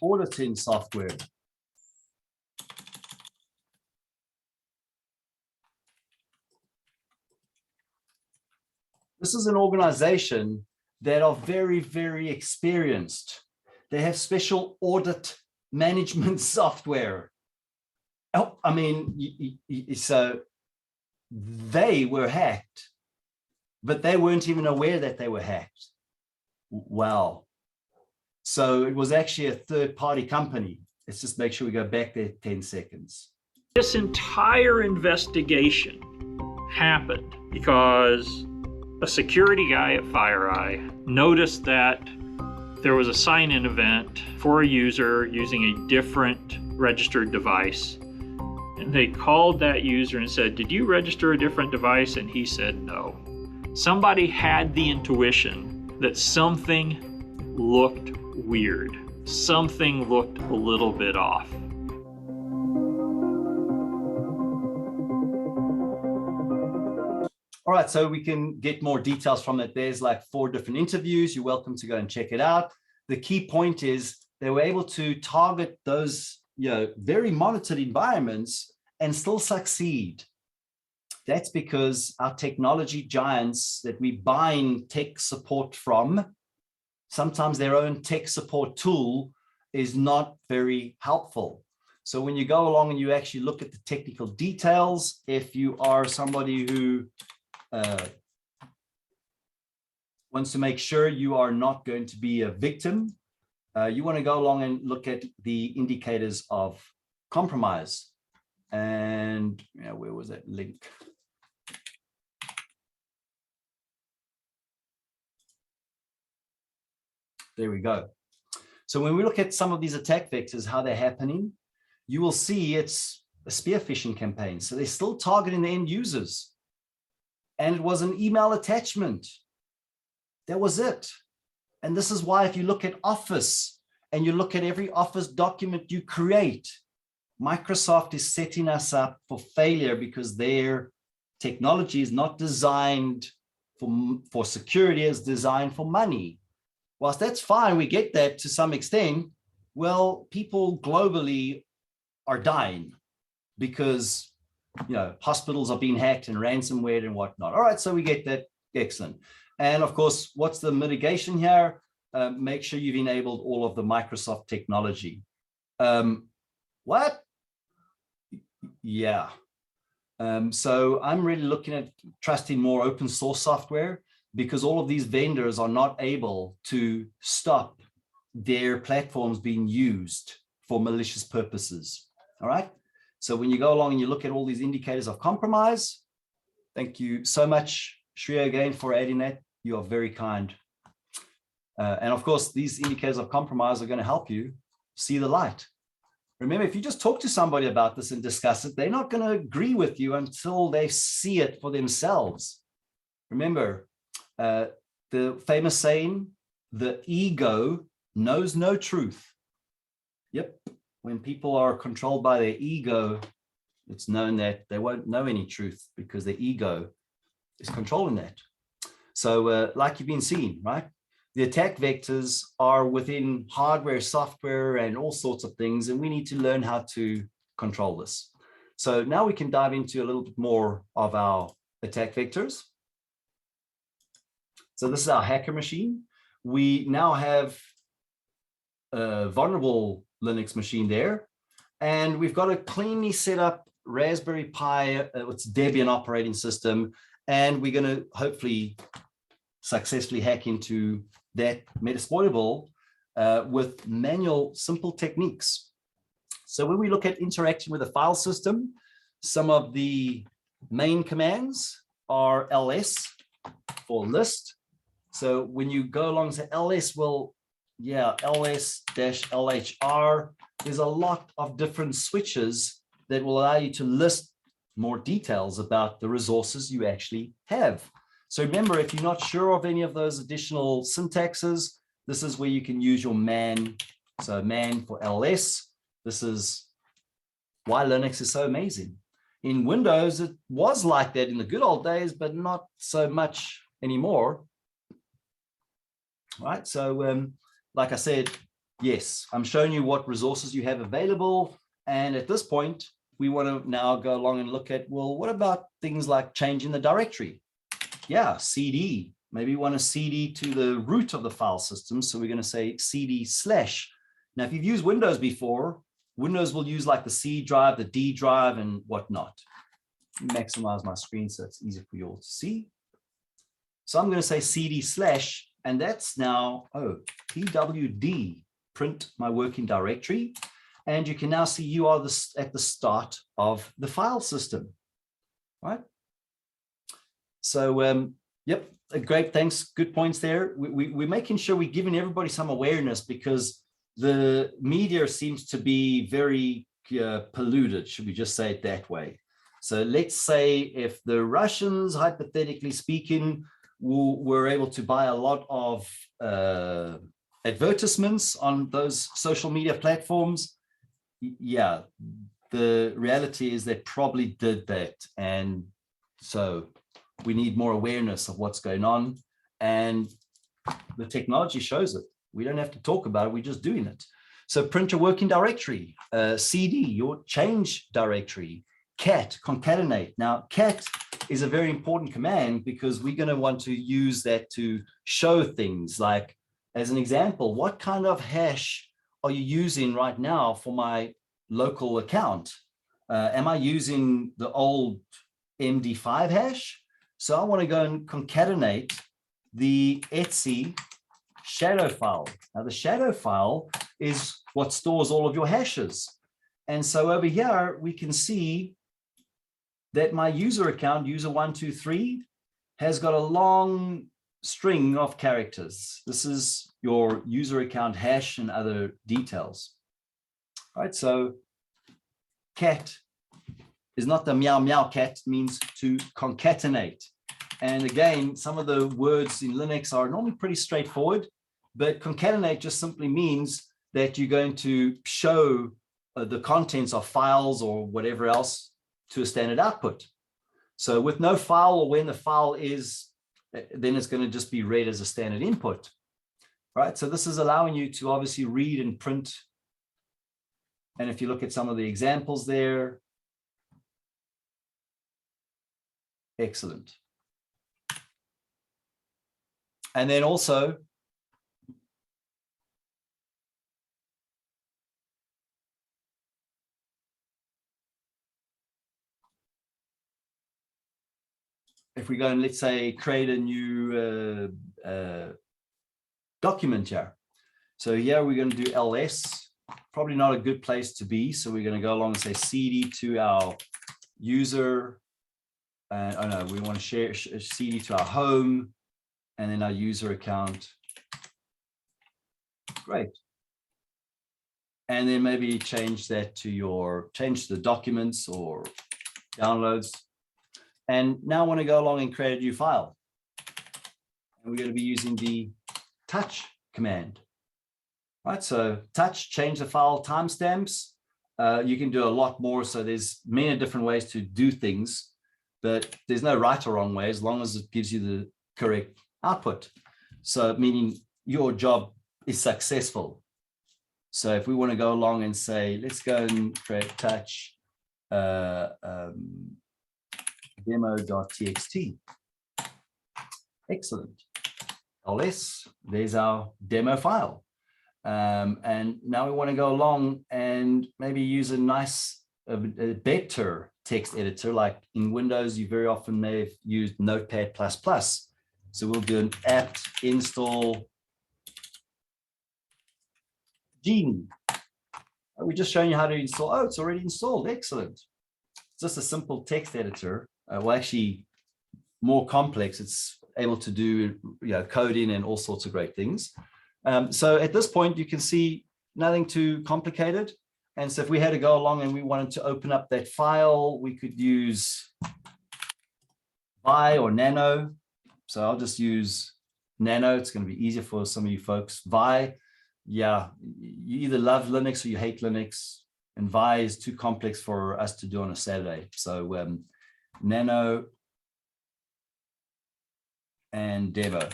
S2: auditing software. This is an organization that are very, very experienced. They have special audit management software. Oh, I mean, so they were hacked, but they weren't even aware that they were hacked. Wow. So it was actually a third-party company. Let's just make sure we go back there 10 seconds.
S19: This entire investigation happened because a security guy at FireEye noticed that there was a sign-in event for a user using a different registered device. And they called that user and said, "Did you register a different device?" And he said no. Somebody had the intuition that something looked weird. Something looked a little bit off.
S2: All right, so we can get more details from it. There's like 4 different interviews. You're welcome to go and check it out. The key point is they were able to target those, very monitored environments and still succeed. That's because our technology giants that we buy tech support from, sometimes their own tech support tool is not very helpful. So when you go along and you actually look at the technical details, if you are somebody who wants to make sure you are not going to be a victim, you want to go along and look at the indicators of compromise. And where was that link? There we go. So when we look at some of these attack vectors, how they're happening, you will see it's a spear phishing campaign. So they're still targeting the end users. And it was an email attachment. That was it. And this is why if you look at Office and you look at every Office document you create, Microsoft is setting us up for failure because their technology is not designed for security, it's designed for money. Whilst that's fine, we get that to some extent, well, people globally are dying because hospitals are being hacked and ransomware and whatnot. All right, so we get that. Excellent. And of course, what's the mitigation here? Make sure you've enabled all of the Microsoft technology. What? Yeah. So I'm really looking at trusting more open source software, because all of these vendors are not able to stop their platforms being used for malicious purposes. All right. So when you go along and you look at all these indicators of compromise, thank you so much, Shreya, again, for adding that. You are very kind. And of course, these indicators of compromise are going to help you see the light. Remember, if you just talk to somebody about this and discuss it, they're not going to agree with you until they see it for themselves. Remember, the famous saying, the ego knows no truth. Yep. When people are controlled by their ego, it's known that they won't know any truth because their ego is controlling that. So like you've been seeing, right? The attack vectors are within hardware, software, and all sorts of things, and we need to learn how to control this. So now we can dive into a little bit more of our attack vectors. So this is our hacker machine. We now have a vulnerable Linux machine there, and we've got a cleanly set up Raspberry Pi, it's Debian operating system, and we're going to hopefully successfully hack into that Metasploitable with manual simple techniques. So when we look at interaction with a file system, some of the main commands are ls for list. So when you go along to ls, well, yeah, ls-lhr, there's a lot of different switches that will allow you to list more details about the resources you actually have. So remember, if you're not sure of any of those additional syntaxes, this is where you can use your man. So man for ls. This is why Linux is so amazing. In Windows, it was like that in the good old days, but not so much anymore. Right, so like I said, yes, I'm showing you what resources you have available. And at this point, we want to now go along and look at, well, what about things like changing the directory? Yeah, CD. Maybe we want to CD to the root of the file system. So we're going to say CD/. Now, if you've used Windows before, Windows will use like the C drive, the D drive, and whatnot. Maximize my screen so it's easier for you all to see. So I'm going to say CD/, and that's now, pwd, print my working directory. And you can now see you are at the start of the file system, right? So, yep, great, thanks, good points there. We're making sure we're giving everybody some awareness, because the media seems to be very polluted, should we just say it that way. So let's say if the Russians, hypothetically speaking, were able to buy a lot of advertisements on those social media platforms, yeah, the reality is they probably did that. And so we need more awareness of what's going on. And the technology shows it. We don't have to talk about it, we're just doing it. So print your working directory, CD, your change directory, cat, concatenate. Now, cat is a very important command because we're going to want to use that to show things like, as an example, what kind of hash are you using right now for my local account? Am I using the old MD5 hash? So I want to go and concatenate the etc shadow file. Now the shadow file is what stores all of your hashes. And so over here, we can see that my user account, user123, has got a long string of characters. This is your user account hash and other details. All right, so cat is not the meow meow cat, means to concatenate. And again, some of the words in Linux are normally pretty straightforward, but concatenate just simply means that you're going to show the contents of files or whatever else to a standard output. So with no file, or when the file is, then it's going to just be read as a standard input, right? So this is allowing you to obviously read and print. And if you look at some of the examples there, excellent. And then also, if we go and let's say create a new document here. So here we're going to do ls, probably not a good place to be. So we're going to go along and say cd to our user. Oh no, we want to share cd to our home and then our user account. Great. And then maybe change that to change the documents or downloads. And now I want to go along and create a new file. And we're going to be using the touch command. Right, so touch, change the file timestamps. You can do a lot more. So there's many different ways to do things, but there's no right or wrong way as long as it gives you the correct output. So meaning your job is successful. So if we want to go along and say, let's go and create touch demo.txt. Excellent. ls, there's our demo file. And now we want to go along and maybe use a nice, a better text editor. Like in Windows, you very often may have used Notepad++. So we'll do an apt install Genie. We're just showing you how to install. Oh, it's already installed. Excellent. It's just a simple text editor. Well, actually more complex. It's able to do coding and all sorts of great things. So at this point, you can see nothing too complicated. And so if we had to go along and we wanted to open up that file, we could use Vi or Nano. So I'll just use Nano. It's going to be easier for some of you folks. Vi, yeah, you either love Linux or you hate Linux. And Vi is too complex for us to do on a Saturday. So Nano and Devo.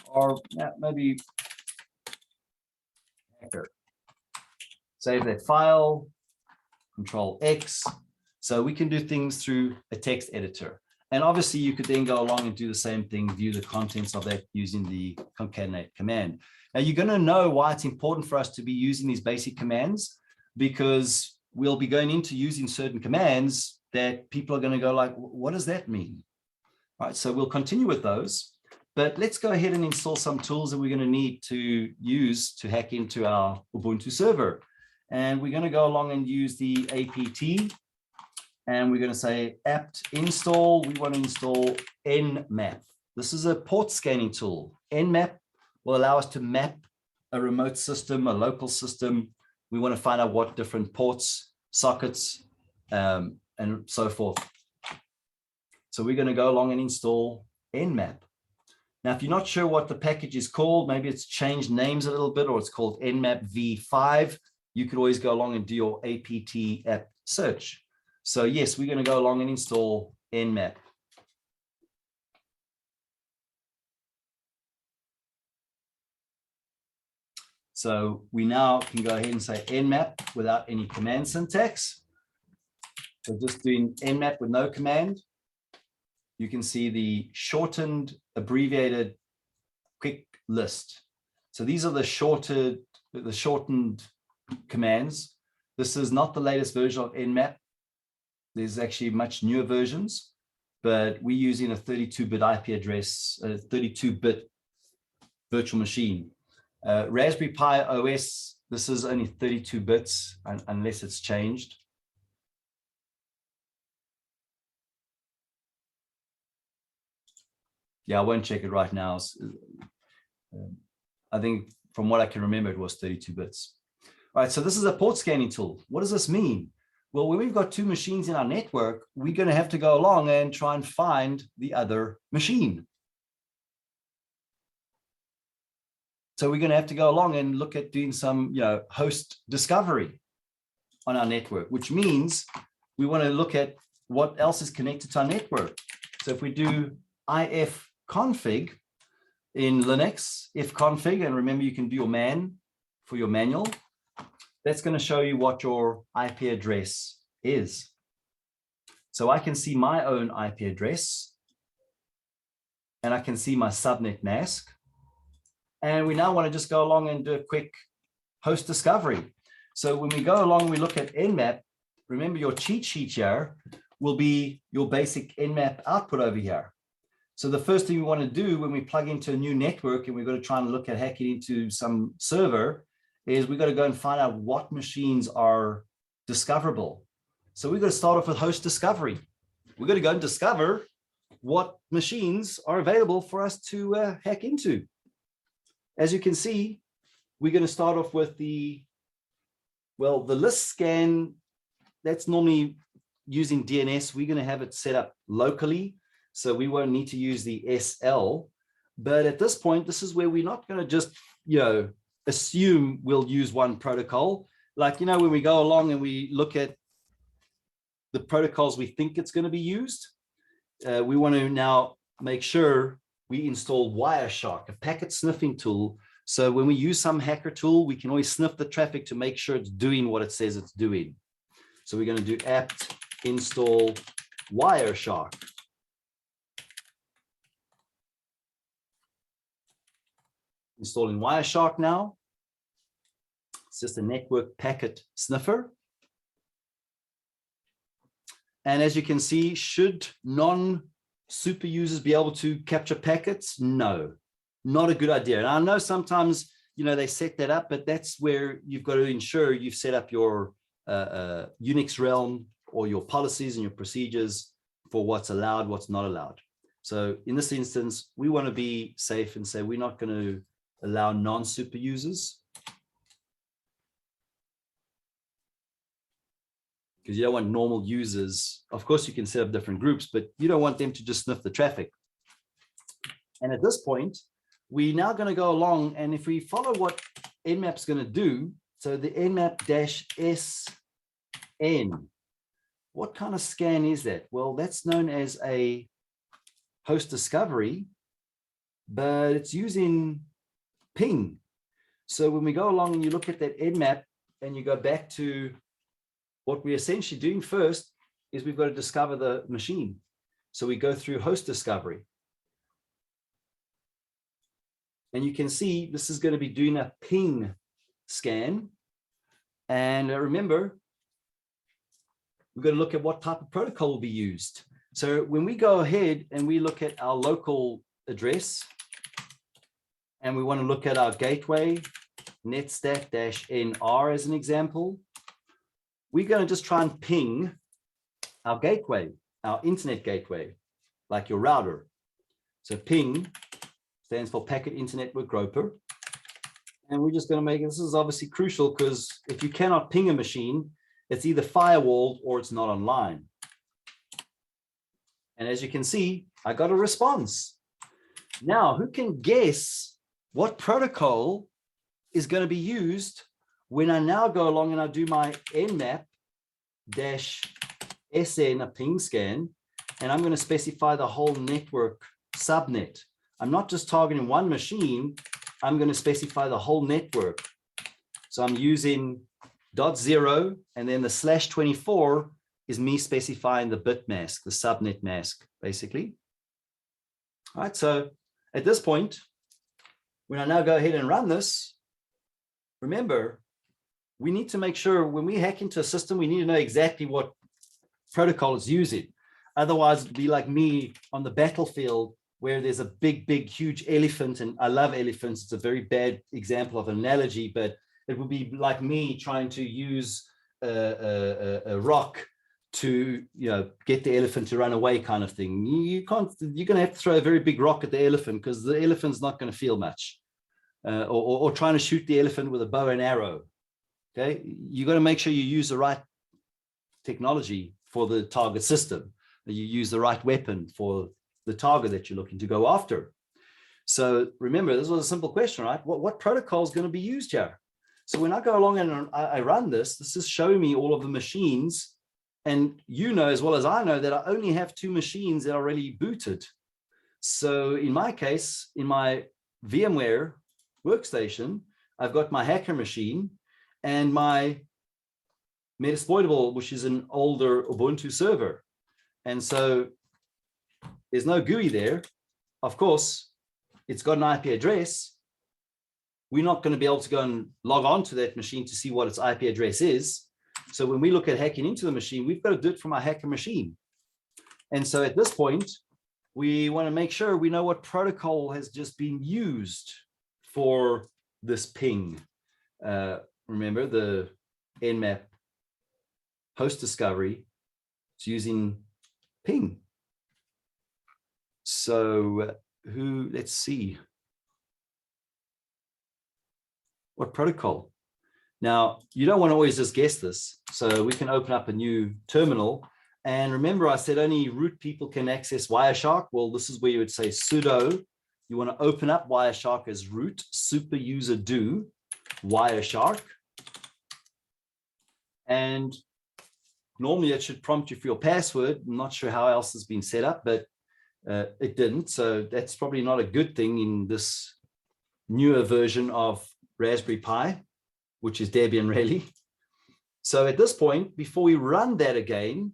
S2: Or maybe hacker. Save that file, Control X. So we can do things through a text editor. And obviously you could then go along and do the same thing, view the contents of that using the concatenate command. Now you're going to know why it's important for us to be using these basic commands, because we'll be going into using certain commands that people are going to go like, what does that mean? All right, so we'll continue with those, but let's go ahead and install some tools that we're going to need to use to hack into our Ubuntu server. And we're going to go along and use the apt, and we're going to say apt install. We want to install Nmap. This is a port scanning tool. Nmap will allow us to map a remote system, a local system. We want to find out what different ports, sockets, and so forth. So we're going to go along and install Nmap. Now, if you're not sure what the package is called, maybe it's changed names a little bit, or it's called Nmap v5, you could always go along and do your apt app search. So yes, we're going to go along and install Nmap. So we now can go ahead and say Nmap without any command syntax. So just doing Nmap with no command. You can see the shortened, abbreviated quick list. So these are the shortened commands. This is not the latest version of Nmap. There's actually much newer versions, but we're using a 32-bit IP address, a 32-bit virtual machine. Raspberry Pi OS, this is only 32 bits unless it's changed. Yeah, I won't check it right now. I think from what I can remember, it was 32 bits. All right, so this is a port scanning tool. What does this mean? Well, when we've got two machines in our network, we're going to have to go along and try and find the other machine. So we're going to have to go along and look at doing some, host discovery on our network, which means we want to look at what else is connected to our network. So if we do ifconfig in Linux, ifconfig, and remember you can do your man for your manual, that's going to show you what your IP address is. So I can see my own IP address, and I can see my subnet mask. And we now want to just go along and do a quick host discovery. So when we go along, we look at Nmap. Remember, your cheat sheet here will be your basic Nmap output over here. So the first thing we want to do when we plug into a new network and we're going to try and look at hacking into some server is we've got to go and find out what machines are discoverable. So we've got to start off with host discovery. We're going to go and discover what machines are available for us to hack into. As you can see, we're going to start off with the list scan. That's normally using DNS. We're going to have it set up locally, so we won't need to use the SL. But at this point, this is where we're not going to just, assume we'll use one protocol. Like, when we go along and we look at the protocols we think it's going to be used, we want to now make sure we install Wireshark, a packet sniffing tool. So when we use some hacker tool, we can always sniff the traffic to make sure it's doing what it says it's doing. So we're going to do apt install Wireshark. Installing Wireshark now. It's just a network packet sniffer. And as you can see, should non-super users be able to capture packets? No, not a good idea. And I know sometimes, they set that up, but that's where you've got to ensure you've set up your Unix realm or your policies and your procedures for what's allowed, what's not allowed. So in this instance, we want to be safe and say we're not going to allow non-super users, because you don't want normal users. Of course, you can set up different groups, but you don't want them to just sniff the traffic. And at this point, we're now going to go along, and if we follow what Nmap's going to do, so the Nmap-SN, what kind of scan is that? Well, that's known as a host discovery, but it's using ping. So when we go along and you look at that Nmap and you go back to what we're essentially doing first is we've got to discover the machine. So we go through host discovery. And you can see this is going to be doing a ping scan. And remember, we've got to look at what type of protocol will be used. So when we go ahead and we look at our local address, and we want to look at our gateway, netstack-nr as an example, we're going to just try and ping our gateway, our internet gateway, like your router. So ping stands for Packet Internet Network Groper. And we're just going to make, this is obviously crucial because if you cannot ping a machine, it's either firewalled or it's not online. And as you can see, I got a response. Now, who can guess what protocol is going to be used when I now go along and I do my Nmap-SN, a ping scan, and I'm going to specify the whole network subnet. I'm not just targeting one machine, I'm going to specify the whole network. So I'm using .0 and then the /24 is me specifying the bit mask, the subnet mask, basically. All right, so at this point, when I now go ahead and run this, remember, we need to make sure when we hack into a system, we need to know exactly what protocol it's using. Otherwise, it'd be like me on the battlefield where there's a big, huge elephant, and I love elephants. It's a very bad example of an analogy, but it would be like me trying to use a rock to get the elephant to run away kind of thing. You can't, you're going to have to throw a very big rock at the elephant because the elephant's not going to feel much. Or trying to shoot the elephant with a bow and arrow. Okay, you got to make sure you use the right technology for the target system, that you use the right weapon for the target that you're looking to go after. So remember, this was a simple question, right? What protocol is going to be used here? So when I go along and I run this, this is showing me all of the machines. And you know as well as I know that I only have 2 machines that are already booted. So in my case, in my VMware workstation, I've got my hacker machine and my Metasploitable, which is an older Ubuntu server. And so there's no GUI there. Of course, it's got an IP address. We're not going to be able to go and log on to that machine to see what its IP address is. So when we look at hacking into the machine, we've got to do it from our hacker machine. And so at this point, we want to make sure we know what protocol has just been used for this ping. Remember the Nmap host discovery, it's using ping. So let's see. What protocol? Now, you don't want to always just guess this. So we can open up a new terminal. And remember, I said only root people can access Wireshark. Well, this is where you would say sudo. You want to open up Wireshark as root, super user do, Wireshark. And normally it should prompt you for your password. I'm not sure how else has been set up, but it didn't. So that's probably not a good thing in this newer version of Raspberry Pi, which is Debian really. So at this point, before we run that again,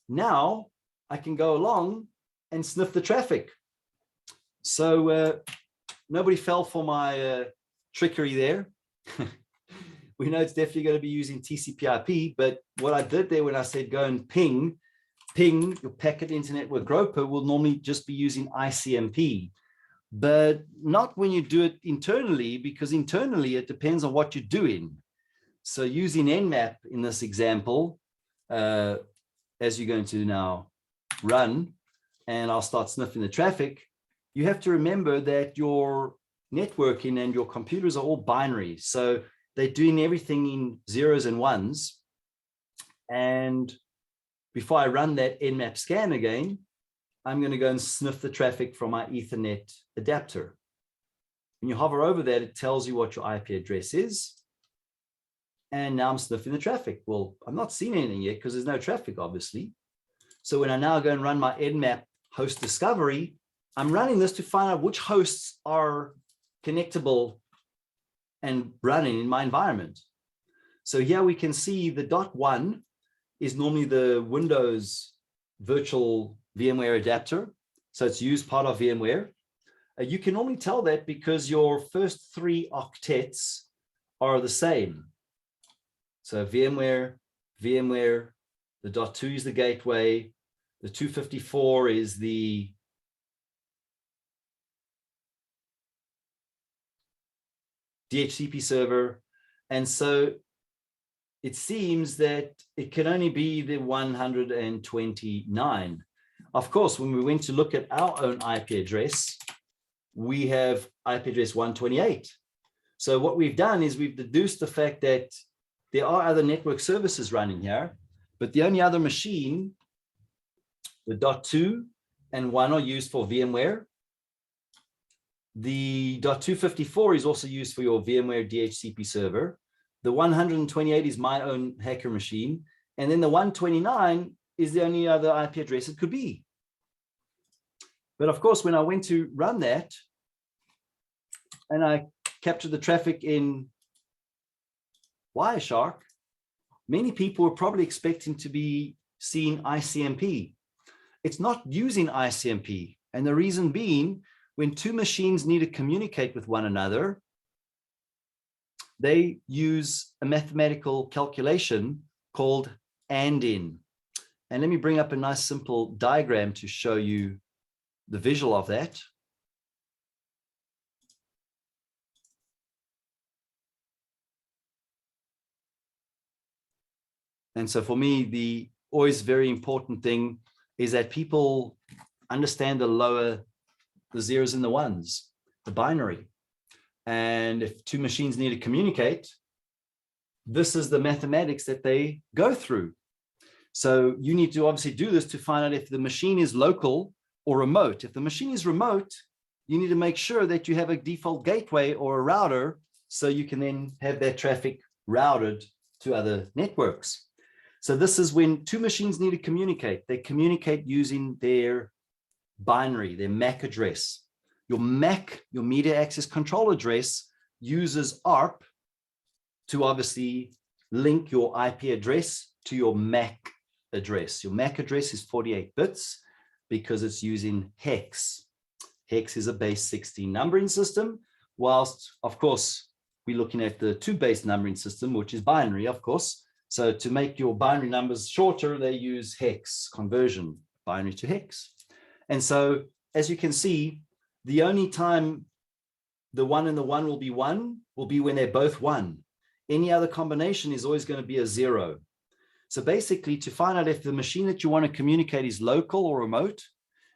S2: now I can go along and sniff the traffic. So nobody fell for my trickery there. We know it's definitely going to be using TCP/IP, but what I did there when I said go and ping your packet internet with Groper will normally just be using ICMP, but not when you do it internally, because internally it depends on what you're doing. So using Nmap in this example, as you're going to now run, and I'll start sniffing the traffic, you have to remember that your networking and your computers are all binary. So they're doing everything in zeros and ones. And before I run that Nmap scan again, I'm going to go and sniff the traffic from my Ethernet adapter. When you hover over that, it tells you what your IP address is. And now I'm sniffing the traffic. Well, I'm not seeing anything yet because there's no traffic, obviously. So when I now go and run my Nmap host discovery, I'm running this to find out which hosts are connectable and running in my environment. So here we can see the .1 is normally the Windows virtual VMware adapter. So it's used part of VMware. You can normally tell that because your first 3 octets are the same. So VMware, the .2 is the gateway, the 254 is the DHCP server. And so it seems that it can only be the 129. Of course, when we went to look at our own IP address, we have IP address 128. So what we've done is we've deduced the fact that there are other network services running here, but the only other machine, the .2 and 1 are used for VMware. The .254 is also used for your VMware DHCP server. The 128 is my own hacker machine. And then the 129 is the only other IP address it could be. But of course, when I went to run that and I captured the traffic in Wireshark, many people were probably expecting to be seeing ICMP. It's not using ICMP. And the reason being, when 2 machines need to communicate with one another, they use a mathematical calculation called AND-IN. And let me bring up a nice simple diagram to show you the visual of that. And so for me, the always very important thing is that people understand the zeros and the ones, the binary. And if 2 machines need to communicate, this is the mathematics that they go through. So you need to obviously do this to find out if the machine is local or remote. If the machine is remote, you need to make sure that you have a default gateway or a router so you can then have that traffic routed to other networks. So this is when 2 machines need to communicate. They communicate using their binary, their MAC address. Your MAC, your media access control address, uses ARP to obviously link your IP address to your MAC address. Your MAC address is 48 bits because it's using hex. Hex is a base 16 numbering system, whilst, of course, we're looking at the 2-base numbering system, which is binary, of course. So to make your binary numbers shorter, they use hex conversion, binary to hex. And so, as you can see, the only time the 1 and the 1 will be 1 will be when they're both 1. Any other combination is always going to be a 0. So basically, to find out if the machine that you want to communicate is local or remote,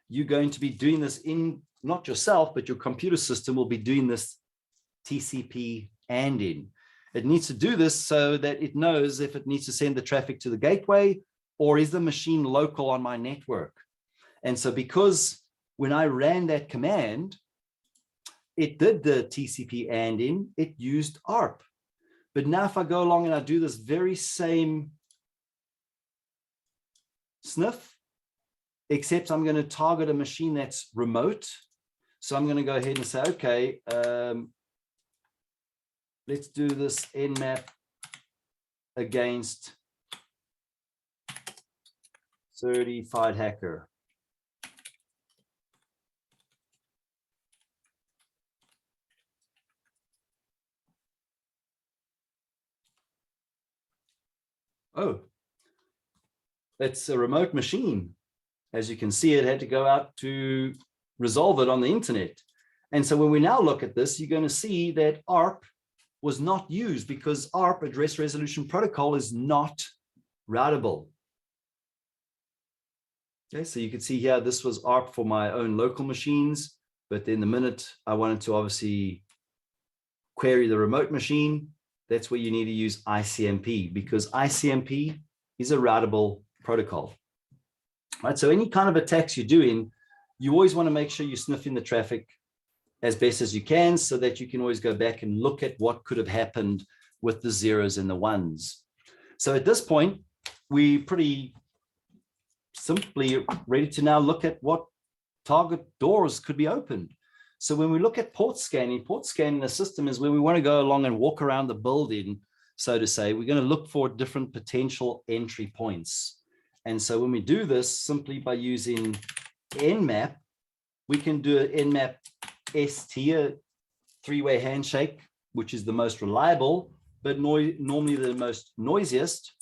S2: you're going to be doing this in, not yourself, but your computer system will be doing this TCP and in. It needs to do this so that it knows if it needs to send the traffic to the gateway, or is the machine local on my network. And so because when I ran that command, it did the TCP and in, it used ARP. But now if I go along and I do this very same sniff, except I'm going to target a machine that's remote. So I'm going to go ahead and say, okay, let's do this Nmap against certified hacker. Oh, it's a remote machine. As you can see, it had to go out to resolve it on the internet. And so when we now look at this, you're going to see that ARP was not used because ARP, Address Resolution Protocol, is not routable. Okay, so you can see here, this was ARP for my own local machines, but then the minute I wanted to obviously query the remote machine, that's where you need to use ICMP, because ICMP is a routable protocol. Right, so any kind of attacks you're doing, you always want to make sure you're sniffing the traffic as best as you can so that you can always go back and look at what could have happened with the zeros and the ones. So at this point, we pretty simply ready to now look at what target doors could be opened. So when we look at port scanning the system is where we want to go along and walk around the building, so to say. We're going to look for different potential entry points. And so when we do this simply by using Nmap, we can do an Nmap ST, a 3-way handshake, which is the most reliable, but normally the most noisiest.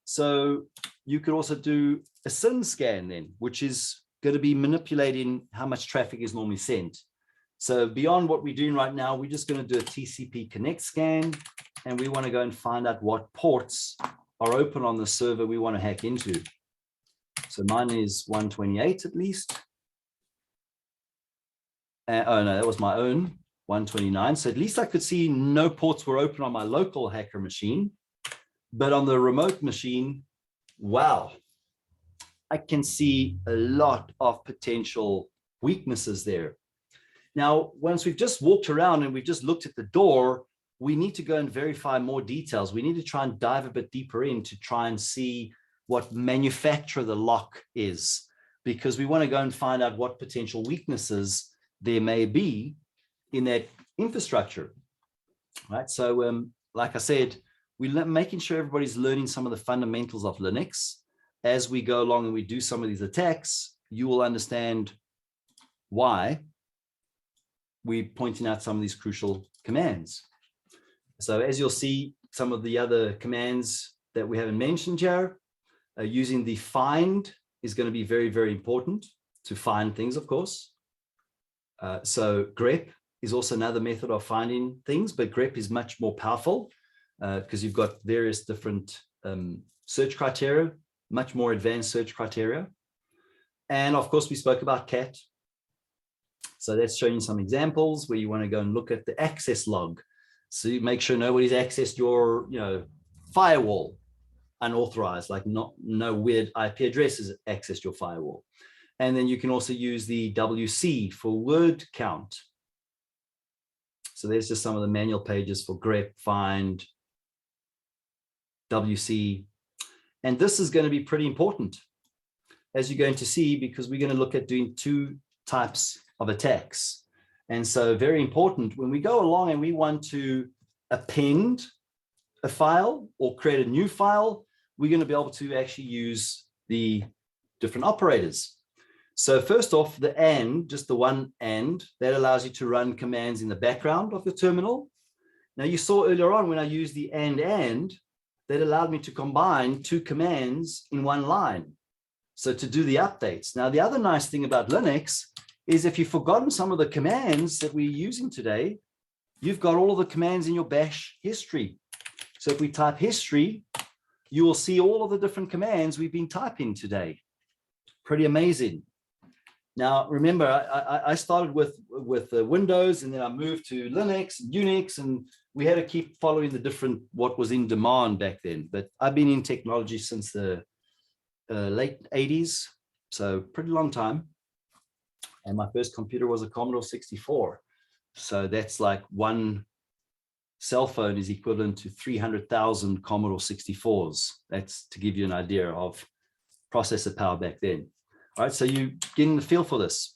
S2: So you could also do a SYN scan then, which is going to be manipulating how much traffic is normally sent. So beyond what we're doing right now, we're just going to do a TCP connect scan, and we want to go and find out what ports are open on the server we want to hack into. So mine is 128 at least. Oh no, that was my own 129. So at least I could see no ports were open on my local hacker machine, but on the remote machine, wow, I can see a lot of potential weaknesses there. Now, once we've just walked around and we've just looked at the door, we need to go and verify more details. We need to try and dive a bit deeper in to try and see what manufacturer the lock is, because we want to go and find out what potential weaknesses there may be in that infrastructure, right? So like I said, we're making sure everybody's learning some of the fundamentals of Linux. As we go along and we do some of these attacks, you will understand why we're pointing out some of these crucial commands. So as you'll see, some of the other commands that we haven't mentioned here, using the find is going to be very, very important to find things, of course. So grep is also another method of finding things, but grep is much more powerful because you've got various different search criteria, much more advanced search criteria. And of course, we spoke about cat. So that's showing you some examples where you want to go and look at the access log. So you make sure nobody's accessed your, firewall unauthorized, like no weird IP addresses accessed your firewall. And then you can also use the WC for word count. So there's just some of the manual pages for grep, find, WC. And this is going to be pretty important, as you're going to see, because we're going to look at doing two types of attacks. And so very important, when we go along and we want to append a file or create a new file, we're going to be able to actually use the different operators. So first off, the AND, just the one AND, that allows you to run commands in the background of the terminal. Now you saw earlier on when I used the AND, that allowed me to combine two commands in one line. So to do the updates. Now, the other nice thing about Linux is if you've forgotten some of the commands that we're using today, you've got all of the commands in your bash history. So if we type history, you will see all of the different commands we've been typing today. Pretty amazing. Now, remember, I started with Windows, and then I moved to Linux, Unix, and we had to keep following the different, what was in demand back then. But I've been in technology since the late 80s, so pretty long time. And my first computer was a Commodore 64. So that's like one cell phone is equivalent to 300,000 Commodore 64s. That's to give you an idea of processor power back then. All right, so you're getting the feel for this.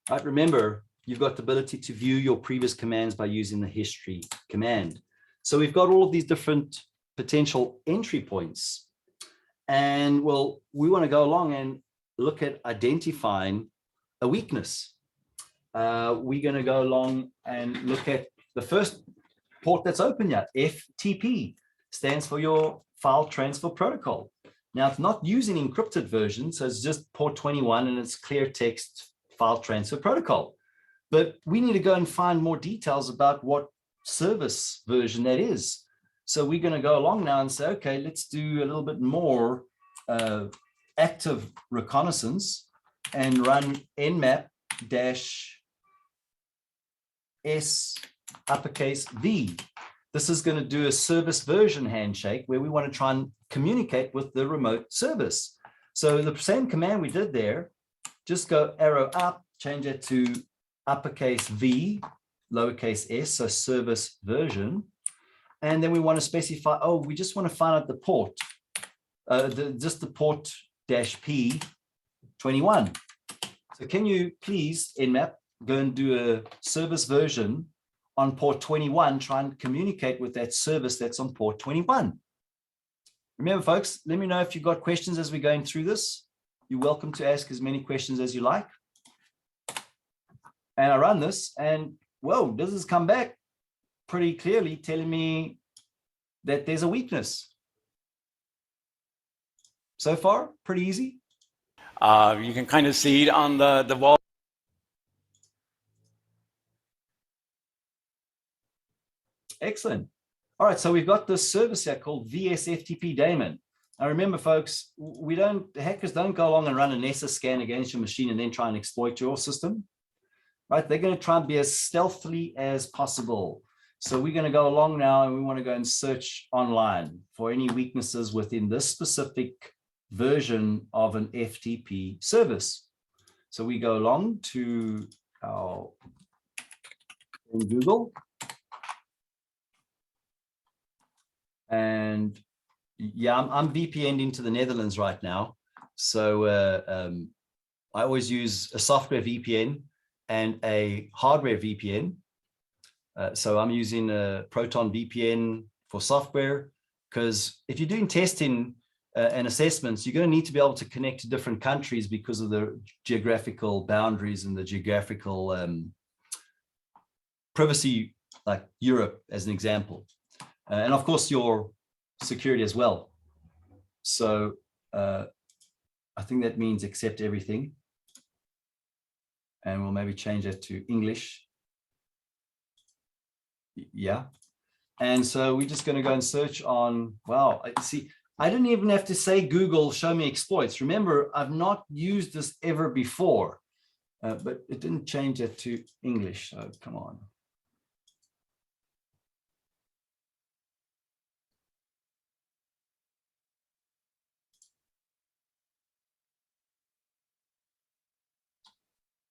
S2: All right, remember, you've got the ability to view your previous commands by using the history command. So we've got all of these different potential entry points. And well, we want to go along and look at identifying a weakness. We're going to go along and look at the first port that's open yet. FTP stands for your file transfer protocol. Now, it's not using encrypted version, so it's just port 21 and it's clear text file transfer protocol. But we need to go and find more details about what service version that is. So we're going to go along now and say, okay, let's do a little bit more active reconnaissance and run nmap-s uppercase V. This is going to do a service version handshake where we want to try and communicate with the remote service. So the same command we did there, just go arrow up, change it to uppercase V, lowercase s, so service version. And then we want to specify, oh, we just want to find out the port, just the port -P 21. So can you please, Nmap, go and do a service version on port 21, try and communicate with that service that's on port 21. Remember, folks, let me know if you've got questions as we're going through this. You're welcome to ask as many questions as you like. And I run this, and whoa, this has come back pretty clearly telling me that there's a weakness. So far, pretty easy.
S9: You can kind of see it on the wall.
S2: Excellent. All right, so we've got this service here called VSFTP daemon. Now remember, folks, hackers don't go along and run a Nessus scan against your machine and then try and exploit your system. Right? They're going to try and be as stealthily as possible. So we're going to go along now and we want to go and search online for any weaknesses within this specific version of an FTP service. So we go along to our in Google. And yeah, I'm VPN'd into the Netherlands right now. So I always use a software VPN and a hardware VPN. So I'm using a Proton VPN for software, because if you're doing testing and assessments, you're going to need to be able to connect to different countries because of the geographical boundaries and the geographical privacy, like Europe as an example. And of course, your security as well. So I think that means accept everything. And we'll maybe change that to English. Yeah. And so we're just going to go and search on, wow, see, I didn't even have to say, Google, show me exploits. Remember, I've not used this ever before, but it didn't change it to English. So come on.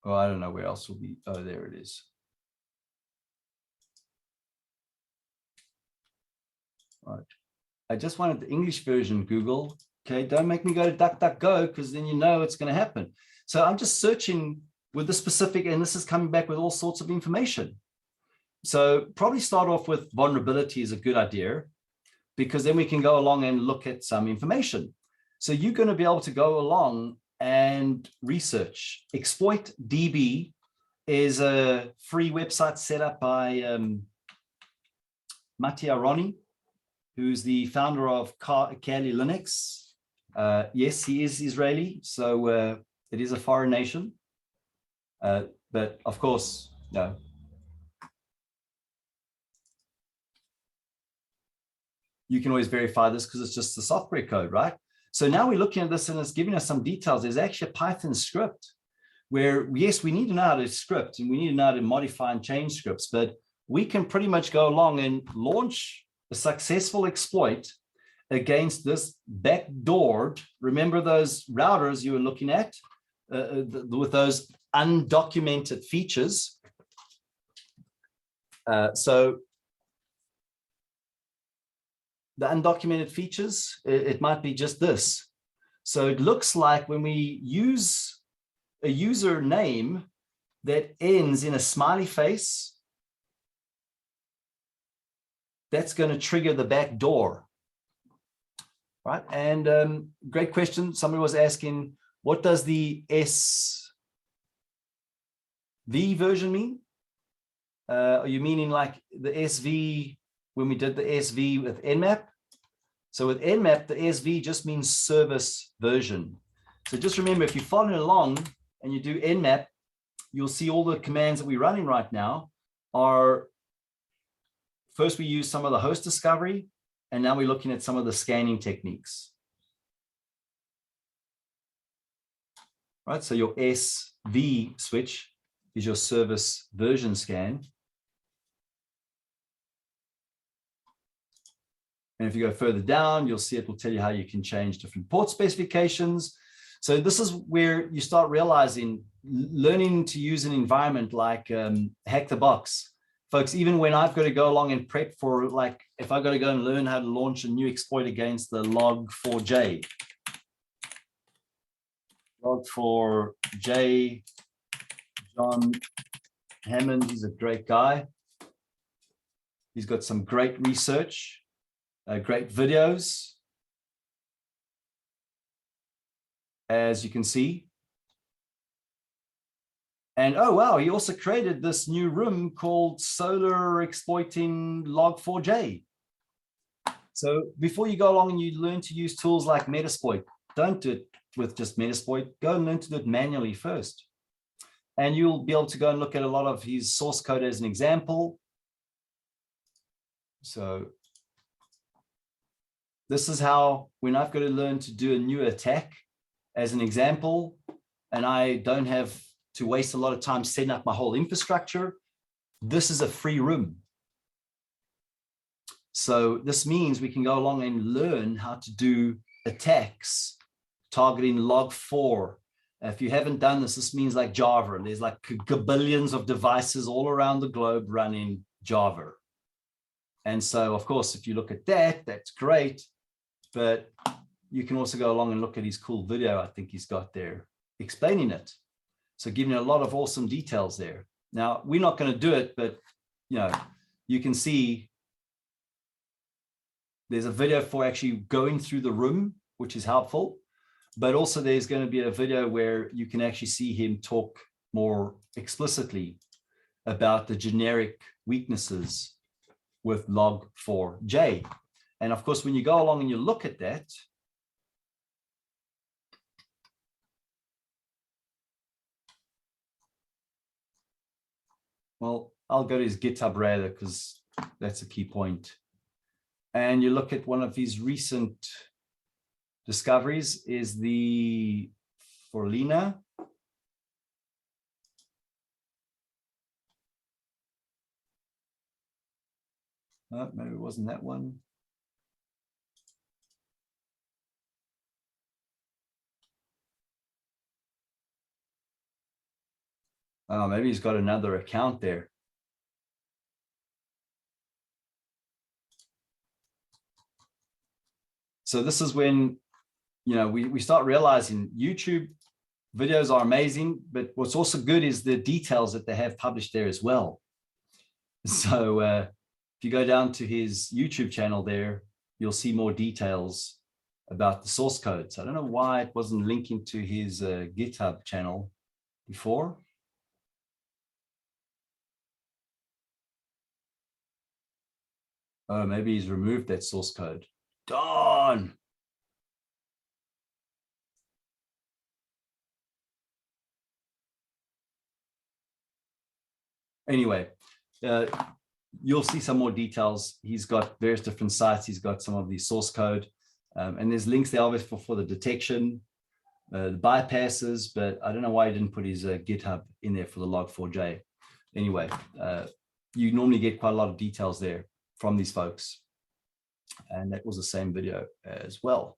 S2: Oh, I don't know where else will be. Oh, there it is. Right. I just wanted the English version, Google. Okay, don't make me go to DuckDuckGo, because then you know it's going to happen. So I'm just searching with the specific, and this is coming back with all sorts of information. So probably start off with vulnerability is a good idea. because then we can go along and look at some information. So you're going to be able to go along and research. Exploit DB is a free website set up by Matti Aroni, who's the founder of Kali Linux. Yes, he is Israeli, so it is a foreign nation. But of course, no. You can always verify this because it's just the software code, right? So now we're looking at this and it's giving us some details. There's actually a Python script where, yes, we need to know how to script and we need to know how to modify and change scripts, but we can pretty much go along and launch a successful exploit against this backdoored, remember those routers you were looking at with those undocumented features. So the undocumented features, it might be just this. So it looks like when we use a username that ends in a smiley face, that's going to trigger the back door, right? And great question. Somebody was asking, what does the SV version mean? Are you meaning like the SV when we did the SV with Nmap? So with Nmap, the SV just means service version. So just remember, if you're following along and you do Nmap, you'll see all the commands that we're running right now are, first we use some of the host discovery, and now we're looking at some of the scanning techniques. Right, so your SV switch is your service version scan. And if you go further down, you'll see it will tell you how you can change different port specifications. So this is where you start realizing, learning to use an environment like Hack the Box. Folks, even when I've got to go along and prep for, like, if I've got to go and learn how to launch a new exploit against the Log4j. Log4j, John Hammond, he's a great guy. He's got some great research. Great videos, as you can see. And oh, wow, he also created this new room called Solar Exploiting Log4j. So before you go along and you learn to use tools like Metasploit, don't do it with just Metasploit, go and learn to do it manually first. And you'll be able to go and look at a lot of his source code as an example. So this is how, when I've got to learn to do a new attack as an example, and I don't have to waste a lot of time setting up my whole infrastructure, this is a free room. So this means we can go along and learn how to do attacks targeting Log4. If you haven't done this, this means like Java. There's like billions of devices all around the globe running Java. And so, of course, if you look at that, that's great. But you can also go along and look at his cool video I think he's got there explaining it. So giving you a lot of awesome details there. Now, we're not going to do it, but you know, you can see there's a video for actually going through the room, which is helpful. But also there's going to be a video where you can actually see him talk more explicitly about the generic weaknesses with Log4j. And of course, when you go along and you look at that, well, I'll go to his GitHub rather, because that's a key point. And you look at one of his recent discoveries is the Forlina. No, maybe it wasn't that one. Oh, maybe he's got another account there. So this is when, you know, we start realizing YouTube videos are amazing, but what's also good is the details that they have published there as well. So if you go down to his YouTube channel there, you'll see more details about the source code. So I don't know why it wasn't linking to his GitHub channel before. Oh, maybe he's removed that source code. Darn. Anyway, you'll see some more details. He's got various different sites. He's got some of the source code. And there's links there obviously for the detection, the bypasses, but I don't know why he didn't put his GitHub in there for the log4j. Anyway, you normally get quite a lot of details there from these folks. And that was the same video as well.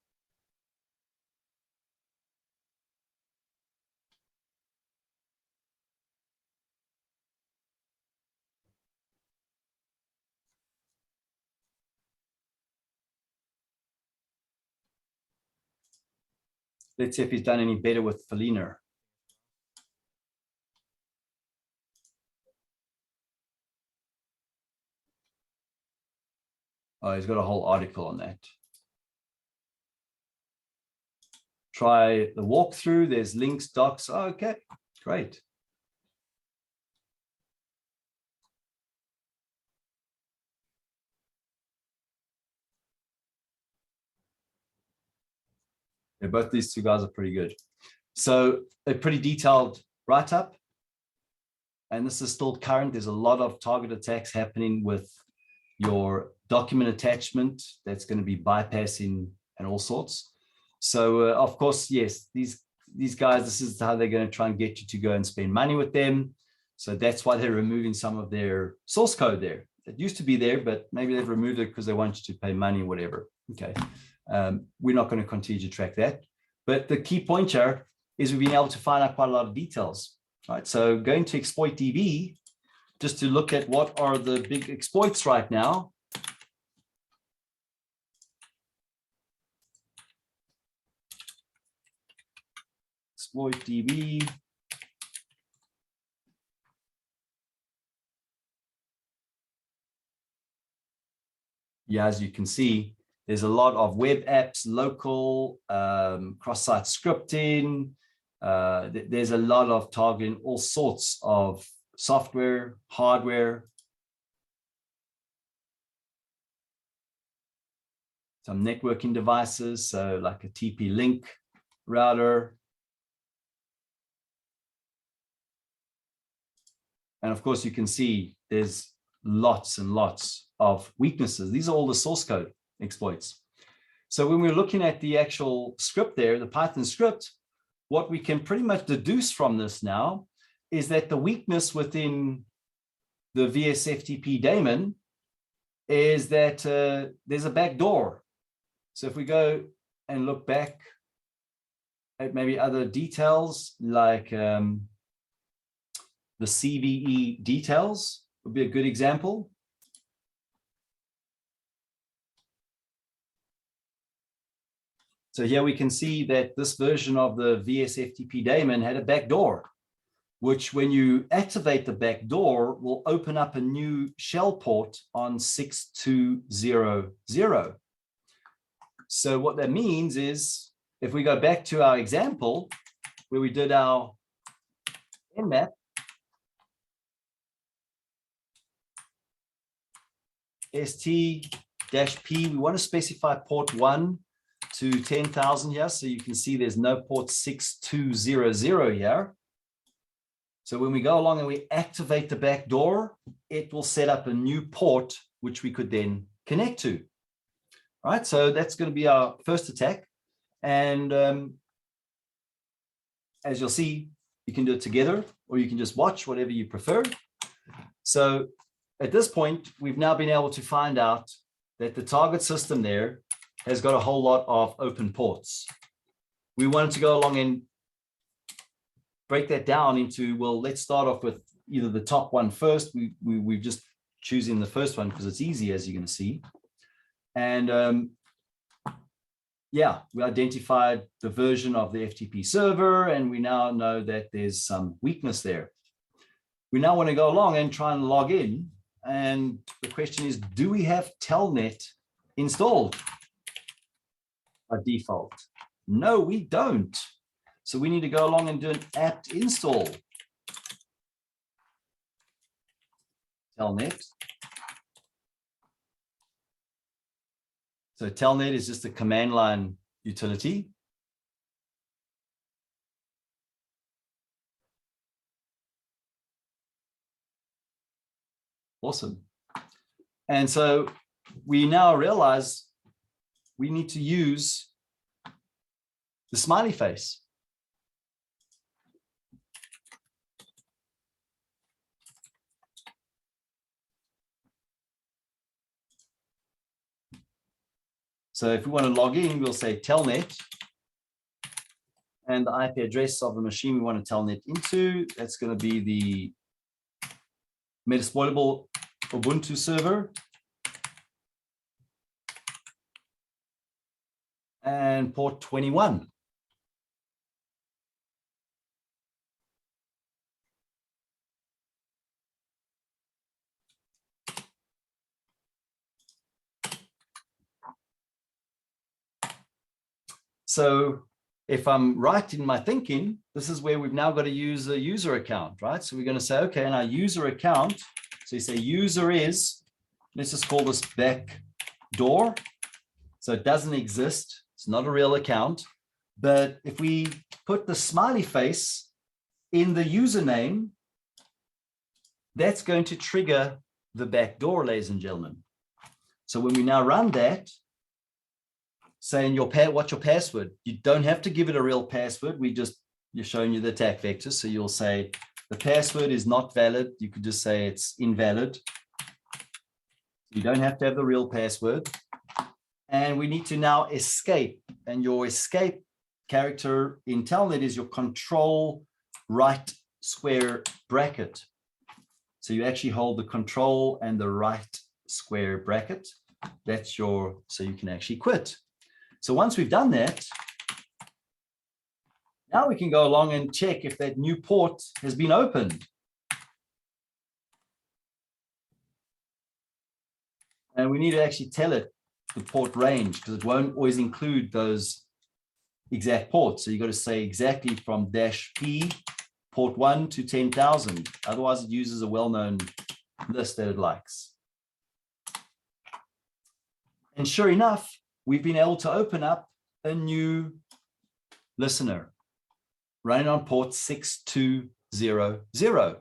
S2: Let's see if he's done any better with Feliner. Oh, he's got a whole article on that. Try the walkthrough. There's links, docs. Oh, okay, great. Yeah, both these two guys are pretty good. So a pretty detailed write-up. And this is still current. There's a lot of target attacks happening with your document attachment that's going to be bypassing and all sorts. So of course, yes, these guys, this is how they're going to try and get you to go and spend money with them. So that's why they're removing some of their source code there. It used to be there, but maybe they've removed it because they want you to pay money or whatever. Okay. We're not going to continue to track that. But the key point here is we've been able to find out quite a lot of details. Right. So going to ExploitDB, just to look at what are the big exploits right now. ExploitDB. Yeah, as you can see, there's a lot of web apps, local, cross-site scripting. There's a lot of targeting all sorts of software, hardware, some networking devices, so like a TP-Link router. And of course, you can see there's lots and lots of weaknesses. These are all the source code exploits. So when we're looking at the actual script there, the Python script, what we can pretty much deduce from this now is that the weakness within the VSFTP daemon is that there's a backdoor. So if we go and look back at maybe other details like the CVE details would be a good example. So here we can see that this version of the VSFTP daemon had a backdoor, which when you activate the backdoor will open up a new shell port on 6200. So what that means is if we go back to our example where we did our nmap, st-p, we want to specify port 1 to 10,000 here. So you can see there's no port 6200 here. So when we go along and we activate the backdoor, it will set up a new port, which we could then connect to. All right, so that's going to be our first attack. And as you'll see, you can do it together or you can just watch, whatever you prefer. So at this point, we've now been able to find out that the target system there has got a whole lot of open ports. We wanted to go along and break that down into, well, let's start off with either the top one first. We're just choosing the first one because it's easy, as you're going to see. And yeah, we identified the version of the FTP server, and we now know that there's some weakness there. We now want to go along and try and log in. And the question is, do we have Telnet installed by default? No, we don't. So we need to go along and do an apt install. Telnet. So Telnet is just a command line utility. Awesome. And so we now realize we need to use the smiley face. So if we want to log in, we'll say telnet and the IP address of the machine we want to telnet into. That's going to be the Metasploitable Ubuntu server. And port 21. So if I'm right in my thinking, this is where we've now got to use a user account, right? So we're going to say, okay, in our user account, so you say user is, let's just call this backdoor. So it doesn't exist. It's not a real account. But if we put the smiley face in the username, that's going to trigger the backdoor, ladies and gentlemen. So when we now run that, saying what's your password? You don't have to give it a real password. You're showing you the attack vector. So you'll say the password is not valid. You could just say it's invalid. You don't have to have the real password. And we need to now escape. And your escape character in Telnet is your control right square bracket. So you actually hold the control and the right square bracket. That's so you can actually quit. So once we've done that, now we can go along and check if that new port has been opened. And we need to actually tell it the port range because it won't always include those exact ports. So you've got to say exactly from -P port 1 to 10,000. Otherwise, it uses a well-known list that it likes. And sure enough, we've been able to open up a new listener running on port 6200.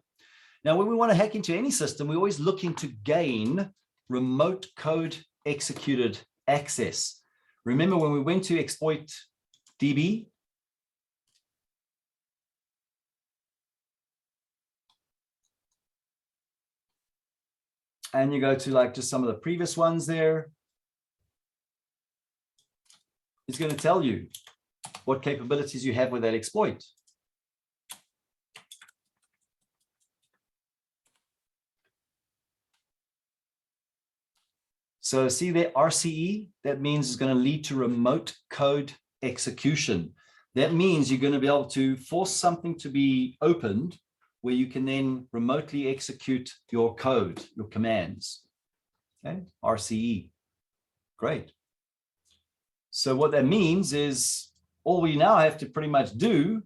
S2: Now, when we want to hack into any system, we're always looking to gain remote code executed access. Remember when we went to exploit DB? And you go to like just some of the previous ones there. It's going to tell you what capabilities you have with that exploit. So see there, RCE, that means it's going to lead to remote code execution. That means you're going to be able to force something to be opened where you can then remotely execute your code, your commands. Okay, RCE, great. So what that means is all we now have to pretty much do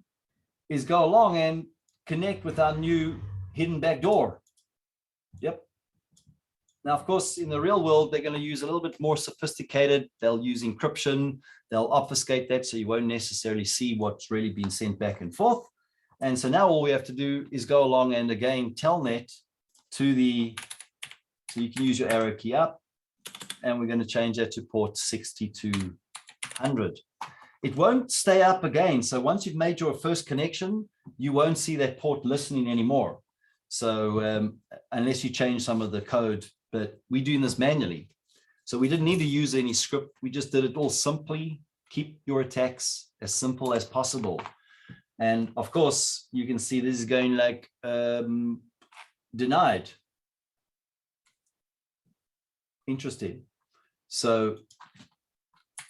S2: is go along and connect with our new hidden backdoor. Yep. Now, of course, in the real world, they're going to use a little bit more sophisticated. They'll use encryption. They'll obfuscate that so you won't necessarily see what's really been sent back and forth. And so now all we have to do is go along and again, telnet to so you can use your arrow key up, and we're going to change that to port 6200. It won't stay up again. So once you've made your first connection, you won't see that port listening anymore. So unless you change some of the code, but we're doing this manually. So we didn't need to use any script. We just did it all simply. Keep your attacks as simple as possible. And of course, you can see this is going like denied. Interesting. So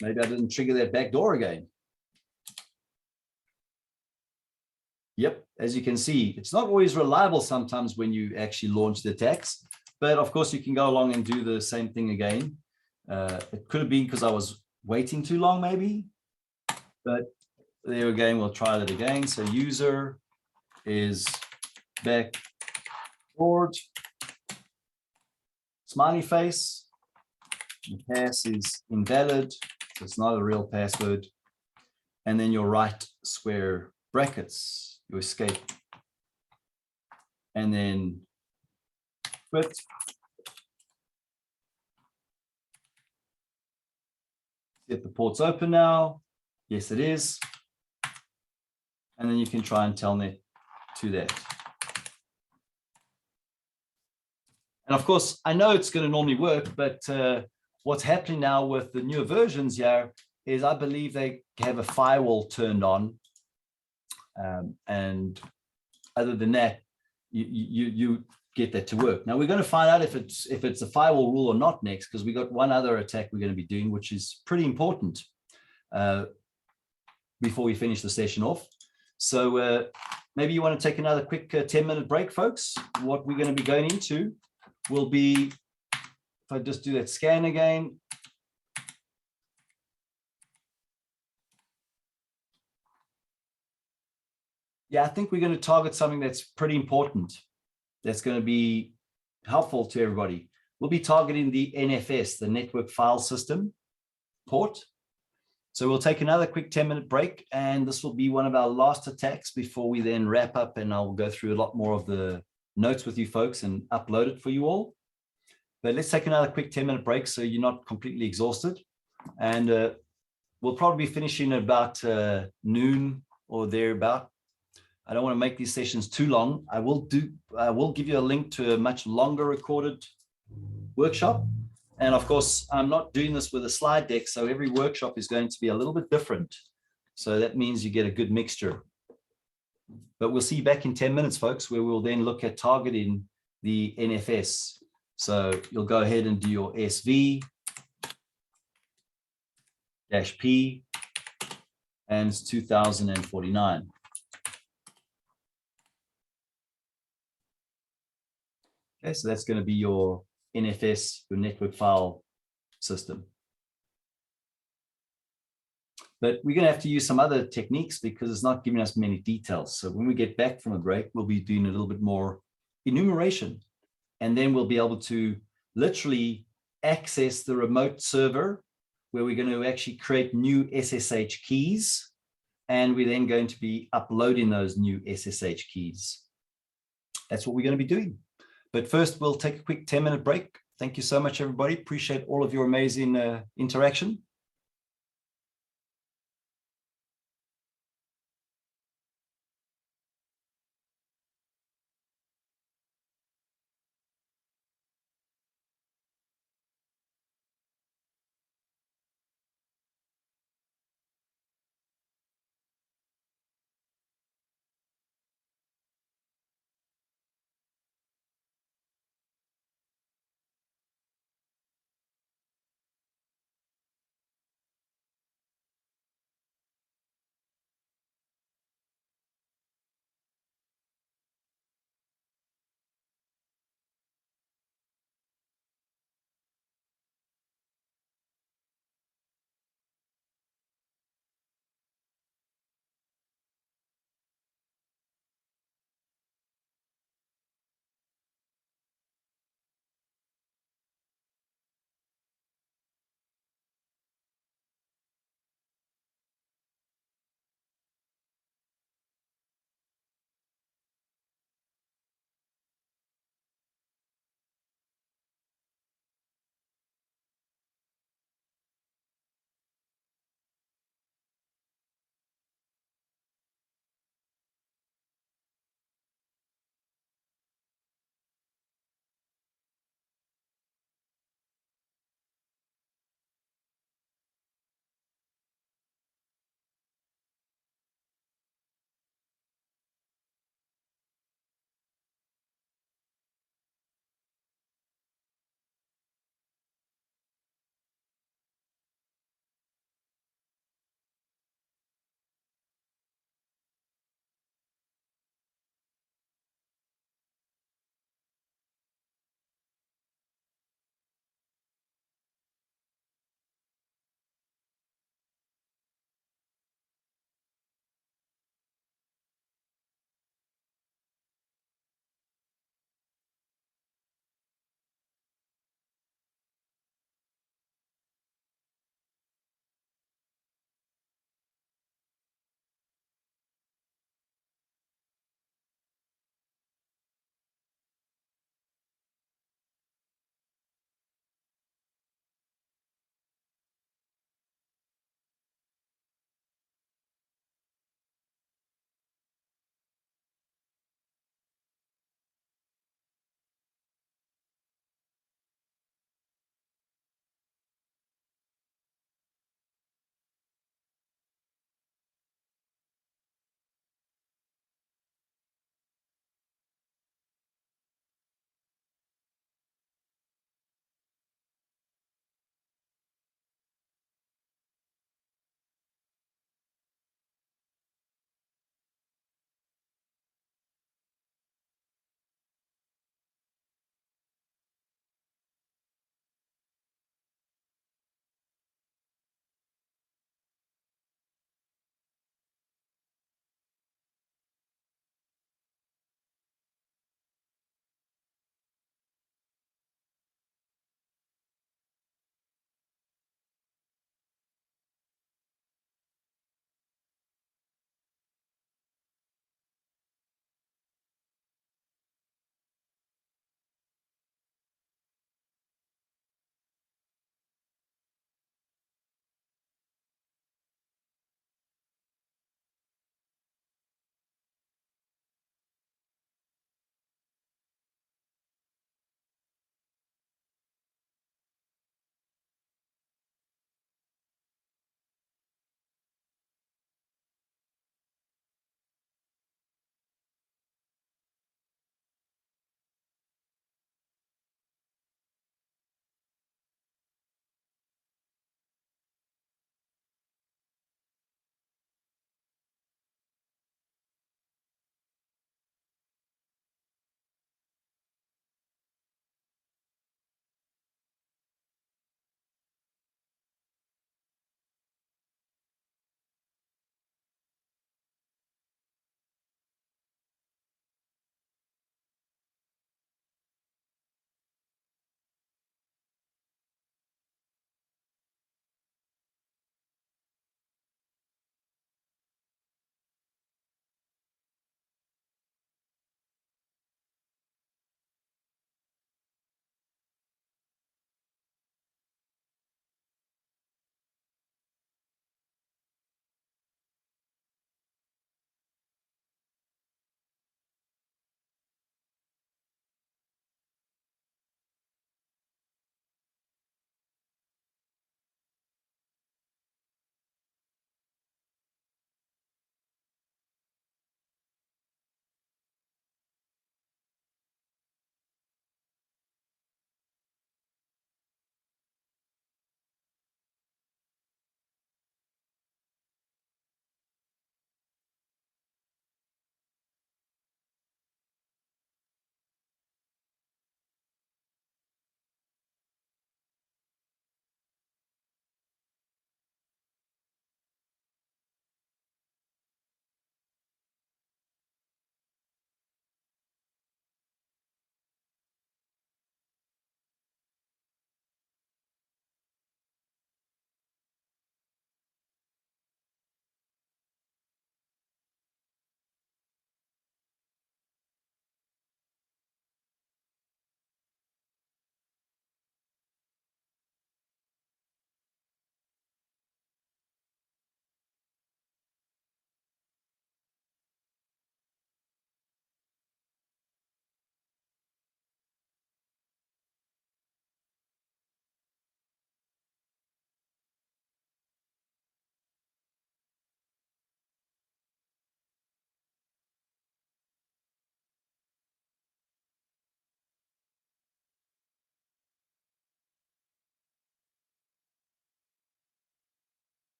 S2: maybe I didn't trigger that backdoor again. Yep, as you can see, it's not always reliable sometimes when you actually launch the attacks. But of course, you can go along and do the same thing again. It could have been because I was waiting too long, maybe. But there again, we'll try that again. So user is back forward. Smiley face. The pass is invalid, so it's not a real password. And then your right square brackets, your escape. And then quit. See if the port's open now. Yes, it is. And then you can try and telnet to that. And of course, I know it's going to normally work, but what's happening now with the newer versions here is I believe they have a firewall turned on. And other than that, you get that to work. Now we're going to find out if it's a firewall rule or not next, because we got one other attack we're going to be doing, which is pretty important before we finish the session off. So maybe you want to take another quick 10-minute break, folks. What we're going to be going into will be, if I just do that scan again. Yeah, I think we're going to target something that's pretty important. That's going to be helpful to everybody. We'll be targeting the NFS, the Network File System port. So we'll take another quick 10-minute break, and this will be one of our last attacks before we then wrap up, and I'll go through a lot more of the notes with you folks and upload it for you all. But let's take another quick 10-minute break so you're not completely exhausted. And we'll probably be finishing at about noon or thereabout. I don't want to make these sessions too long. I will give you a link to a much longer recorded workshop. And of course, I'm not doing this with a slide deck, so every workshop is going to be a little bit different. So that means you get a good mixture. But we'll see you back in 10 minutes, folks, where we'll then look at targeting the NFS. So you'll go ahead and do your SV-P, and it's 2049. Okay, so that's going to be your NFS, your network file system. But we're going to have to use some other techniques because it's not giving us many details. So when we get back from a break, we'll be doing a little bit more enumeration. And then we'll be able to literally access the remote server where we're going to actually create new SSH keys. And we're then going to be uploading those new SSH keys. That's what we're going to be doing. But first, we'll take a quick 10-minute break. Thank you so much, everybody. Appreciate all of your amazing interaction.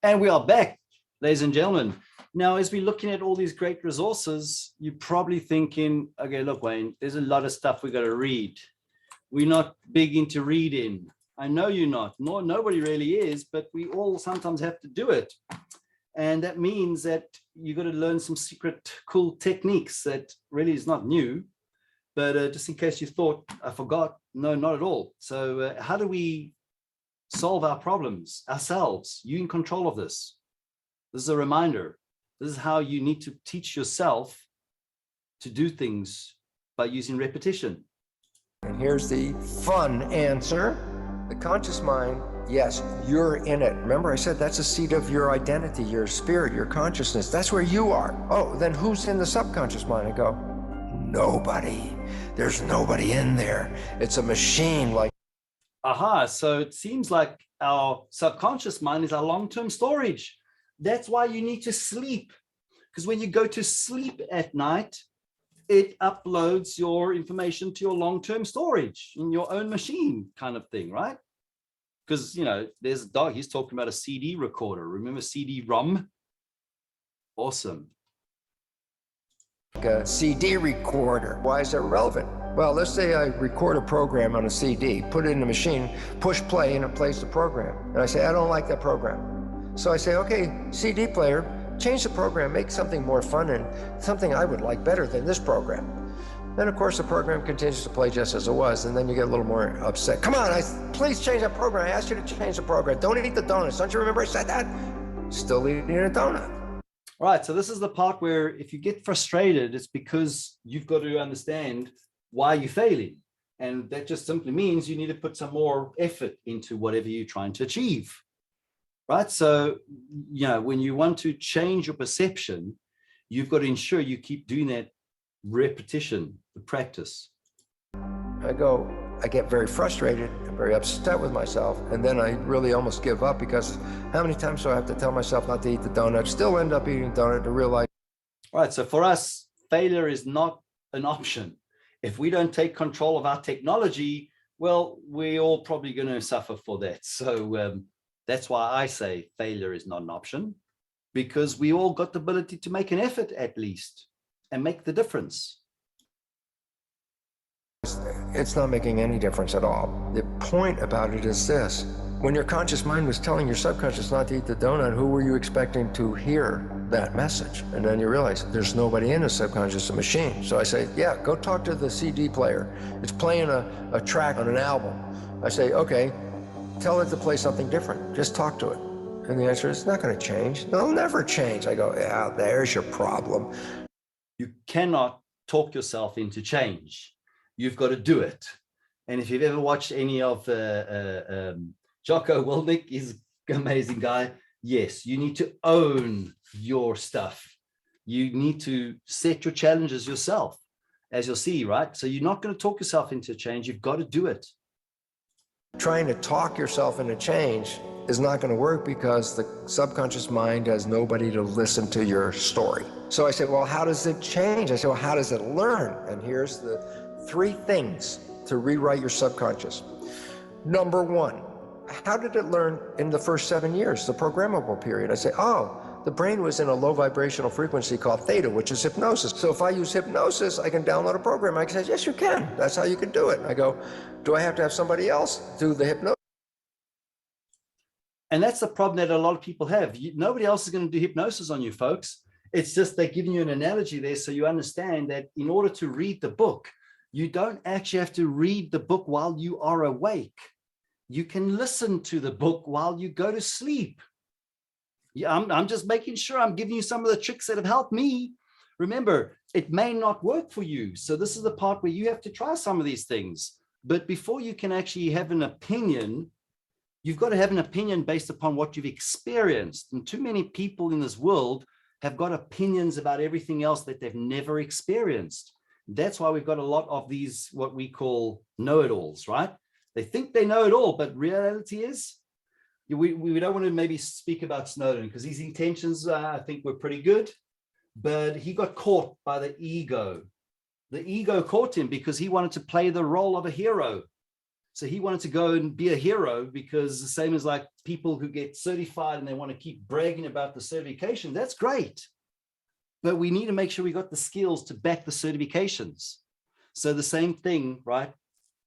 S2: And we are back, ladies and gentlemen. Now, as we're looking at all these great resources, you're probably thinking, okay, look, Wayne, there's a lot of stuff we got to read. We're not big into reading. I know you're not. No, nobody really is, but we all sometimes have to do it. And that means that you got to learn some secret cool techniques that really is not new. But just in case you thought, I forgot, no, not at all. So how do we solve our problems ourselves? You in control of this. This is a reminder. This is how you need to teach yourself to do things by using repetition.
S10: And here's the fun answer. The conscious mind, yes, you're in it. Remember I said that's the seat of your identity, your spirit, your consciousness. That's where you are. Oh, then who's in the subconscious mind? I go, nobody. There's nobody in there. It's a machine like.
S2: Aha, so it seems like our subconscious mind is our long-term storage. That's why you need to sleep. Because when you go to sleep at night, it uploads your information to your long-term storage in your own machine kind of thing, right? Because, you know, there's a dog, he's talking about a CD recorder. Remember CD-ROM? Awesome.
S10: A CD recorder. Why is that relevant? Well, let's say I record a program on a CD, put it in the machine, push play, and it plays the program. And I say, I don't like that program. So I say, okay, CD player, change the program, make something more fun and something I would like better than this program. Then, of course, the program continues to play just as it was, and then you get a little more upset. Come on, please change that program. I asked you to change the program. Don't eat the donuts. Don't you remember I said that? Still eating a donut.
S2: All right, so this is the part where if you get frustrated, it's because you've got to understand why you're failing. And that just simply means you need to put some more effort into whatever you're trying to achieve. Right? So, you know, when you want to change your perception, you've got to ensure you keep doing that repetition, the practice.
S10: I get very frustrated and very upset with myself, and then I really almost give up because how many times do I have to tell myself not to eat the donut, still end up eating donut to realize.
S2: All right, so for us, failure is not an option. If we don't take control of our technology, well, we're all probably going to suffer for that. So that's why I say failure is not an option, because we all got the ability to make an effort at least and make the difference.
S10: It's not making any difference at all. The point about it is this. When your conscious mind was telling your subconscious not to eat the donut, who were you expecting to hear that message? And then you realize there's nobody in the subconscious, a machine. So I say, yeah, go talk to the CD player. It's playing a track on an album. I say, okay, tell it to play something different. Just talk to it. And the answer is, it's not going to change. It'll never change. I go, yeah, there's your problem.
S2: You cannot talk yourself into change. You've got to do it. And if you've ever watched any of Jocko Willink, he's an amazing guy. Yes, you need to own your stuff. You need to set your challenges yourself, as you'll see, right? So you're not going to talk yourself into change. You've got to do it.
S10: Trying to talk yourself into change is not going to work because the subconscious mind has nobody to listen to your story. So I said, well, how does it change? I said, well, how does it learn? And here's the 3 things to rewrite your subconscious. Number 1, how did it learn in the first 7 years, the programmable period? I say, oh, the brain was in a low vibrational frequency called theta, which is hypnosis. So if I use hypnosis, I can download a program. I can say, yes, you can. That's how you can do it. I go, do I have to have somebody else do the hypnosis?
S2: And that's the problem that a lot of people have. Nobody else is going to do hypnosis on you, folks. It's just they're giving you an analogy there so you understand that in order to read the book, you don't actually have to read the book while you are awake. You can listen to the book while you go to sleep. Yeah, I'm just making sure I'm giving you some of the tricks that have helped me. Remember, it may not work for you. So this is the part where you have to try some of these things. But before you can actually have an opinion, you've got to have an opinion based upon what you've experienced. And too many people in this world have got opinions about everything else that they've never experienced. That's why we've got a lot of these, what we call know-it-alls, right? They think they know it all, but reality is, we don't want to maybe speak about Snowden because his intentions, I think, were pretty good, but he got caught by the ego. The ego caught him because he wanted to play the role of a hero. So he wanted to go and be a hero, because the same as like people who get certified and they want to keep bragging about the certification, that's great. But we need to make sure we got the skills to back the certifications. So the same thing, right?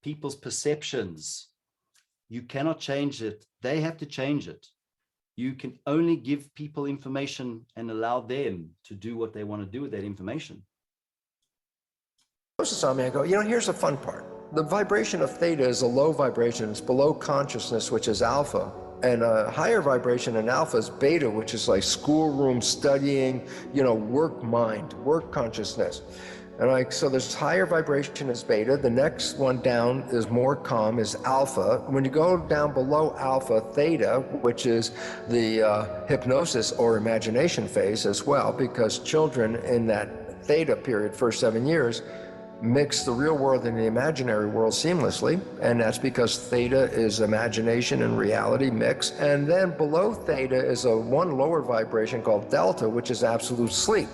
S2: People's perceptions. You cannot change it. They have to change it. You can only give people information and allow them to do what they want to do with that information.
S10: On me, I go, here's the fun part. The vibration of theta is a low vibration. It's below consciousness, which is alpha. And a higher vibration in alpha is beta, which is like schoolroom studying, work mind, work consciousness. And so there's higher vibration is beta. The next one down is more calm, is alpha. When you go down below alpha, theta, which is the hypnosis or imagination phase as well, because children in that theta period, first 7 years, mix the real world and the imaginary world seamlessly, and that's because theta is imagination and reality mix. And then below theta is one lower vibration called delta, which is absolute sleep.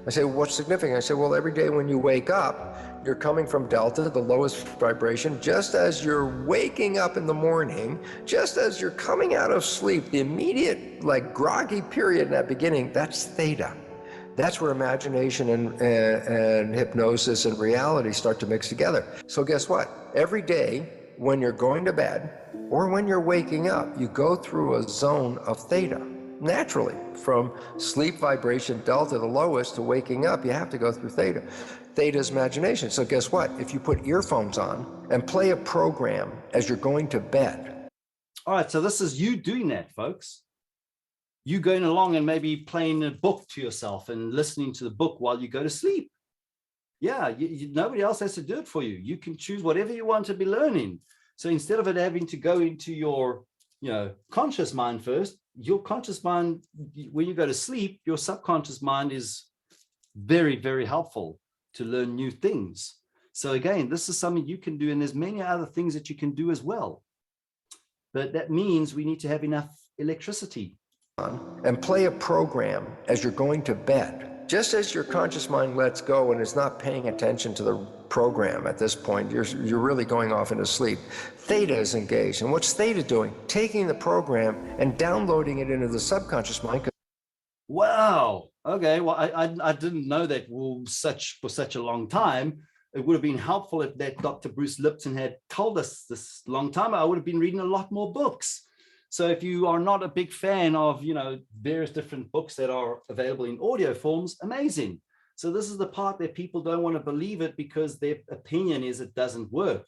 S10: I say, what's significant? I say, well, every day when you wake up, you're coming from delta, the lowest vibration, just as you're waking up in the morning, just as you're coming out of sleep, the immediate groggy period in that beginning, that's theta. That's where imagination and hypnosis and reality start to mix together. So guess what? Every day when you're going to bed or when you're waking up, you go through a zone of theta. Naturally, from sleep vibration delta, the lowest, to waking up, you have to go through theta. Theta is imagination. So guess what? If you put earphones on and play a program as you're going to bed.
S2: All right, so this is you doing that, folks. You going along and maybe playing a book to yourself and listening to the book while you go to sleep. Yeah, nobody else has to do it for you. You can choose whatever you want to be learning. So instead of it having to go into your conscious mind first, your conscious mind, when you go to sleep, your subconscious mind is very, very helpful to learn new things. So again, this is something you can do, and there's many other things that you can do as well. But that means we need to have enough electricity.
S10: And play a program as you're going to bed. Just as your conscious mind lets go and is not paying attention to the program at this point, you're really going off into sleep. Theta is engaged. And what's theta doing? Taking the program and downloading it into the subconscious mind.
S2: Wow. Okay. Well, I didn't know that for such a long time. It would have been helpful if that Dr. Bruce Lipton had told us this long time. I would have been reading a lot more books. So if you are not a big fan of, various different books that are available in audio forms, amazing. So this is the part that people don't want to believe it because their opinion is it doesn't work.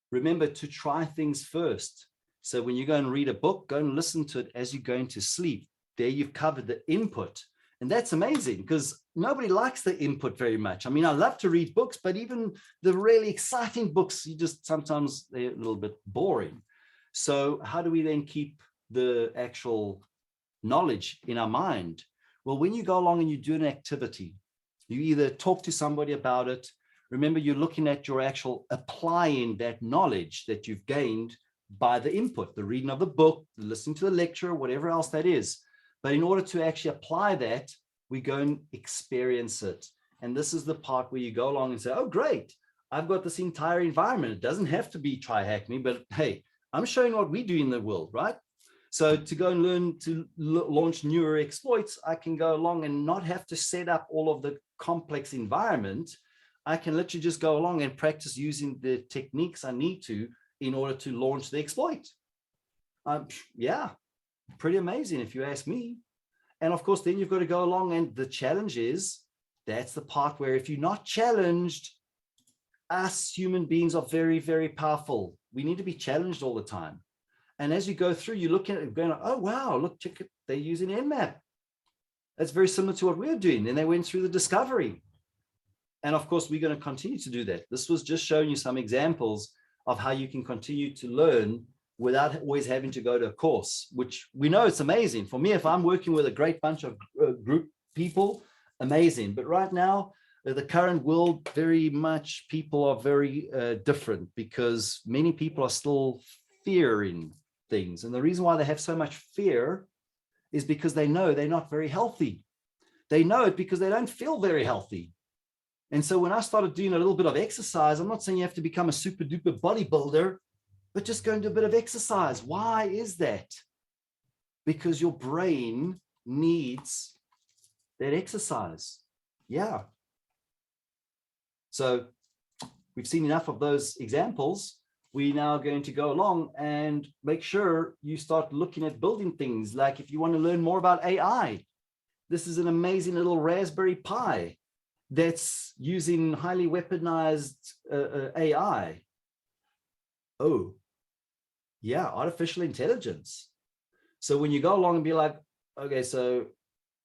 S2: Remember to try things first. So when you go and read a book, go and listen to it as you're going to sleep. There you've covered the input. And that's amazing because nobody likes the input very much. I mean, I love to read books, but even the really exciting books, sometimes they're a little bit boring. So how do we then keep the actual knowledge in our mind? Well, when you go along and you do an activity, you either talk to somebody about it. Remember, you're looking at your actual applying that knowledge that you've gained by the input, the reading of the book, the listening to the lecture, whatever else that is. But in order to actually apply that, we go and experience it. And this is the part where you go along and say, oh, great, I've got this entire environment. It doesn't have to be TriHackMe, but hey, I'm showing what we do in the world, right? So to go and learn to launch newer exploits, I can go along and not have to set up all of the complex environment. I can literally just go along and practice using the techniques I need to in order to launch the exploit. Yeah, pretty amazing if you ask me. And of course, then you've got to go along, and the challenge is, that's the part where if you're not challenged, us human beings are very, very powerful. We need to be challenged all the time. And as you go through, you look at it going, oh, wow, look, check it, they're using Nmap. That's very similar to what we're doing. And they went through the discovery. And of course, we're going to continue to do that. This was just showing you some examples of how you can continue to learn without always having to go to a course, which we know it's amazing. For me, if I'm working with a great bunch of group people, amazing. But right now, the current world, very much people are very different because many people are still fearing things. And the reason why they have so much fear is because they know they're not very healthy. They know it because they don't feel very healthy. And so when I started doing a little bit of exercise, I'm not saying you have to become a super duper bodybuilder, but just go and do a bit of exercise. Why is that? Because your brain needs that exercise. Yeah. So we've seen enough of those examples. We're now going to go along and make sure you start looking at building things. Like if you want to learn more about AI, this is an amazing little Raspberry Pi that's using highly weaponized AI. Oh, yeah, artificial intelligence. So when you go along and be like, okay, so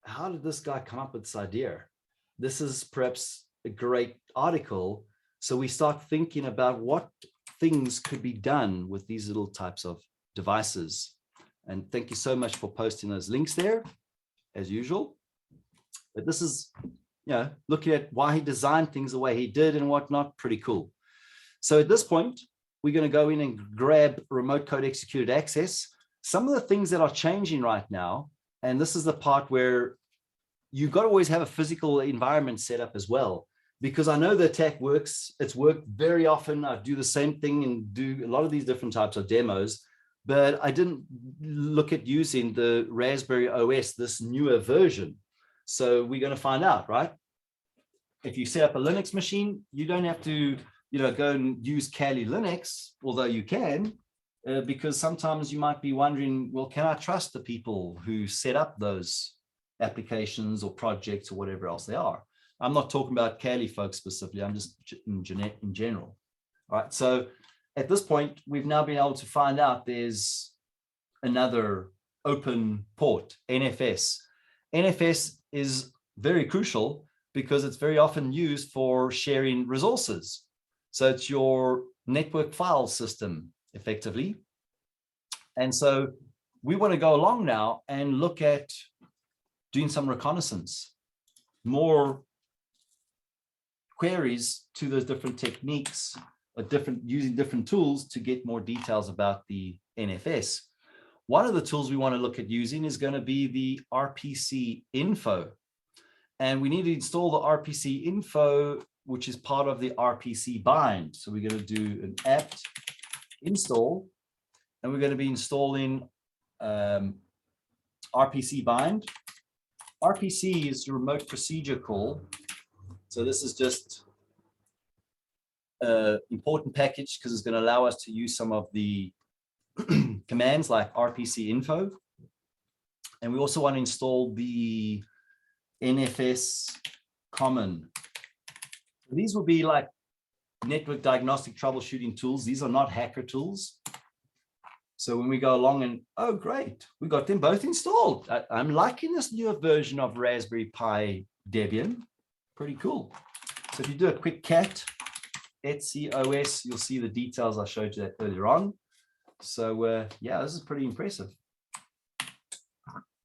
S2: how did this guy come up with this idea? This is perhaps a great article. So we start thinking about what things could be done with these little types of devices. And thank you so much for posting those links there, as usual. But this is, you know, looking at why he designed things the way he did and whatnot, pretty cool. So at this point, we're going to go in and grab remote code executed access. Some of the things that are changing right now, and this is the part where you've got to always have a physical environment set up as well, because I know the attack works. It's worked very often. I do the same thing and do a lot of these different types of demos, but I didn't look at using the Raspberry OS, this newer version. So we're going to find out, right? If you set up a Linux machine, you don't have to, you know, go and use Kali Linux, although you can, because sometimes you might be wondering, well, can I trust the people who set up those applications or projects or whatever else they are? I'm not talking about Kali folks specifically. I'm just in general. All right. So at this point, we've now been able to find out there's another open port, NFS. NFS is very crucial because it's very often used for sharing resources. So it's your network file system, effectively. And so we want to go along now and look at doing some reconnaissance, more queries to those different techniques, using different tools to get more details about the NFS. One of the tools we want to look at using is going to be the RPC info. And we need to install the RPC info, which is part of the RPC bind. So we're going to do an apt install, and we're going to be installing RPC bind. RPC is the remote procedure call. So this is just an important package because it's going to allow us to use some of the commands like RPC info. And we also want to install the NFS common. These will be like network diagnostic troubleshooting tools. These are not hacker tools. So when we go along and, oh, great, we got them both installed. I'm liking this newer version of Raspberry Pi Debian. Pretty cool. So if you do a quick cat etc OS, you'll see the details I showed you that earlier on. So yeah, this is pretty impressive.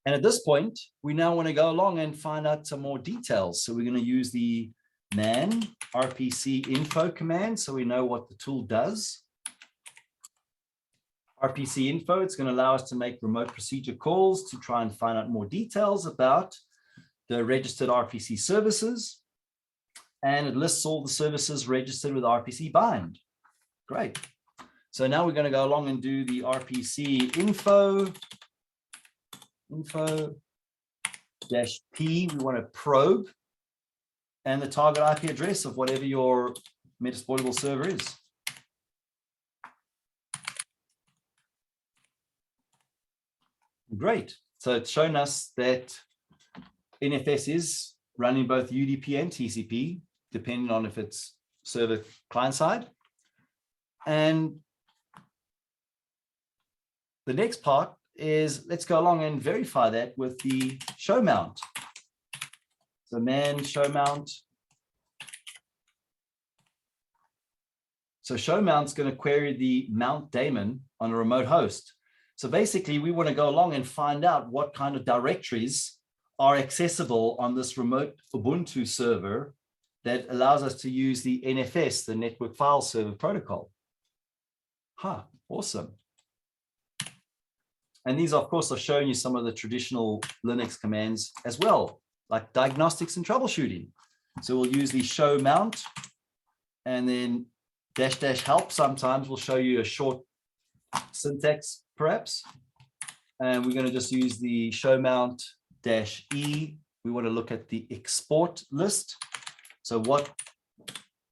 S2: And at this point, we now want to go along and find out some more details. So we're going to use the man RPC info command so we know what the tool does. RPC info, it's going to allow us to make remote procedure calls to try and find out more details about the registered RPC services. And it lists all the services registered with RPC bind. Great. So now we're going to go along and do the RPC info -p. We want to probe and the target IP address of whatever your Metasploitable server is. Great. So it's shown us that NFS is running both UDP and TCP, depending on if it's server client side. And the next part is let's go along and verify that with the show mount. So man show mount. So show mount's going to query the mount daemon on a remote host. So basically, we want to go along and find out what kind of directories are accessible on this remote Ubuntu server that allows us to use the NFS, the Network File Server Protocol. Huh, awesome. And these, of course, are showing you some of the traditional Linux commands as well, like diagnostics and troubleshooting. So we'll use the show mount and then -- help sometimes will show you a short syntax perhaps. And we're going to just use the show mount -e. We want to look at the export list. So what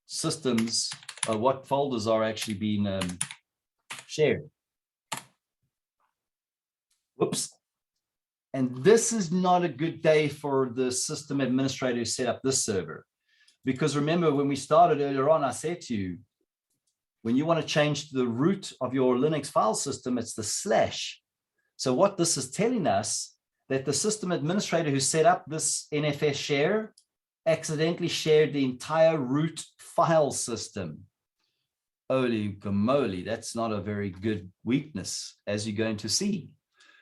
S2: systems or what folders are actually being shared. Whoops. And this is not a good day for the system administrator who set up this server. Because remember, when we started earlier on, I said to you, when you want to change the root of your Linux file system, it's the /. So what this is telling us, that the system administrator who set up this NFS share accidentally shared the entire root file system. Holy moly, that's not a very good weakness, as you're going to see.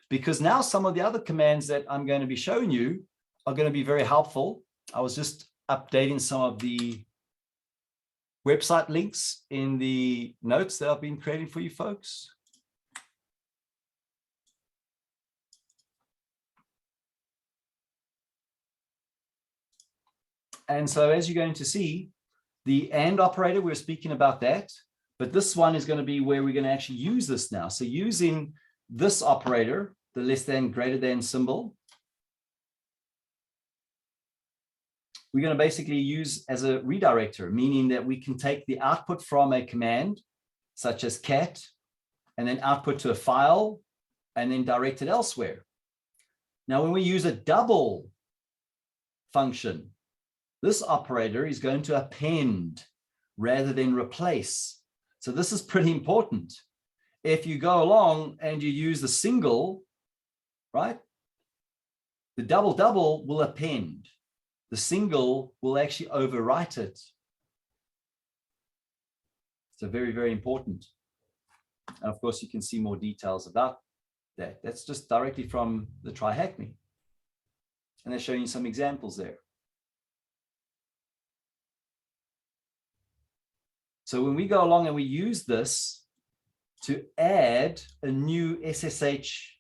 S2: Because now some of the other commands that I'm going to be showing you are going to be very helpful. I was just updating some of the website links in the notes that I've been creating for you folks. And so as you're going to see, the AND operator, we're speaking about that, but this one is going to be where we're going to actually use this now. So using this operator, the less than greater than symbol, we're going to basically use as a redirector, meaning that we can take the output from a command, such as cat, and then output to a file, and then direct it elsewhere. Now, when we use a double function, this operator is going to append rather than replace. So this is pretty important. If you go along and you use the single, right? The double will append. The single will actually overwrite it. So very, very important. And of course, you can see more details about that. That's just directly from the Try Hack Me. And they're showing you some examples there. So when we go along and we use this to add a new SSH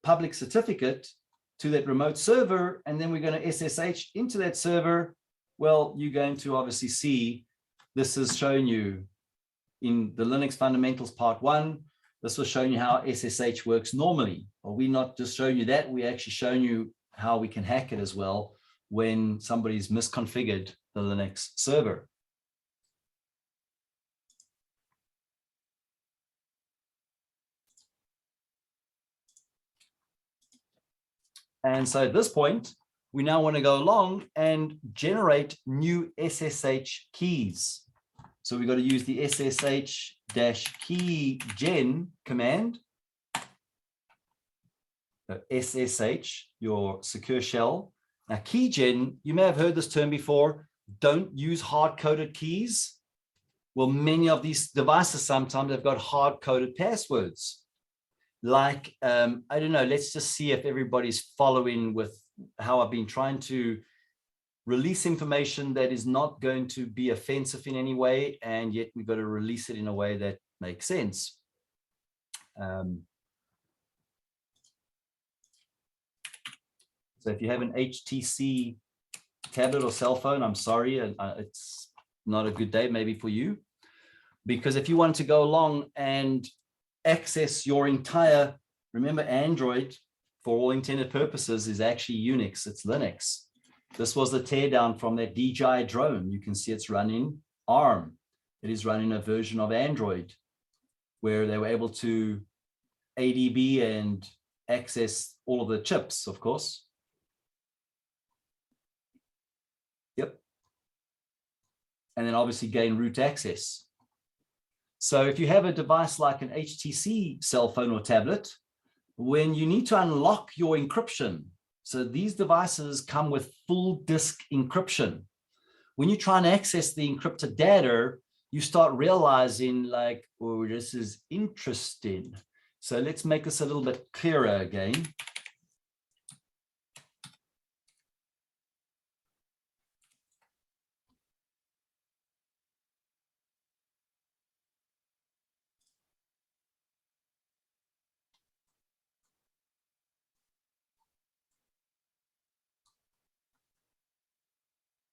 S2: public certificate to that remote server, and then we're going to SSH into that server, well, you're going to obviously see this is showing you in the Linux Fundamentals Part 1. This was showing you how SSH works normally. Well, we're not just showing you that, we're actually showing you how we can hack it as well when somebody's misconfigured the Linux server. And so at this point, we now want to go along and generate new SSH keys. So we've got to use the SSH-key gen command. SSH, your secure shell. Now, key gen, you may have heard this term before. Don't use hard-coded keys. Well, many of these devices sometimes have got hard-coded passwords. Like, I don't know, let's just see if everybody's following with how I've been trying to release information that is not going to be offensive in any way, and yet we've got to release it in a way that makes sense. So if you have an HTC tablet or cell phone, I'm sorry, it's not a good day maybe for you, because if you want to go along and access your entire, remember Android for all intended purposes is actually Unix, it's Linux. This was the teardown from that DJI drone. You can see it's running ARM. It is running a version of Android where they were able to ADB and access all of the chips, of course. Yep. And then obviously gain root access. So if you have a device like an HTC cell phone or tablet, when you need to unlock your encryption, so these devices come with full disk encryption. When you try and access the encrypted data, you start realizing like, oh, this is interesting. So let's make this a little bit clearer again.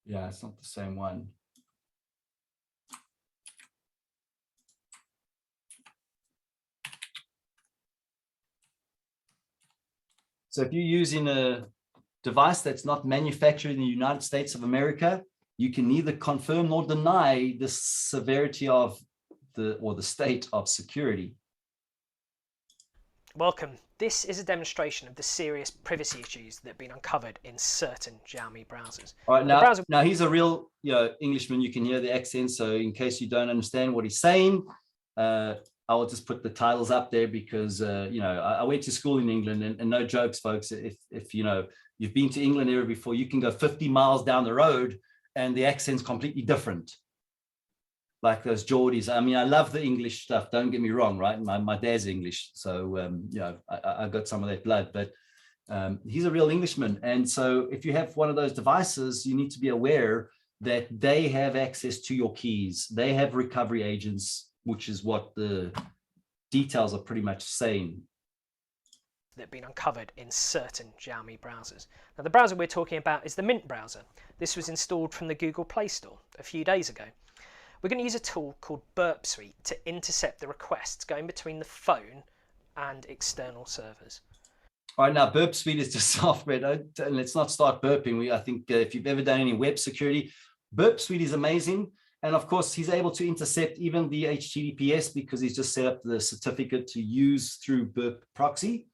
S2: Yeah, it's not the same one. So if you're using a device that's not manufactured in the United States of America, you can neither confirm nor deny the severity of the state of security.
S20: Welcome. This is a demonstration of the serious privacy issues that have been uncovered in certain Xiaomi browsers.
S2: All right, now he's a real Englishman. You can hear the accent. So in case you don't understand what he's saying, I will just put the titles up there because I went to school in England, and no jokes, folks. If you've been to England ever before, you can go 50 miles down the road and the accent's completely different. Like those Geordies. I mean, I love the English stuff. Don't get me wrong, right? My dad's English, so I got some of that blood. But he's a real Englishman, and so if you have one of those devices, you need to be aware that they have access to your keys. They have recovery agents, which is what the details are pretty much saying.
S20: That have been uncovered in certain Xiaomi browsers. Now, the browser we're talking about is the Mint browser. This was installed from the Google Play Store a few days ago. We're going to use a tool called Burp Suite to intercept the requests going between the phone and external servers.
S2: All right, now Burp Suite is just software. Let's not start burping. I think if you've ever done any web security, Burp Suite is amazing. And of course, he's able to intercept even the HTTPS because he's just set up the certificate to use through Burp Proxy.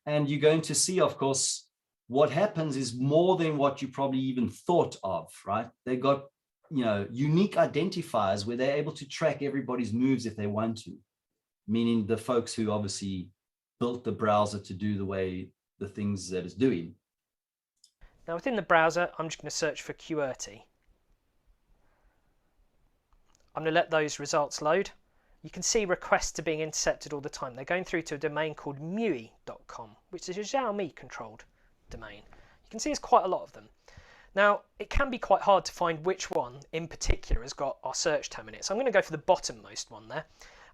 S2: And you're going to see, of course, what happens is more than what you probably even thought of, right? They got unique identifiers where they're able to track everybody's moves if they want to, meaning the folks who obviously built the browser to do the things that it's doing.
S20: Now within the browser, I'm just going to search for QWERTY. I'm going to let those results load. You can see requests are being intercepted all the time. They're going through to a domain called MUI.com, which is a Xiaomi controlled domain. You can see there's quite a lot of them. Now, it can be quite hard to find which one in particular has got our search term in it. So I'm going to go for the bottommost one there.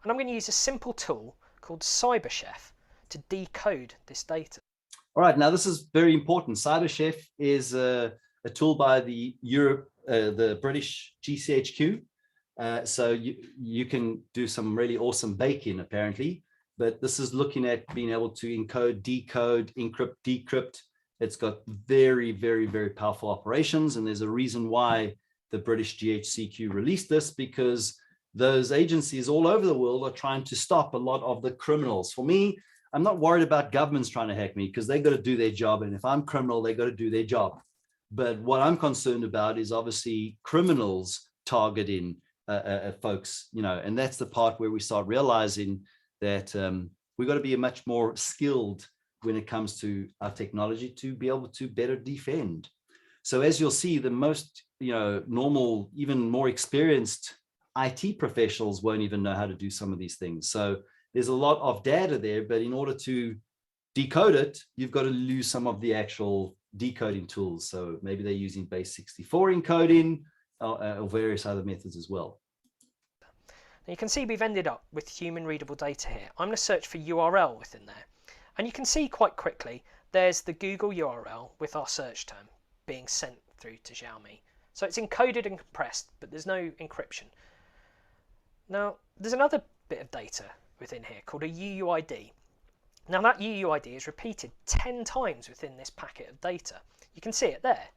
S20: And I'm going to use a simple tool called CyberChef to decode this data.
S2: All right, now this is very important. CyberChef is a tool by the British GCHQ. So you can do some really awesome baking, apparently. But this is looking at being able to encode, decode, encrypt, decrypt. It's got very, very, very powerful operations. And there's a reason why the British GCHQ released this, because those agencies all over the world are trying to stop a lot of the criminals. For me, I'm not worried about governments trying to hack me because they got to do their job. And if I'm criminal, they got to do their job. But what I'm concerned about is obviously criminals targeting folks, and that's the part where we start realizing that we've got to be much more skilled when it comes to our technology to be able to better defend. So as you'll see, the most normal, even more experienced IT professionals won't even know how to do some of these things. So there's a lot of data there, but in order to decode it, you've got to use some of the actual decoding tools. So maybe they're using base64 encoding or various other methods as well.
S20: Now you can see we've ended up with human readable data here. I'm going to search for URL within there. And you can see quite quickly, there's the Google URL with our search term being sent through to Xiaomi. So it's encoded and compressed, but there's no encryption. Now, there's another bit of data within here called a UUID. Now that UUID is repeated 10 times within this packet of data. You can see it there.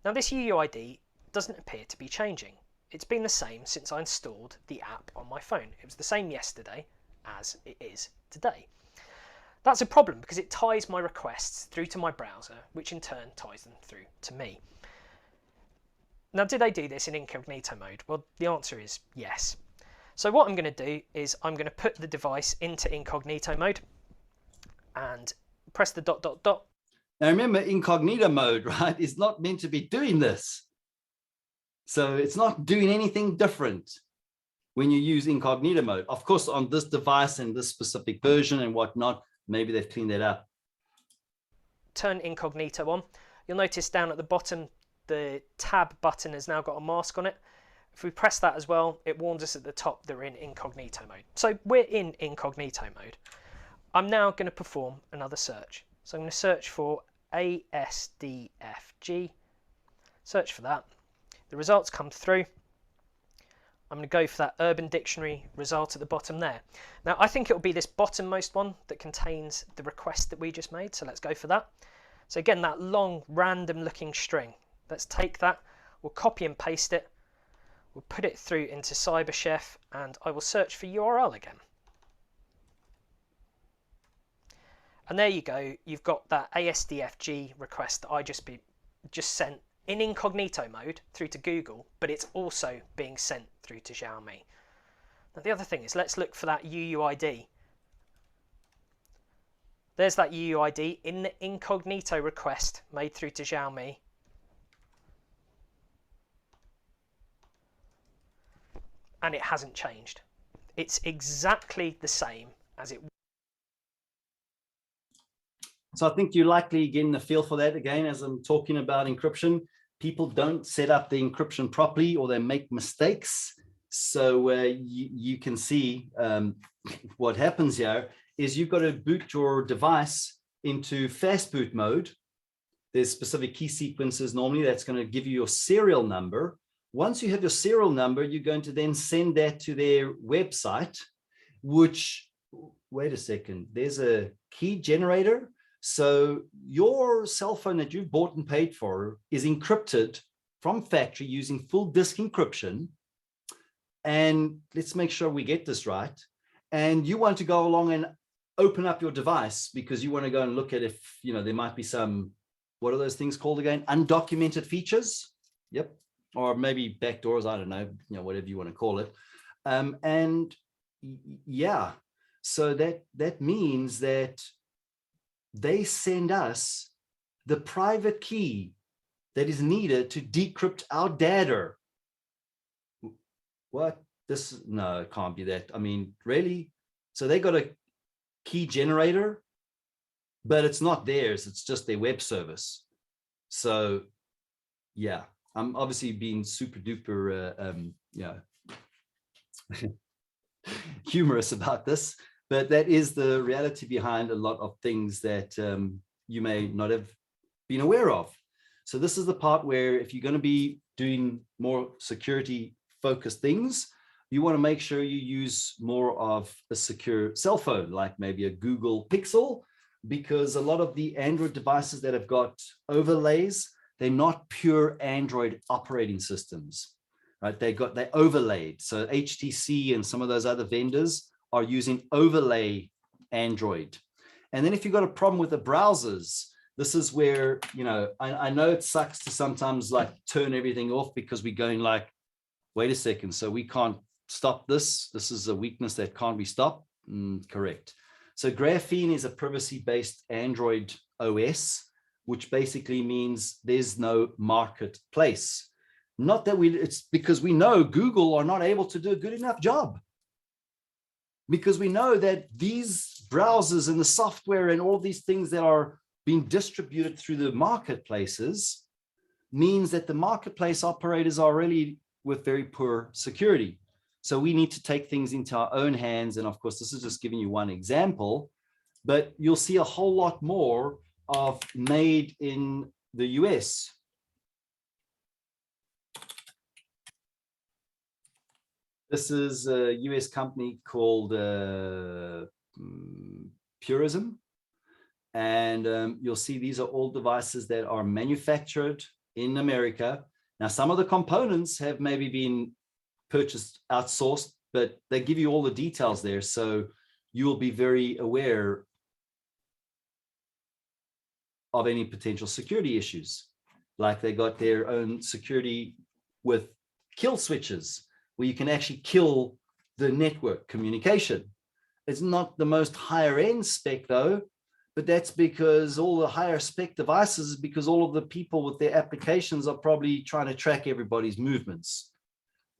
S20: Now this UUID doesn't appear to be changing. It's been the same since I installed the app on my phone. It was the same yesterday as it is today. That's a problem because it ties my requests through to my browser, which in turn ties them through to me. Now, did they do this in incognito mode? Well, the answer is yes. So what I'm going to do is I'm going to put the device into incognito mode and press the ...
S2: Now remember, incognito mode, right, is not meant to be doing this. So it's not doing anything different when you use incognito mode. Of course, on this device and this specific version and whatnot, maybe they've cleaned that up.
S20: Turn incognito on. You'll notice down at the bottom, the tab button has now got a mask on it. If we press that as well, it warns us at the top that we're in incognito mode. So we're in incognito mode. I'm now going to perform another search. So I'm going to search for ASDFG. Search for that. The results come through. I'm going to go for that Urban Dictionary result at the bottom there. Now, I think it will be this bottommost one that contains the request that we just made. So let's go for that. So again, that long, random looking string. Let's take that. We'll copy and paste it. We'll put it through into CyberChef, and I will search for URL again. And there you go. You've got that ASDFG request that I just sent in incognito mode through to Google, but it's also being sent through to Xiaomi. Now the other thing is, let's look for that UUID. There's that UUID in the incognito request made through to Xiaomi. And it hasn't changed. It's exactly the same as it was.
S2: So I think you're likely getting a feel for that again, as I'm talking about encryption. People don't set up the encryption properly, or they make mistakes. So you can see what happens here is you've got to boot your device into fast boot mode. There's specific key sequences normally that's going to give you your serial number. Once you have your serial number, you're going to then send that to their website, which, wait a second, there's a key generator. So your cell phone that you've bought and paid for is encrypted from factory using full disk encryption. And let's make sure we get this right. And you want to go along and open up your device because you want to go and look at if, you know, there might be some, what are those things called again? Undocumented features. Yep. Or maybe backdoors, I don't know, you know, whatever you want to call it. And yeah, so that means that they send us the private key that is needed to decrypt our data. What? No, it can't be that. I mean, really? So they got a key generator, but it's not theirs. It's just their web service. So yeah, I'm obviously being super duper, humorous about this. But that is the reality behind a lot of things that you may not have been aware of. So this is the part where if you're going to be doing more security focused things, you want to make sure you use more of a secure cell phone, like maybe a Google Pixel, because a lot of the Android devices that have got overlays, they're not pure Android operating systems, right? They overlaid. So HTC and some of those other vendors are using overlay Android. And then if you've got a problem with the browsers, this is where, you know, I know it sucks to sometimes like turn everything off because we're going like, wait a second, so we can't stop this. This is a weakness that can't be stopped. Correct. So Graphene is a privacy-based Android OS, which basically means there's no marketplace. Not that it's because we know Google are not able to do a good enough job. Because we know that these browsers and the software and all these things that are being distributed through the marketplaces means that the marketplace operators are really with very poor security. So we need to take things into our own hands. And of course, this is just giving you one example, but you'll see a whole lot more of made in the US. This is a US company called Purism. And you'll see these are all devices that are manufactured in America. Now, some of the components have maybe been purchased outsourced, but they give you all the details there. So you will be very aware of any potential security issues. Like they got their own security with kill switches, where you can actually kill the network communication. It's not the most higher end spec though, but that's because all the higher spec devices, because all of the people with their applications are probably trying to track everybody's movements.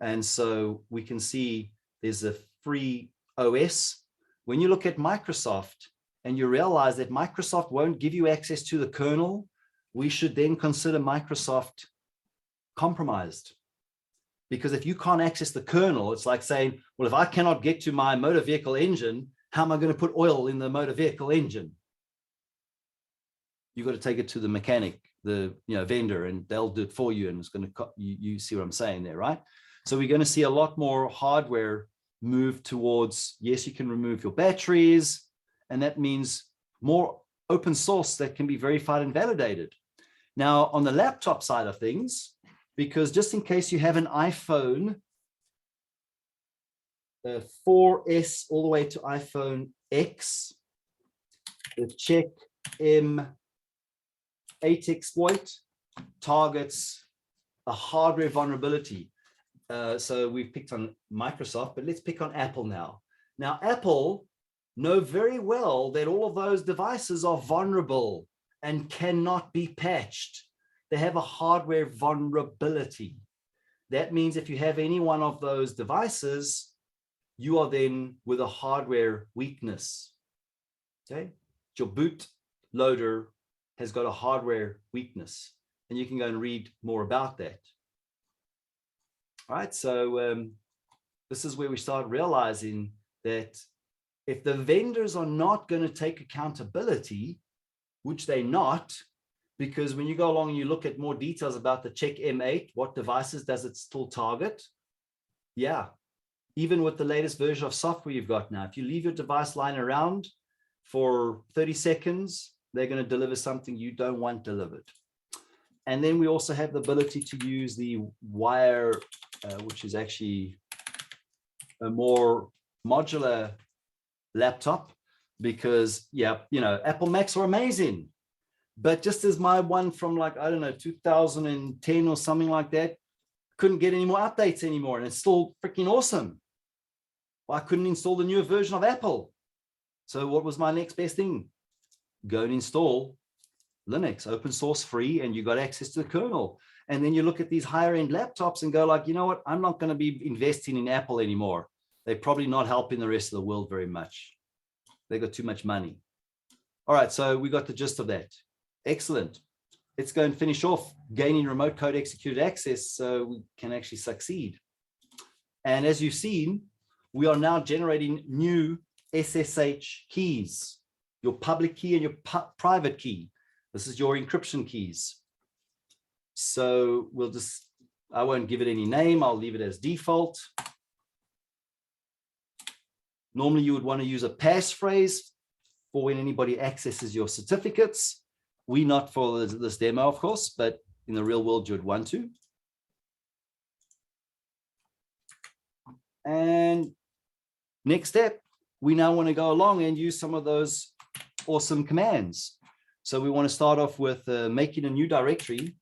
S2: And so we can see there's a free OS. When you look at Microsoft and you realize that Microsoft won't give you access to the kernel, we should then consider Microsoft compromised. Because if you can't access the kernel, it's like saying, well, if I cannot get to my motor vehicle engine, how am I going to put oil in the motor vehicle engine? You've got to take it to the mechanic, the vendor, and they'll do it for you. And it's going to, you see what I'm saying there, right? So we're going to see a lot more hardware move towards, yes, you can remove your batteries, and that means more open source that can be verified and validated. Now, on the laptop side of things, because just in case you have an iPhone 4S all the way to iPhone X, the Check M8 exploit targets a hardware vulnerability. So we've picked on Microsoft, but let's pick on Apple now. Now, Apple know very well that all of those devices are vulnerable and cannot be patched. They have a hardware vulnerability. That means if you have any one of those devices, you are then with a hardware weakness. Okay, your boot loader has got a hardware weakness, and you can go and read more about that. All right, so this is where we start realizing that if the vendors are not going to take accountability, which they're not, because when you go along and you look at more details about the Check M8, what devices does it still target? Yeah, even with the latest version of software you've got now, if you leave your device lying around for 30 seconds, they're going to deliver something you don't want delivered. And then we also have the ability to use the wire, which is actually a more modular laptop, because yeah, you know, Apple Macs are amazing, but just as my one from like, I don't know, 2010 or something like that, couldn't get any more updates anymore, and it's still freaking awesome. Well, I couldn't install the newer version of Apple. So what was my next best thing? Go and install Linux, open source, free, and you got access to the kernel. And then you look at these higher end laptops and go like, you know what, I'm not going to be investing in Apple anymore. They're probably not helping the rest of the world very much. They got too much money. All right, so we got the gist of that. Excellent. Let's go and finish off gaining remote code executed access so we can actually succeed. And as you've seen, we are now generating new SSH keys, your public key and your private key. This is your encryption keys. So we'll just, I won't give it any name. I'll leave it as default. Normally you would want to use a passphrase for when anybody accesses your certificates. We not for this demo, of course, but in the real world, you would want to. And next step, we now want to go along and use some of those awesome commands. So we want to start off with making a new directory.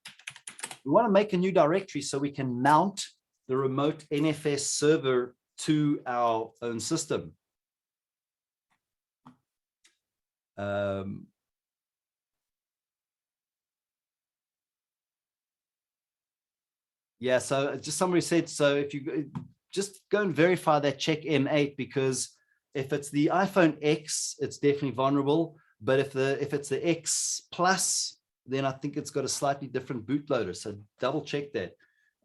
S2: We want to make a new directory so we can mount the remote NFS server to our own system. Yeah, so just somebody said, so if you just go and verify that Check M8, because if it's the iPhone X, it's definitely vulnerable. But if it's the X Plus, then I think it's got a slightly different bootloader. So double check that,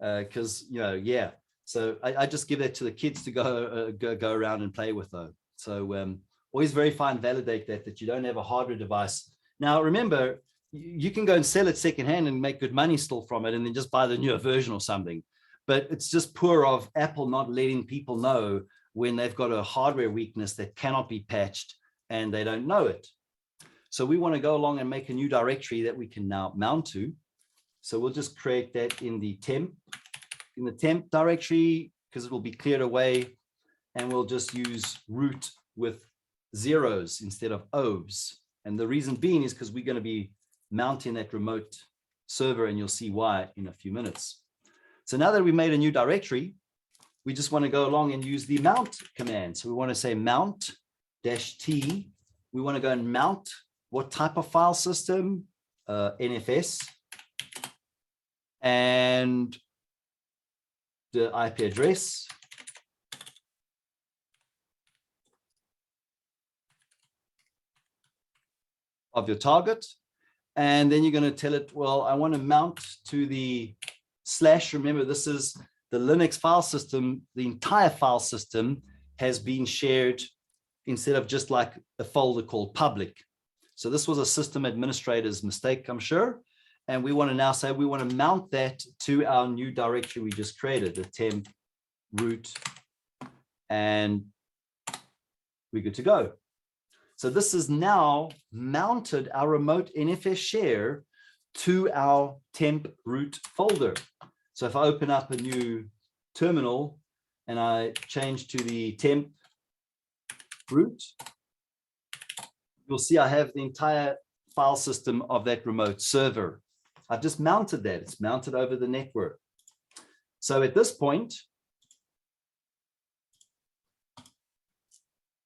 S2: because you know, yeah. So I just give that to the kids to go around and play with though. So always verify and validate that you don't have a hardware device. Now remember, you can go and sell it secondhand and make good money still from it, and then just buy the newer version or something. But it's just poor of Apple not letting people know when they've got a hardware weakness that cannot be patched and they don't know it. So we want to go along and make a new directory that we can now mount to. So we'll just create that in the temp directory, because it will be cleared away, and we'll just use root with zeros instead of O's. And the reason being is because we're going to be mounting that remote server, and you'll see why in a few minutes. So now that we made a new directory, we just want to go along and use the mount command. So we want to say mount -t. We want to go and mount what type of file system, NFS, and the IP address. Of your target. And then you're going to tell it, well, I want to mount to the /. Remember, this is the Linux file system. The entire file system has been shared instead of just like a folder called public. So this was a system administrator's mistake, I'm sure. And we want to now say we want to mount that to our new directory we just created, the temp root, and we're good to go. So this is now mounted our remote NFS share to our temp root folder. So if I open up a new terminal and I change to the temp root, you'll see I have the entire file system of that remote server. I've just mounted that. It's mounted over the network. So at this point,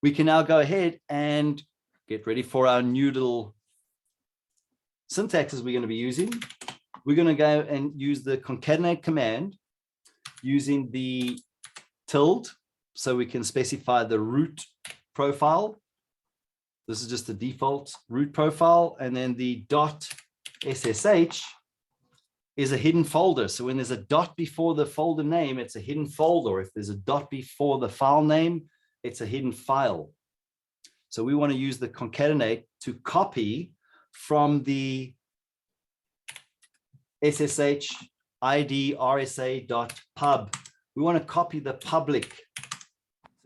S2: we can now go ahead and get ready for our new little syntaxes we're going to be using. We're going to go and use the concatenate command using the tilde, so we can specify the root profile. This is just the default root profile, and then the .ssh is a hidden folder. So when there's a dot before the folder name, it's a hidden folder. If there's a dot before the file name, it's a hidden file. So we want to use the concatenate to copy from the SSH ID RSA.pub. We want to copy the public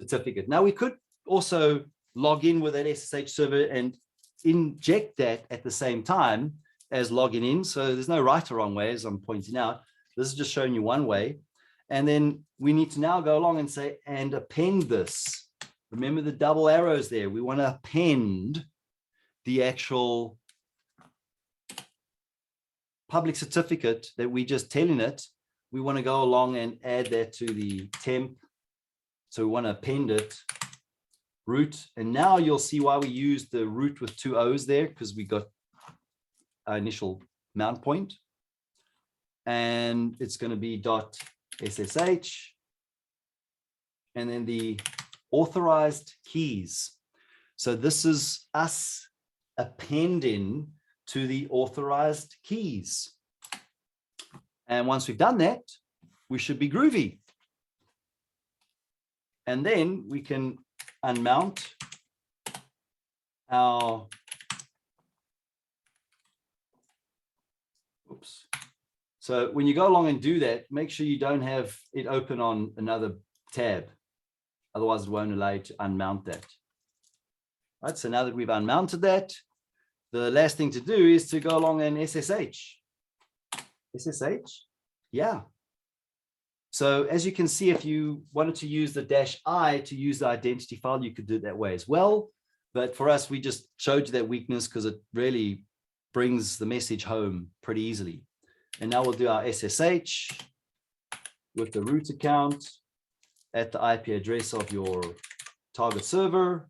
S2: certificate. Now we could also log in with that SSH server and inject that at the same time as logging in. So there's no right or wrong way, as I'm pointing out. This is just showing you one way. And then we need to now go along and say, and append this. Remember the double arrows there. We want to append the actual public certificate that we just telling it. We want to go along and add that to the temp. So we want to append it, root. And now you'll see why we use the root with two O's there, because we got our initial mount point. And it's going to be .ssh. And then the authorized keys. So this is us appending to the authorized keys. And once we've done that, we should be groovy. And then we can unmount our, oops. So when you go along and do that, make sure you don't have it open on another tab. Otherwise, it won't allow you to unmount that. All right, so now that we've unmounted that, the last thing to do is to go along and SSH. SSH? Yeah. So as you can see, if you wanted to use the -i to use the identity file, you could do it that way as well. But for us, we just showed you that weakness because it really brings the message home pretty easily. And now we'll do our SSH with the root account at the IP address of your target server.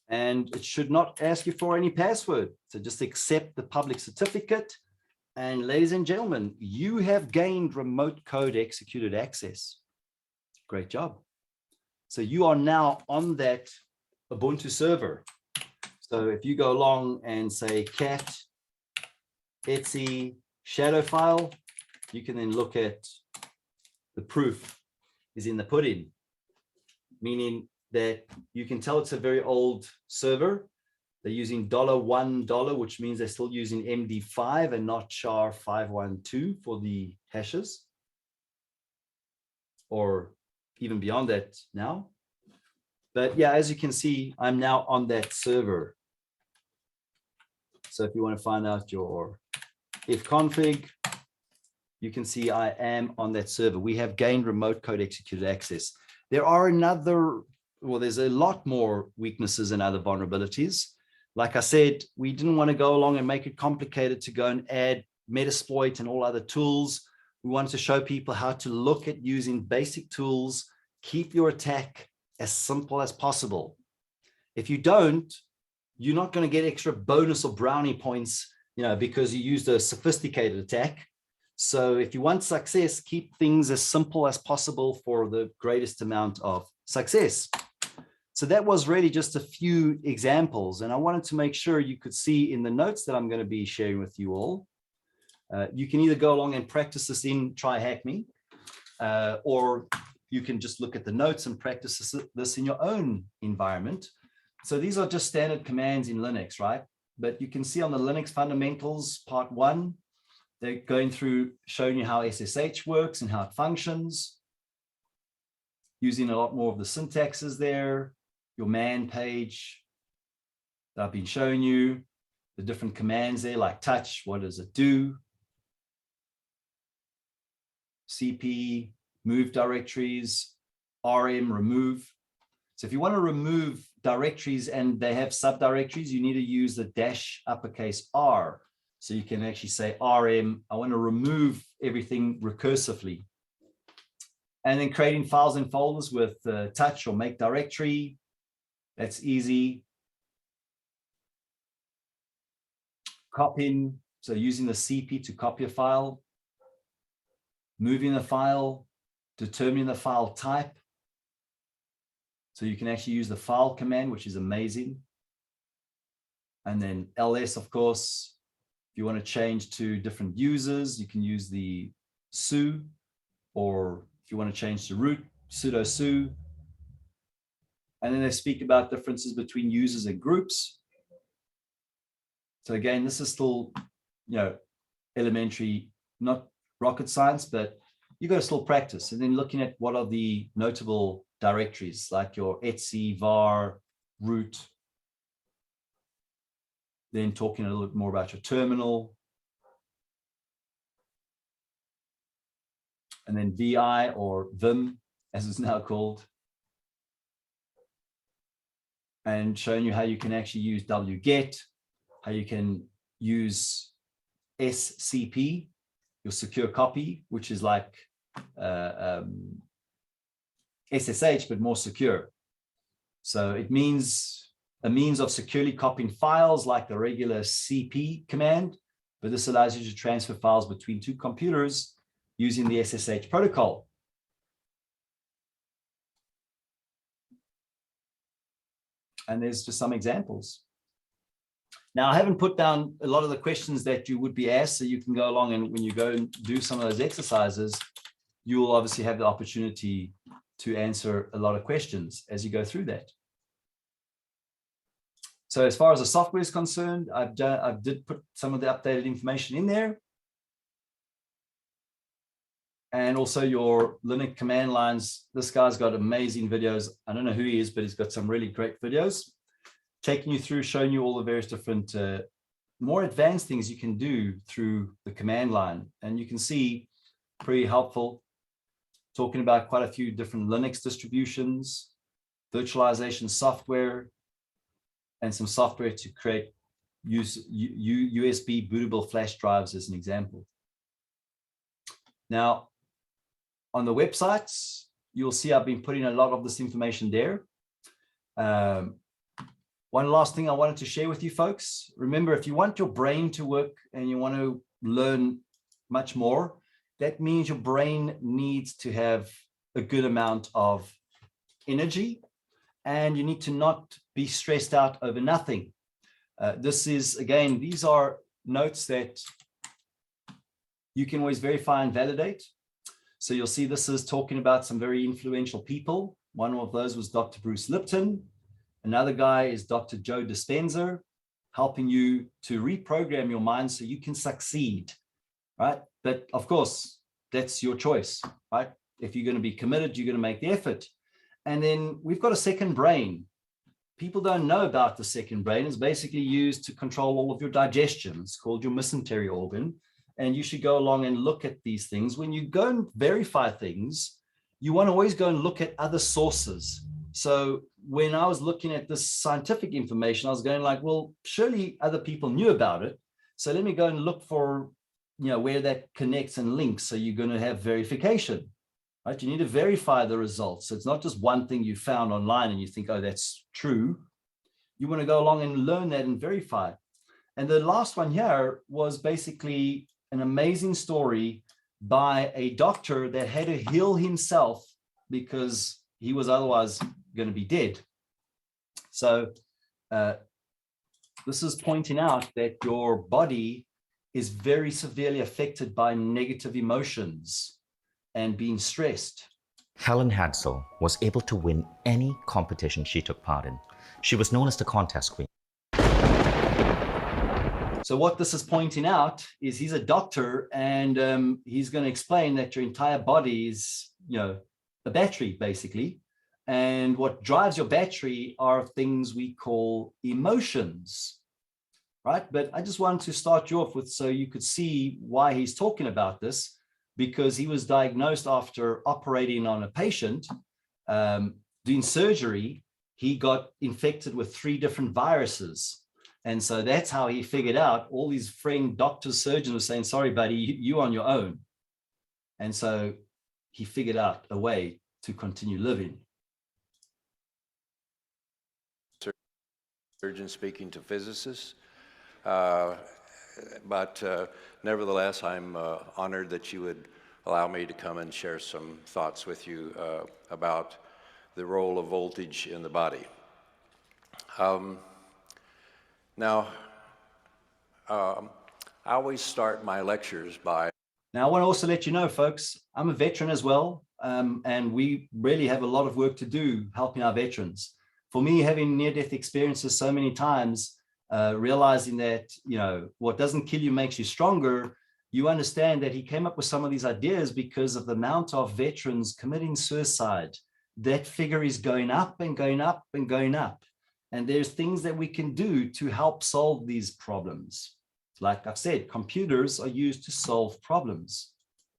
S2: And it should not ask you for any password. So just accept the public certificate. And ladies and gentlemen, you have gained remote code executed access. Great job. So you are now on that Ubuntu server. So if you go along and say cat etc shadow file, you can then look at the proof is in the pudding, meaning that you can tell it's a very old server. They're using $1, which means they're still using MD5 and not SHA-512 for the hashes, or even beyond that now. But yeah, as you can see, I'm now on that server. So if you want to find out your ifconfig, you can see I am on that server. We have gained remote code executed access. There are there's a lot more weaknesses and other vulnerabilities. Like I said, we didn't want to go along and make it complicated to go and add Metasploit and all other tools. We wanted to show people how to look at using basic tools, keep your attack as simple as possible. If you don't, you're not going to get extra bonus or brownie points, because you used a sophisticated attack. So if you want success, keep things as simple as possible for the greatest amount of success. So that was really just a few examples. And I wanted to make sure you could see in the notes that I'm going to be sharing with you all. You can either go along and practice this in TryHackMe, or you can just look at the notes and practice this in your own environment. So these are just standard commands in Linux, right? But you can see on the Linux fundamentals, part 1, They're going through showing you how SSH works and how it functions, using a lot more of the syntaxes there, your man page that I've been showing you, the different commands there like touch, what does it do? CP, move directories, RM, remove. So if you want to remove directories and they have subdirectories, you need to use the dash uppercase R. So you can actually say RM, I want to remove everything recursively. And then creating files and folders with touch or make directory. That's easy. Copying, so using the CP to copy a file. Moving the file, determining the file type. So you can actually use the file command, which is amazing. And then ls, of course. If you want to change to different users, you can use the su, or if you want to change to root, sudo su. And then they speak about differences between users and groups. So again, this is still, elementary, not rocket science, but you got to still practice. And then looking at what are the notable directories, like your etc, var, root. Then talking a little bit more about your terminal. And then VI or Vim, as it's now called. And showing you how you can actually use wget, how you can use SCP, your secure copy, which is like SSH, but more secure. So it means a means of securely copying files like the regular CP command, but this allows you to transfer files between two computers using the SSH protocol. And there's just some examples. Now, I haven't put down a lot of the questions that you would be asked, so you can go along and when you go and do some of those exercises, you will obviously have the opportunity to answer a lot of questions as you go through that. So as far as the software is concerned, I did put some of the updated information in there. And also your Linux command lines. This guy's got amazing videos. I don't know who he is, but he's got some really great videos taking you through, showing you all the various different, more advanced things you can do through the command line. And you can see pretty helpful, talking about quite a few different Linux distributions, virtualization software, and some software to create USB bootable flash drives as an example. Now, on the websites, you'll see I've been putting a lot of this information there. One last thing I wanted to share with you folks. Remember, if you want your brain to work and you want to learn much more, that means your brain needs to have a good amount of energy, and you need to not be stressed out over nothing. This is, again, these are notes that you can always verify and validate. So you'll see this is talking about some very influential people. One of those was Dr. Bruce Lipton. Another guy is Dr. Joe Dispenza, helping you to reprogram your mind so you can succeed, right? But of course, that's your choice, right? If you're going to be committed, you're going to make the effort. And then we've got a second brain. People don't know about the second brain. It's basically used to control all of your digestion. It's called your mesentery organ. And you should go along and look at these things. When you go and verify things, you want to always go and look at other sources. So when I was looking at this scientific information, I was going like, well, surely other people knew about it. So let me go and look for, where that connects and links. So you're going to have verification, right? You need to verify the results. So it's not just one thing you found online and you think, oh, that's true. You want to go along and learn that and verify. And the last one here was basically an amazing story by a doctor that had to heal himself because he was otherwise going to be dead. So this is pointing out that your body is very severely affected by negative emotions and being stressed.
S21: Helen Hadsell was able to win any competition she took part in. She was known as the contest queen.
S2: So what this is pointing out is he's a doctor, and he's going to explain that your entire body is, a battery basically. And what drives your battery are things we call emotions, right? But I just wanted to start you off with, so you could see why he's talking about this, because he was diagnosed after operating on a patient, doing surgery. He got infected with 3 different viruses. And so that's how he figured out. All these friend doctors, surgeons were saying, sorry, buddy, you on your own. And so he figured out a way to continue living.
S1: Surgeon speaking to physicists. But nevertheless, I'm honored that you would allow me to come and share some thoughts with you about the role of voltage in the body. Now, I always start my lectures by...
S2: Now, I want to also let you know, folks, I'm a veteran as well, and we really have a lot of work to do helping our veterans. For me, having near-death experiences so many times, realizing that, what doesn't kill you makes you stronger, you understand that he came up with some of these ideas because of the amount of veterans committing suicide. That figure is going up and going up and going up. And there's things that we can do to help solve these problems. Like I've said, computers are used to solve problems.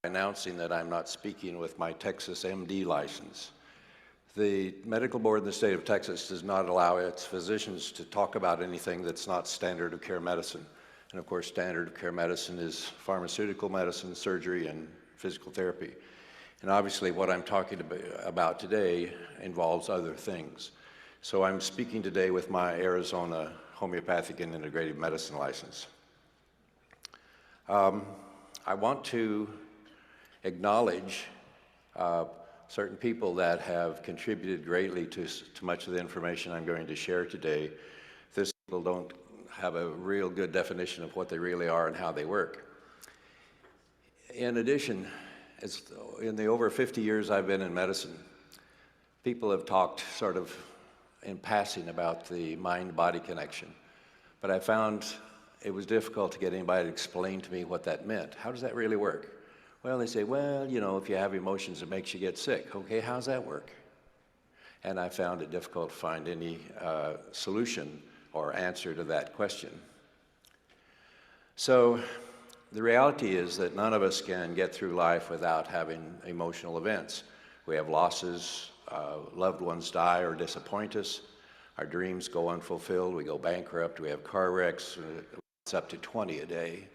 S1: Announcing that I'm not speaking with my Texas MD license. The medical board in the state of Texas does not allow its physicians to talk about anything that's not standard of care medicine. And of course, standard of care medicine is pharmaceutical medicine, surgery, and physical therapy. And obviously what I'm talking about today involves other things. So I'm speaking today with my Arizona homeopathic and integrative medicine license. I want to acknowledge certain people that have contributed greatly to much of the information I'm going to share today. These people don't have a real good definition of what they really are and how they work. In addition, in the over 50 years I've been in medicine, people have talked sort of in passing about the mind-body connection, but I found it was difficult to get anybody to explain to me what that meant. How does that really work? Well, they say, well, if you have emotions, it makes you get sick. Okay, how's that work? And I found it difficult to find any solution or answer to that question. So the reality is that none of us can get through life without having emotional events. We have losses, loved ones die or disappoint us, our dreams go unfulfilled, we go bankrupt, we have car wrecks, it's up to 20 a day.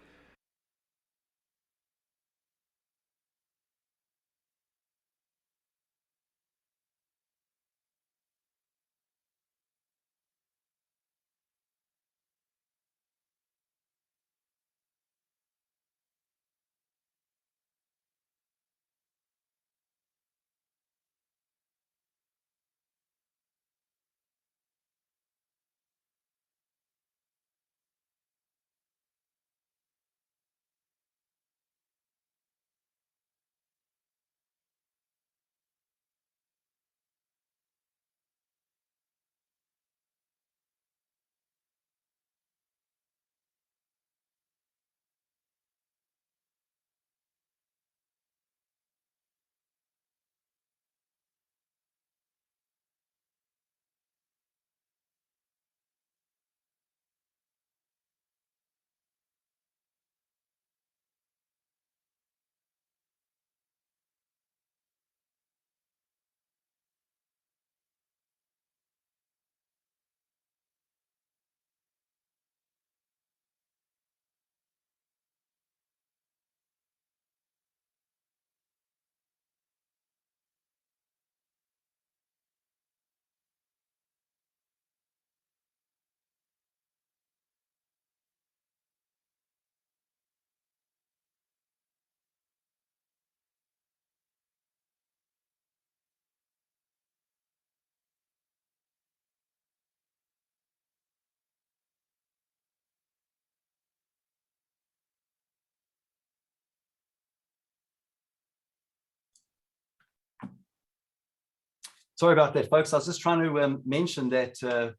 S2: Sorry about that, folks. I was just trying to mention that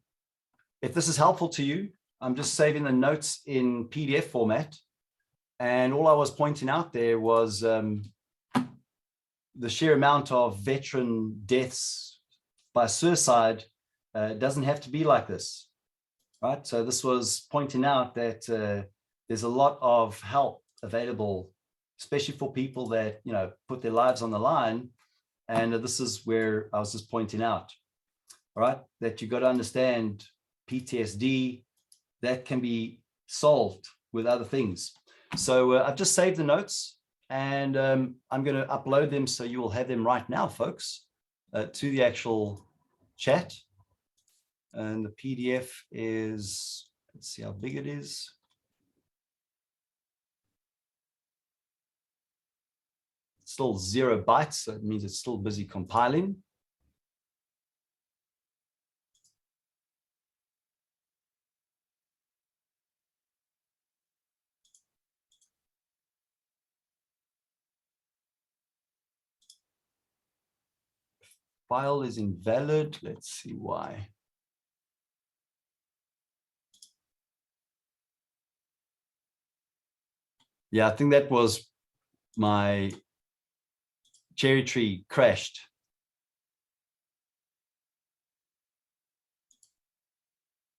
S2: if this is helpful to you, I'm just saving the notes in PDF format. And all I was pointing out there was the sheer amount of veteran deaths by suicide doesn't have to be like this, right? So this was pointing out that there's a lot of help available, especially for people that, you know, put their lives on the line. And this is where I was just pointing out, all right, that you got to understand PTSD, that can be solved with other things. So I've just saved the notes, and I'm going to upload them so you will have them right now, folks, to the actual chat. And the PDF is, let's see how big it is. It's still 0 bytes, so it means it's still busy compiling. File is invalid. Let's see why. Yeah, I think that was my cherry tree crashed.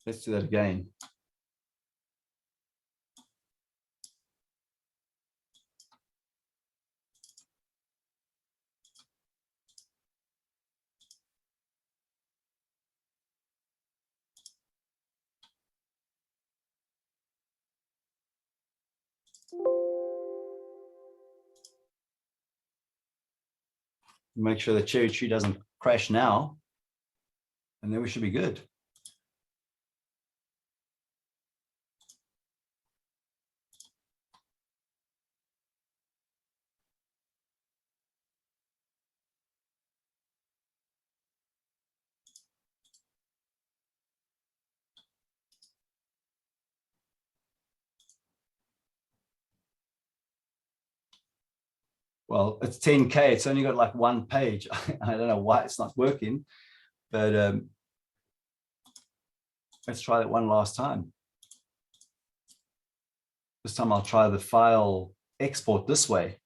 S2: Let's do that again. Make sure the cherry tree doesn't crash now, and then we should be good. Well, it's 10K. It's only got like 1 page. I don't know why it's not working, but let's try that one last time. This time I'll try the file export this way.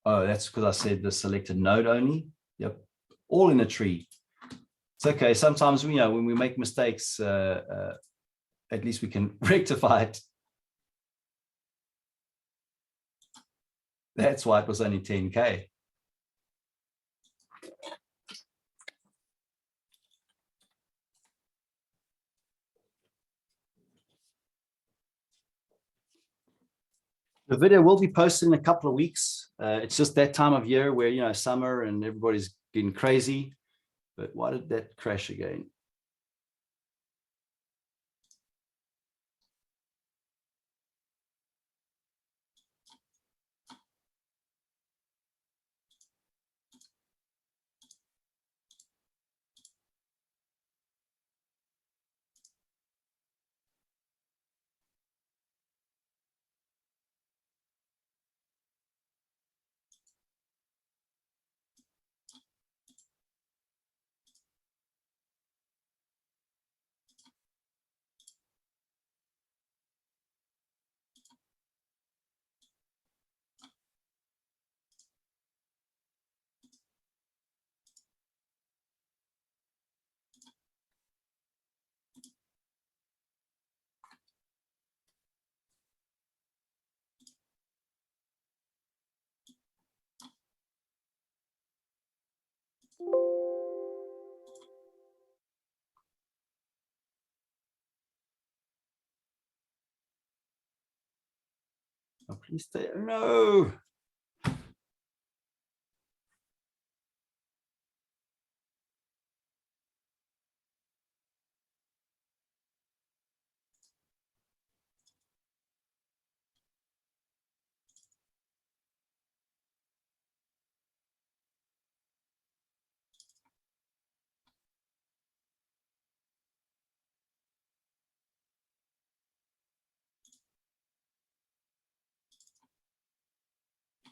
S2: Oh, that's because I said the selected node only. Yep, all in a tree. It's okay. Sometimes, you know, when we make mistakes, at least we can rectify it. That's why it was only 10K. The video will be posted in a couple of weeks. It's just that time of year where, you know, summer and everybody's getting crazy. But why did that crash again? Oh, please stay. No.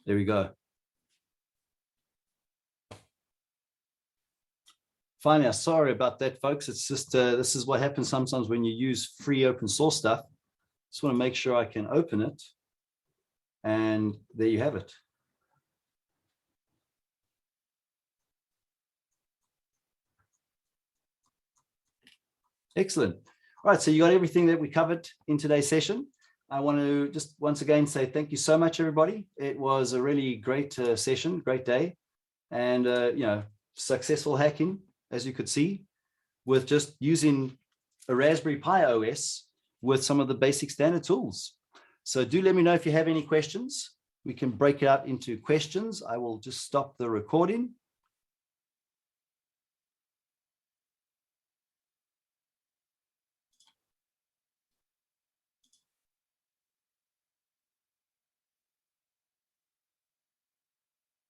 S2: There we go. finally, I'm sorry about that, folks. It's just, this is what happens sometimes when you use free open source stuff. Just want to make sure I can open it. And there you have it. Excellent. All right, so you got everything that we covered in today's session. I want to just once again say thank you so much, everybody. It was a really great session, great day, and you know, successful hacking, as you could see, with just using a Raspberry Pi OS with some of the basic standard tools. So do let me know if you have any questions. We can break it out into questions. I will just stop the recording.